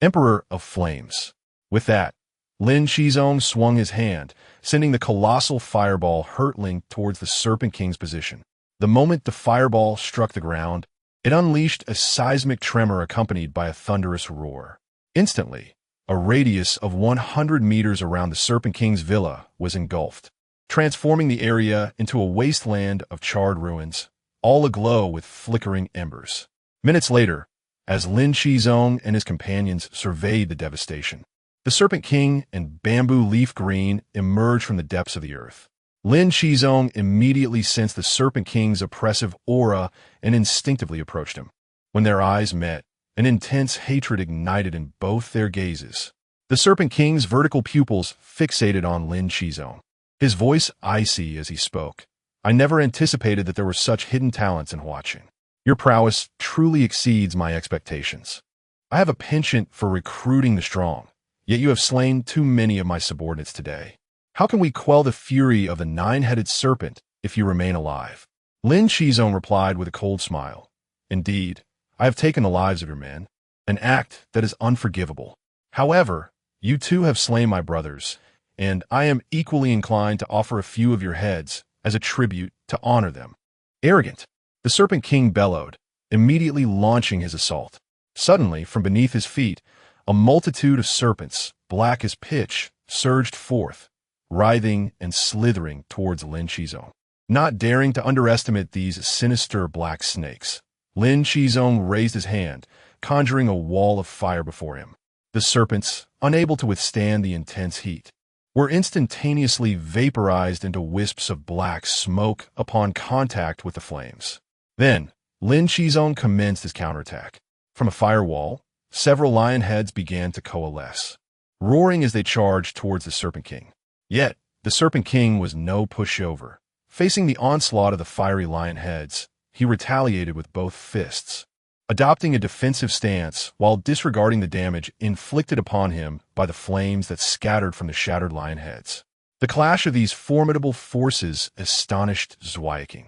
Speaker 1: Emperor of Flames. With that, Lin Qizong swung his hand, sending the colossal fireball hurtling towards the Serpent King's position. The moment the fireball struck the ground, it unleashed a seismic tremor accompanied by a thunderous roar. Instantly, a radius of 100 meters around the Serpent King's villa was engulfed, transforming the area into a wasteland of charred ruins, all aglow with flickering embers. Minutes later, as Lin Qizong and his companions surveyed the devastation, the Serpent King and Bamboo Leaf Green emerged from the depths of the earth. Lin Qizong immediately sensed the Serpent King's oppressive aura and instinctively approached him. When their eyes met, an intense hatred ignited in both their gazes. The Serpent King's vertical pupils fixated on Lin Qizong, his voice icy as he spoke. "I never anticipated that there were such hidden talents in Huaqing. Your prowess truly exceeds my expectations. I have a penchant for recruiting the strong, yet you have slain too many of my subordinates today. How can we quell the fury of the nine-headed serpent if you remain alive?" Lin Qizong replied with a cold smile. "Indeed, I have taken the lives of your men, an act that is unforgivable. However, you too have slain my brothers, and I am equally inclined to offer a few of your heads as a tribute to honor them." Arrogant, the Serpent King bellowed, immediately launching his assault. Suddenly, from beneath his feet, a multitude of serpents, black as pitch, surged forth, writhing and slithering towards Lin Qizong. Not daring to underestimate these sinister black snakes, Lin Qizong raised his hand, conjuring a wall of fire before him. The serpents, unable to withstand the intense heat, were instantaneously vaporized into wisps of black smoke upon contact with the flames. Then, Lin Qizong commenced his counterattack. From a firewall, several lion heads began to coalesce, roaring as they charged towards the Serpent King. Yet, the Serpent King was no pushover. Facing the onslaught of the fiery lion heads, he retaliated with both fists, adopting a defensive stance while disregarding the damage inflicted upon him by the flames that scattered from the shattered lion heads. The clash of these formidable forces astonished Zweiking,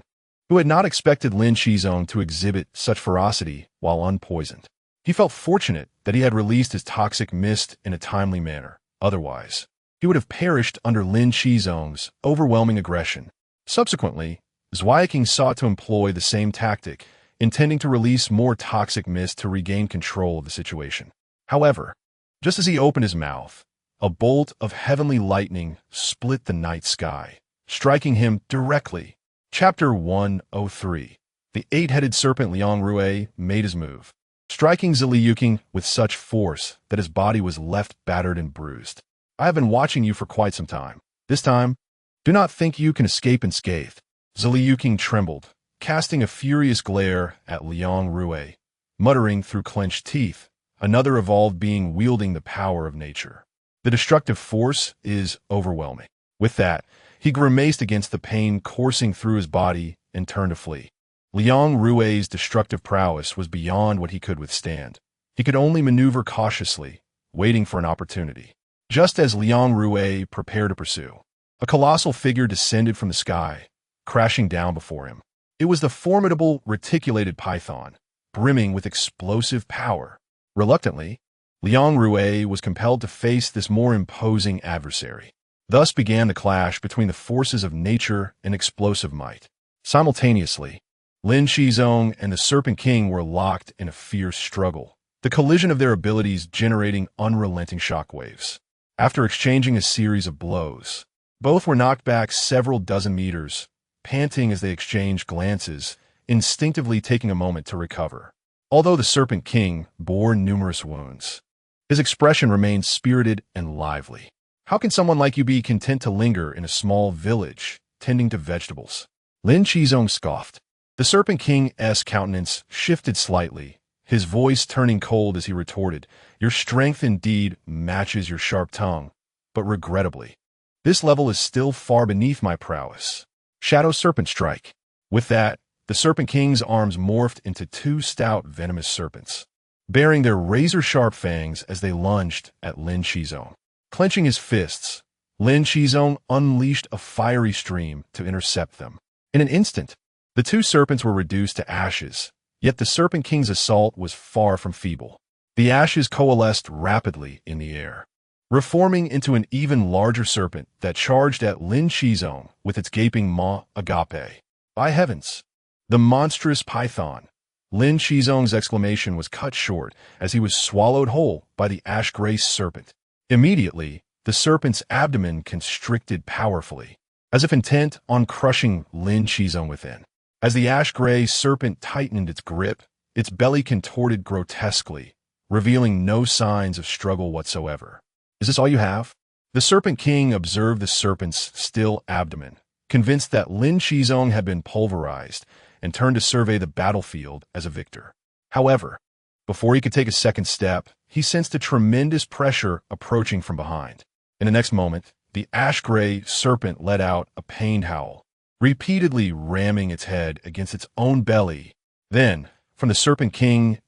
Speaker 1: who had not expected Lin Qizong to exhibit such ferocity while unpoisoned. He felt fortunate that he had released his toxic mist in a timely manner. Otherwise, he would have perished under Lin Qizong's overwhelming aggression. Subsequently, Zweiking sought to employ the same tactic, intending to release more toxic mist to regain control of the situation. However, just as he opened his mouth, a bolt of heavenly lightning split the night sky, striking him directly. Chapter 103. The eight-headed serpent Liang Rui made his move, striking Ziliyuking with such force that his body was left battered and bruised. "I have been watching you for quite some time. This time, do not think you can escape unscathed." Ziliyuking trembled, casting a furious glare at Liang Rui, muttering through clenched teeth, another evolved being wielding the power of nature. The destructive force is overwhelming. With that, he grimaced against the pain coursing through his body and turned to flee. Liang Rui's destructive prowess was beyond what he could withstand. He could only maneuver cautiously, waiting for an opportunity. Just as Liang Rui prepared to pursue, a colossal figure descended from the sky, crashing down before him. It was the formidable reticulated python, brimming with explosive power. Reluctantly, Liang Rui was compelled to face this more imposing adversary. Thus began the clash between the forces of nature and explosive might. Simultaneously, Lin Qizong and the Serpent King were locked in a fierce struggle, the collision of their abilities generating unrelenting shockwaves. After exchanging a series of blows, both were knocked back several dozen meters, panting as they exchanged glances, instinctively taking a moment to recover. Although the Serpent King bore numerous wounds, his expression remained spirited and lively. "How can someone like you be content to linger in a small village, tending to vegetables?" Lin Qizong scoffed. The Serpent King's countenance shifted slightly, his voice turning cold as he retorted, "Your strength indeed matches your sharp tongue, but regrettably, this level is still far beneath my prowess. Shadow Serpent Strike." With that, the Serpent King's arms morphed into two stout venomous serpents, baring their razor-sharp fangs as they lunged at Lin Qizong. Clenching his fists, Lin Qizong unleashed a fiery stream to intercept them. In an instant, the two serpents were reduced to ashes, yet the Serpent King's assault was far from feeble. The ashes coalesced rapidly in the air, reforming into an even larger serpent that charged at Lin Qizong with its gaping maw agape. By heavens! The monstrous python! Lin Qizong's exclamation was cut short as he was swallowed whole by the ash-gray serpent. Immediately, the serpent's abdomen constricted powerfully, as if intent on crushing Lin Qizong within. As the ash-gray serpent tightened its grip, its belly contorted grotesquely, revealing no signs of struggle whatsoever. Is this all you have? The Serpent King observed the serpent's still abdomen, convinced that Lin Qizong had been pulverized, and turned to survey the battlefield as a victor. However, before he could take a second step, he sensed a tremendous pressure approaching from behind. In the next moment, the ash-gray serpent let out a pained howl, repeatedly ramming its head against its own belly. Then, from the Serpent King's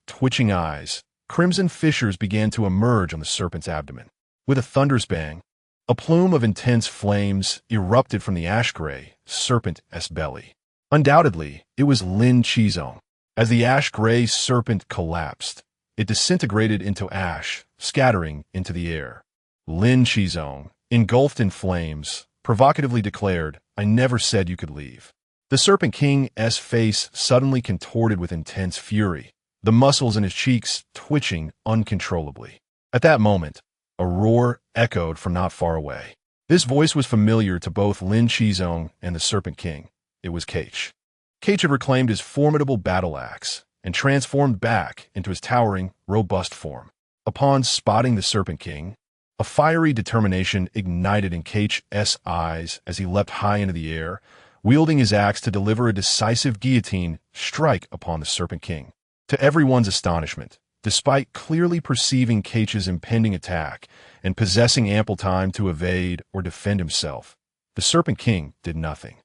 Speaker 1: twitching eyes, crimson fissures began to emerge on the serpent's abdomen. With a thunderous bang, a plume of intense flames erupted from the ash-gray serpent's belly. Undoubtedly, it was Lin Qizong. As the ash-gray serpent collapsed, it disintegrated into ash, scattering into the air. Lin Qizong, engulfed in flames, provocatively declared, "I never said you could leave." The Serpent King's face suddenly contorted with intense fury, the muscles in his cheeks twitching uncontrollably. At that moment, a roar echoed from not far away. This voice was familiar to both Lin Qizong and the Serpent King. It was Cage. Cage had reclaimed his formidable battle axe and transformed back into his towering, robust form. Upon spotting the Serpent King, a fiery determination ignited in Cage's eyes as he leapt high into the air, wielding his axe to deliver a decisive guillotine strike upon the Serpent King. To everyone's astonishment, despite clearly perceiving Cage's impending attack and possessing ample time to evade or defend himself, the Serpent King did nothing.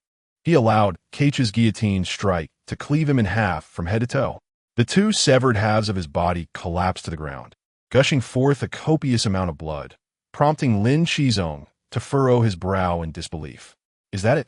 Speaker 1: He allowed Cage's guillotine strike to cleave him in half from head to toe. The two severed halves of his body collapsed to the ground, gushing forth a copious amount of blood, prompting Lin Qizong to furrow his brow in disbelief. Is that it?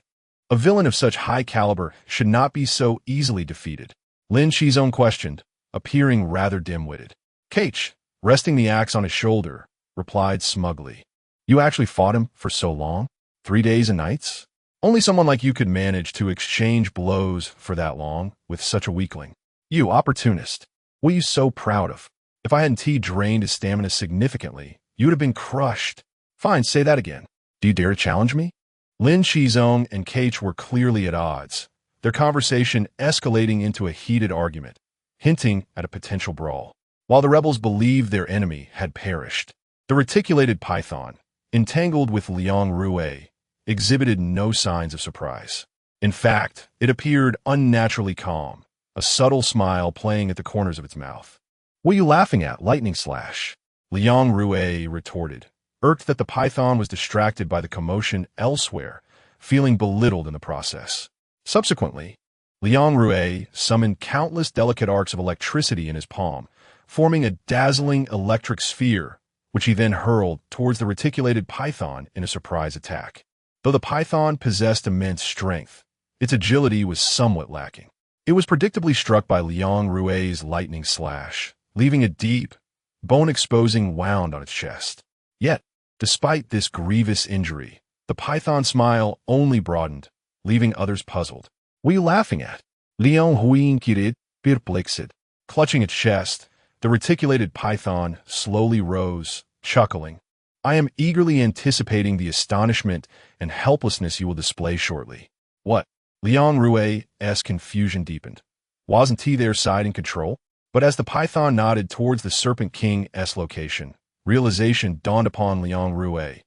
Speaker 1: A villain of such high caliber should not be so easily defeated, Lin Qizong questioned, appearing rather dim-witted. Cage, resting the axe on his shoulder, replied smugly, "You actually fought him for so long? 3 days and nights? Only someone like you could manage to exchange blows for that long with such a weakling. You opportunist. What are you so proud of? If I hadn't drained his stamina significantly, you would have been crushed." "Fine, say that again. Do you dare to challenge me?" Lin Qizong and Cage were clearly at odds, their conversation escalating into a heated argument, hinting at a potential brawl. While the rebels believed their enemy had perished, the reticulated python, entangled with Liang Rue, exhibited no signs of surprise. In fact, it appeared unnaturally calm, a subtle smile playing at the corners of its mouth. "What are you laughing at, Lightning Slash?" Liang Rue retorted, irked that the python was distracted by the commotion elsewhere, feeling belittled in the process. Subsequently, Liang Rue summoned countless delicate arcs of electricity in his palm, forming a dazzling electric sphere, which he then hurled towards the reticulated python in a surprise attack. Though the python possessed immense strength, its agility was somewhat lacking. It was predictably struck by Liang Rue's lightning slash, leaving a deep, bone-exposing wound on its chest. Yet, despite this grievous injury, the python's smile only broadened, leaving others puzzled. "What are you laughing at?" Liang Qizong, perplexed. Clutching its chest, the reticulated python slowly rose, chuckling. "I am eagerly anticipating the astonishment and helplessness you will display shortly." "What?" Liang Rue's confusion deepened. Wasn't he their side in control? But as the python nodded towards the Serpent King's location, realization dawned upon Liang Rue.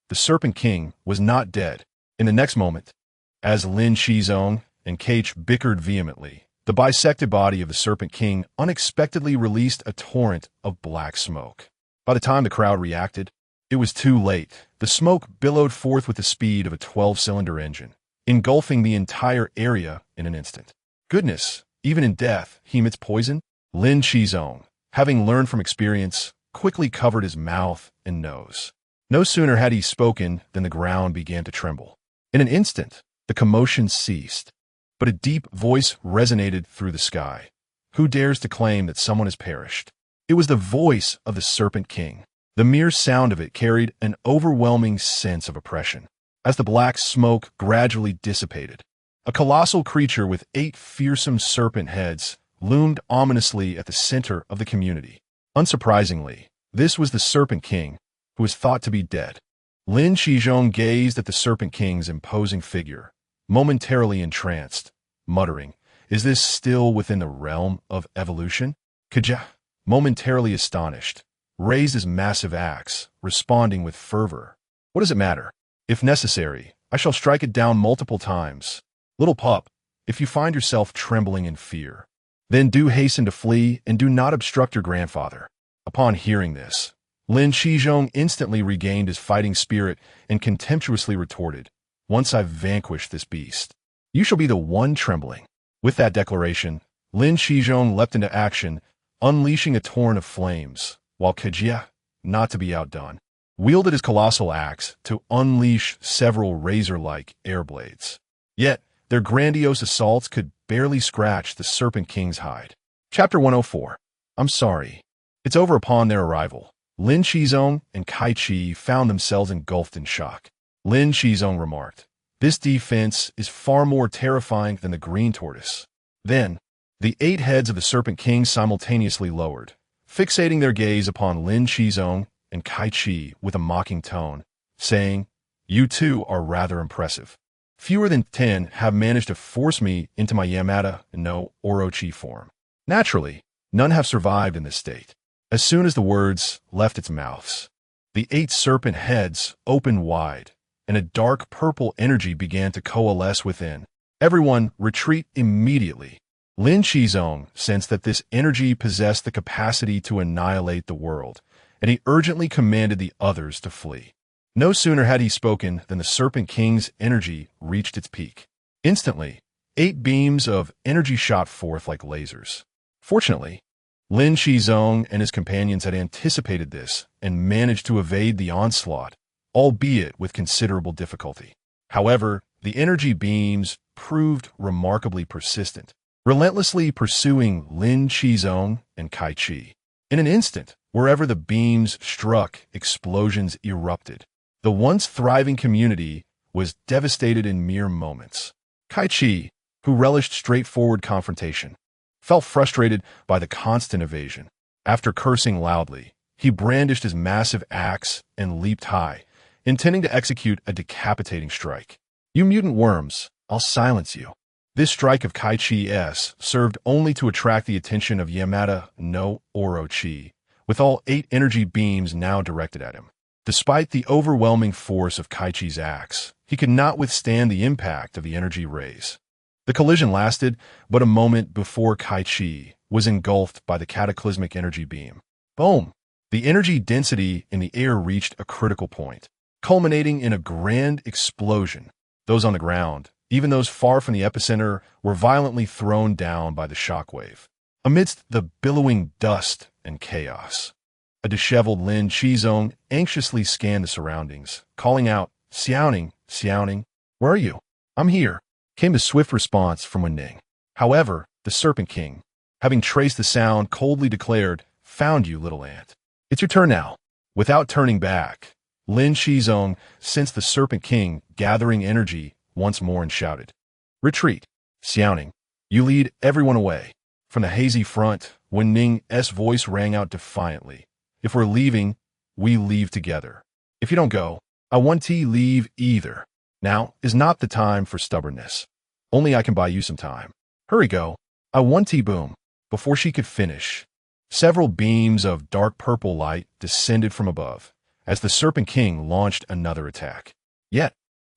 Speaker 1: The Serpent King was not dead. In the next moment, as Lin Qizong and Cage bickered vehemently, the bisected body of the Serpent King unexpectedly released a torrent of black smoke. By the time the crowd reacted, it was too late. The smoke billowed forth with the speed of a 12-cylinder engine, engulfing the entire area in an instant. Goodness, even in death, he emits poison? Lin Qizong, having learned from experience, quickly covered his mouth and nose. No sooner had he spoken than the ground began to tremble. In an instant, the commotion ceased, but a deep voice resonated through the sky. "Who dares to claim that someone has perished?" It was the voice of the Serpent King. The mere sound of it carried an overwhelming sense of oppression. As the black smoke gradually dissipated, a colossal creature with 8 fearsome serpent heads loomed ominously at the center of the community. Unsurprisingly, this was the Serpent King, who was thought to be dead. Lin Qizong gazed at the Serpent King's imposing figure, momentarily entranced, muttering, "Is this still within the realm of evolution?" Kaja, momentarily astonished, raised his massive axe, responding with fervor. "What does it matter? If necessary, I shall strike it down multiple times. Little pup, if you find yourself trembling in fear, then do hasten to flee and do not obstruct your grandfather." Upon hearing this, Lin Qizong instantly regained his fighting spirit and contemptuously retorted, "Once I've vanquished this beast, you shall be the one trembling." With that declaration, Lin Qizong leapt into action, unleashing a torrent of flames, while Kajia, not to be outdone, wielded his colossal axe to unleash several razor-like air blades. Yet, their grandiose assaults could barely scratch the Serpent King's hide. Chapter 104. I'm sorry. It's over. Upon their arrival, Lin Qizong and Kai Chi found themselves engulfed in shock. Lin Qizong remarked, "This defense is far more terrifying than the green tortoise." Then, the 8 heads of the Serpent King simultaneously lowered, fixating their gaze upon Lin Qizong and Kai Chi with a mocking tone, saying, "You two are rather impressive. Fewer than 10 have managed to force me into my Yamada no Orochi form. Naturally, none have survived in this state." As soon as the words left its mouths, the 8 serpent heads opened wide, and a dark purple energy began to coalesce within. Everyone retreat immediately. Lin Qizong sensed that this energy possessed the capacity to annihilate the world, and he urgently commanded the others to flee. No sooner had he spoken than the Serpent King's energy reached its peak. Instantly, 8 beams of energy shot forth like lasers. Fortunately, Lin Qizong and his companions had anticipated this and managed to evade the onslaught, albeit with considerable difficulty. However, the energy beams proved remarkably persistent, relentlessly pursuing Lin Qizong and Kai Chi. In an instant, wherever the beams struck, explosions erupted. The once thriving community was devastated in mere moments. Kai Chi, who relished straightforward confrontation, felt frustrated by the constant evasion. After cursing loudly, he brandished his massive axe and leaped high, intending to execute a decapitating strike. "You mutant worms, I'll silence you." This strike of Kai Chi's served only to attract the attention of Yamada no Orochi, with all 8 energy beams now directed at him. Despite the overwhelming force of Kai Chi's axe, he could not withstand the impact of the energy rays. The collision lasted but a moment before Kai Chi was engulfed by the cataclysmic energy beam. Boom! The energy density in the air reached a critical point, culminating in a grand explosion. Those on the ground, even those far from the epicenter, were violently thrown down by the shockwave. Amidst the billowing dust and chaos, a disheveled Lin Qizong anxiously scanned the surroundings, calling out, "Xiaoning, Xiaoning, where are you?" "I'm here," came the swift response from Wenning. However, the Serpent King, having traced the sound, coldly declared, "Found you, little ant. It's your turn now." Without turning back, Lin Qizong sensed the Serpent King gathering energy once more and shouted, "Retreat, Xiaoning. You lead everyone away." From the hazy front, Wenning's voice rang out defiantly, "If we're leaving, we leave together. If you don't go, I won't leave either. Now is not the time for stubbornness. Only I can buy you some time. Hurry, go. I won't boom." Before she could finish, several beams of dark purple light descended from above, as the Serpent King launched another attack. Yet,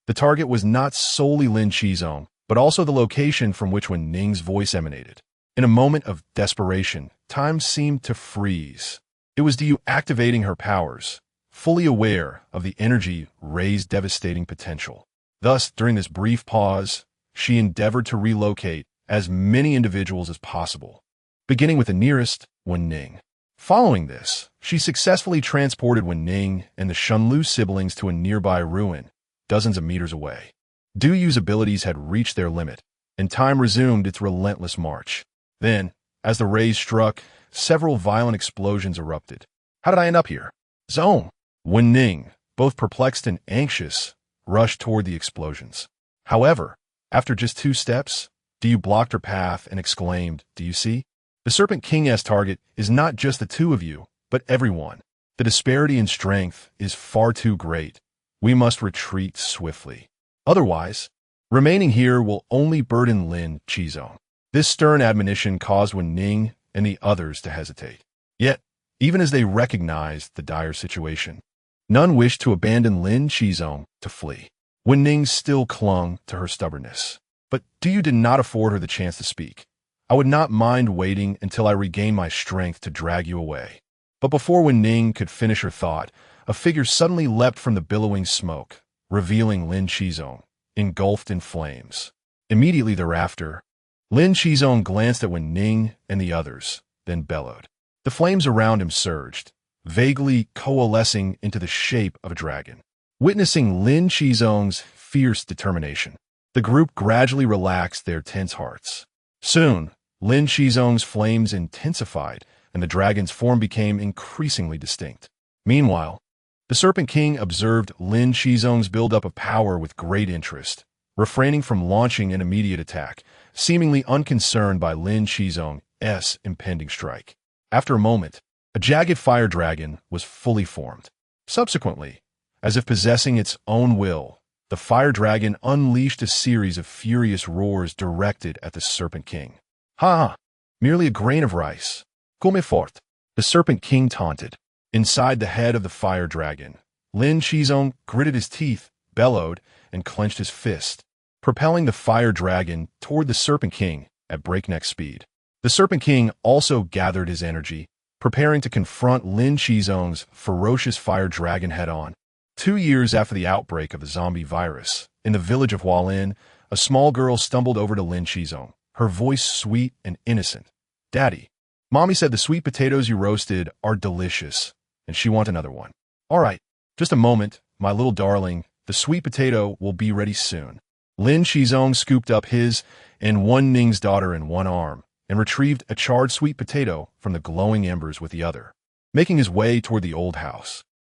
Speaker 1: the target was not solely Lin Qizong, but also the location from which Wenning's voice emanated. In a moment of desperation, time seemed to freeze. It was Diu activating her powers, fully aware of the energy ray's devastating potential. Thus, during this brief pause, she endeavored to relocate as many individuals as possible, beginning with the nearest, Wenning. Following this, she successfully transported Wenning and the Shunlu siblings to a nearby ruin, dozens of meters away. Duyu's abilities had reached their limit, and time resumed its relentless march. Then, as the rays struck, several violent explosions erupted. How did I end up here? Zone. Wen Ning, both perplexed and anxious, rushed toward the explosions. However, after just 2 steps, Du blocked her path and exclaimed, "Do you see? The Serpent King's target is not just the 2 of you, but everyone. The disparity in strength is far too great. We must retreat swiftly. Otherwise, remaining here will only burden Lin Qizong." This stern admonition caused Wen Ning and the others to hesitate. Yet, even as they recognized the dire situation, none wished to abandon Lin Qizong to flee. Wen Ning still clung to her stubbornness. But Du did not afford her the chance to speak. "I would not mind waiting until I regain my strength to drag you away." But before Wen Ning could finish her thought, a figure suddenly leapt from the billowing smoke, revealing Lin Qizong, engulfed in flames. Immediately thereafter, Lin Qizong glanced at Wen Ning and the others, then bellowed. The flames around him surged, vaguely coalescing into the shape of a dragon. Witnessing Lin Qizong's fierce determination, the group gradually relaxed their tense hearts. Soon, Lin Qizong's flames intensified, and the dragon's form became increasingly distinct. Meanwhile, the Serpent King observed Lin Qizong's buildup of power with great interest, refraining from launching an immediate attack, seemingly unconcerned by Lin Qizong's impending strike. After a moment, a jagged fire dragon was fully formed. Subsequently, as if possessing its own will, the fire dragon unleashed a series of furious roars directed at the Serpent King. "Ha! Merely a grain of rice. Come forth," the Serpent King taunted. Inside the head of the fire dragon, Lin Qizong gritted his teeth, bellowed, and clenched his fist, propelling the fire dragon toward the Serpent King at breakneck speed. The Serpent King also gathered his energy, preparing to confront Lin Qizong's ferocious fire dragon head-on. 2 years after the outbreak of the zombie virus, in the village of Hualin, a small girl stumbled over to Lin Qizong, her voice sweet and innocent. "Daddy, Mommy said the sweet potatoes you roasted are delicious, and she wants another one." "All right, just a moment, my little darling. The sweet potato will be ready soon." Lin Qizong scooped up his and Wen Ning's daughter in one arm and retrieved a charred sweet potato from the glowing embers with the other. Making his way toward the old house,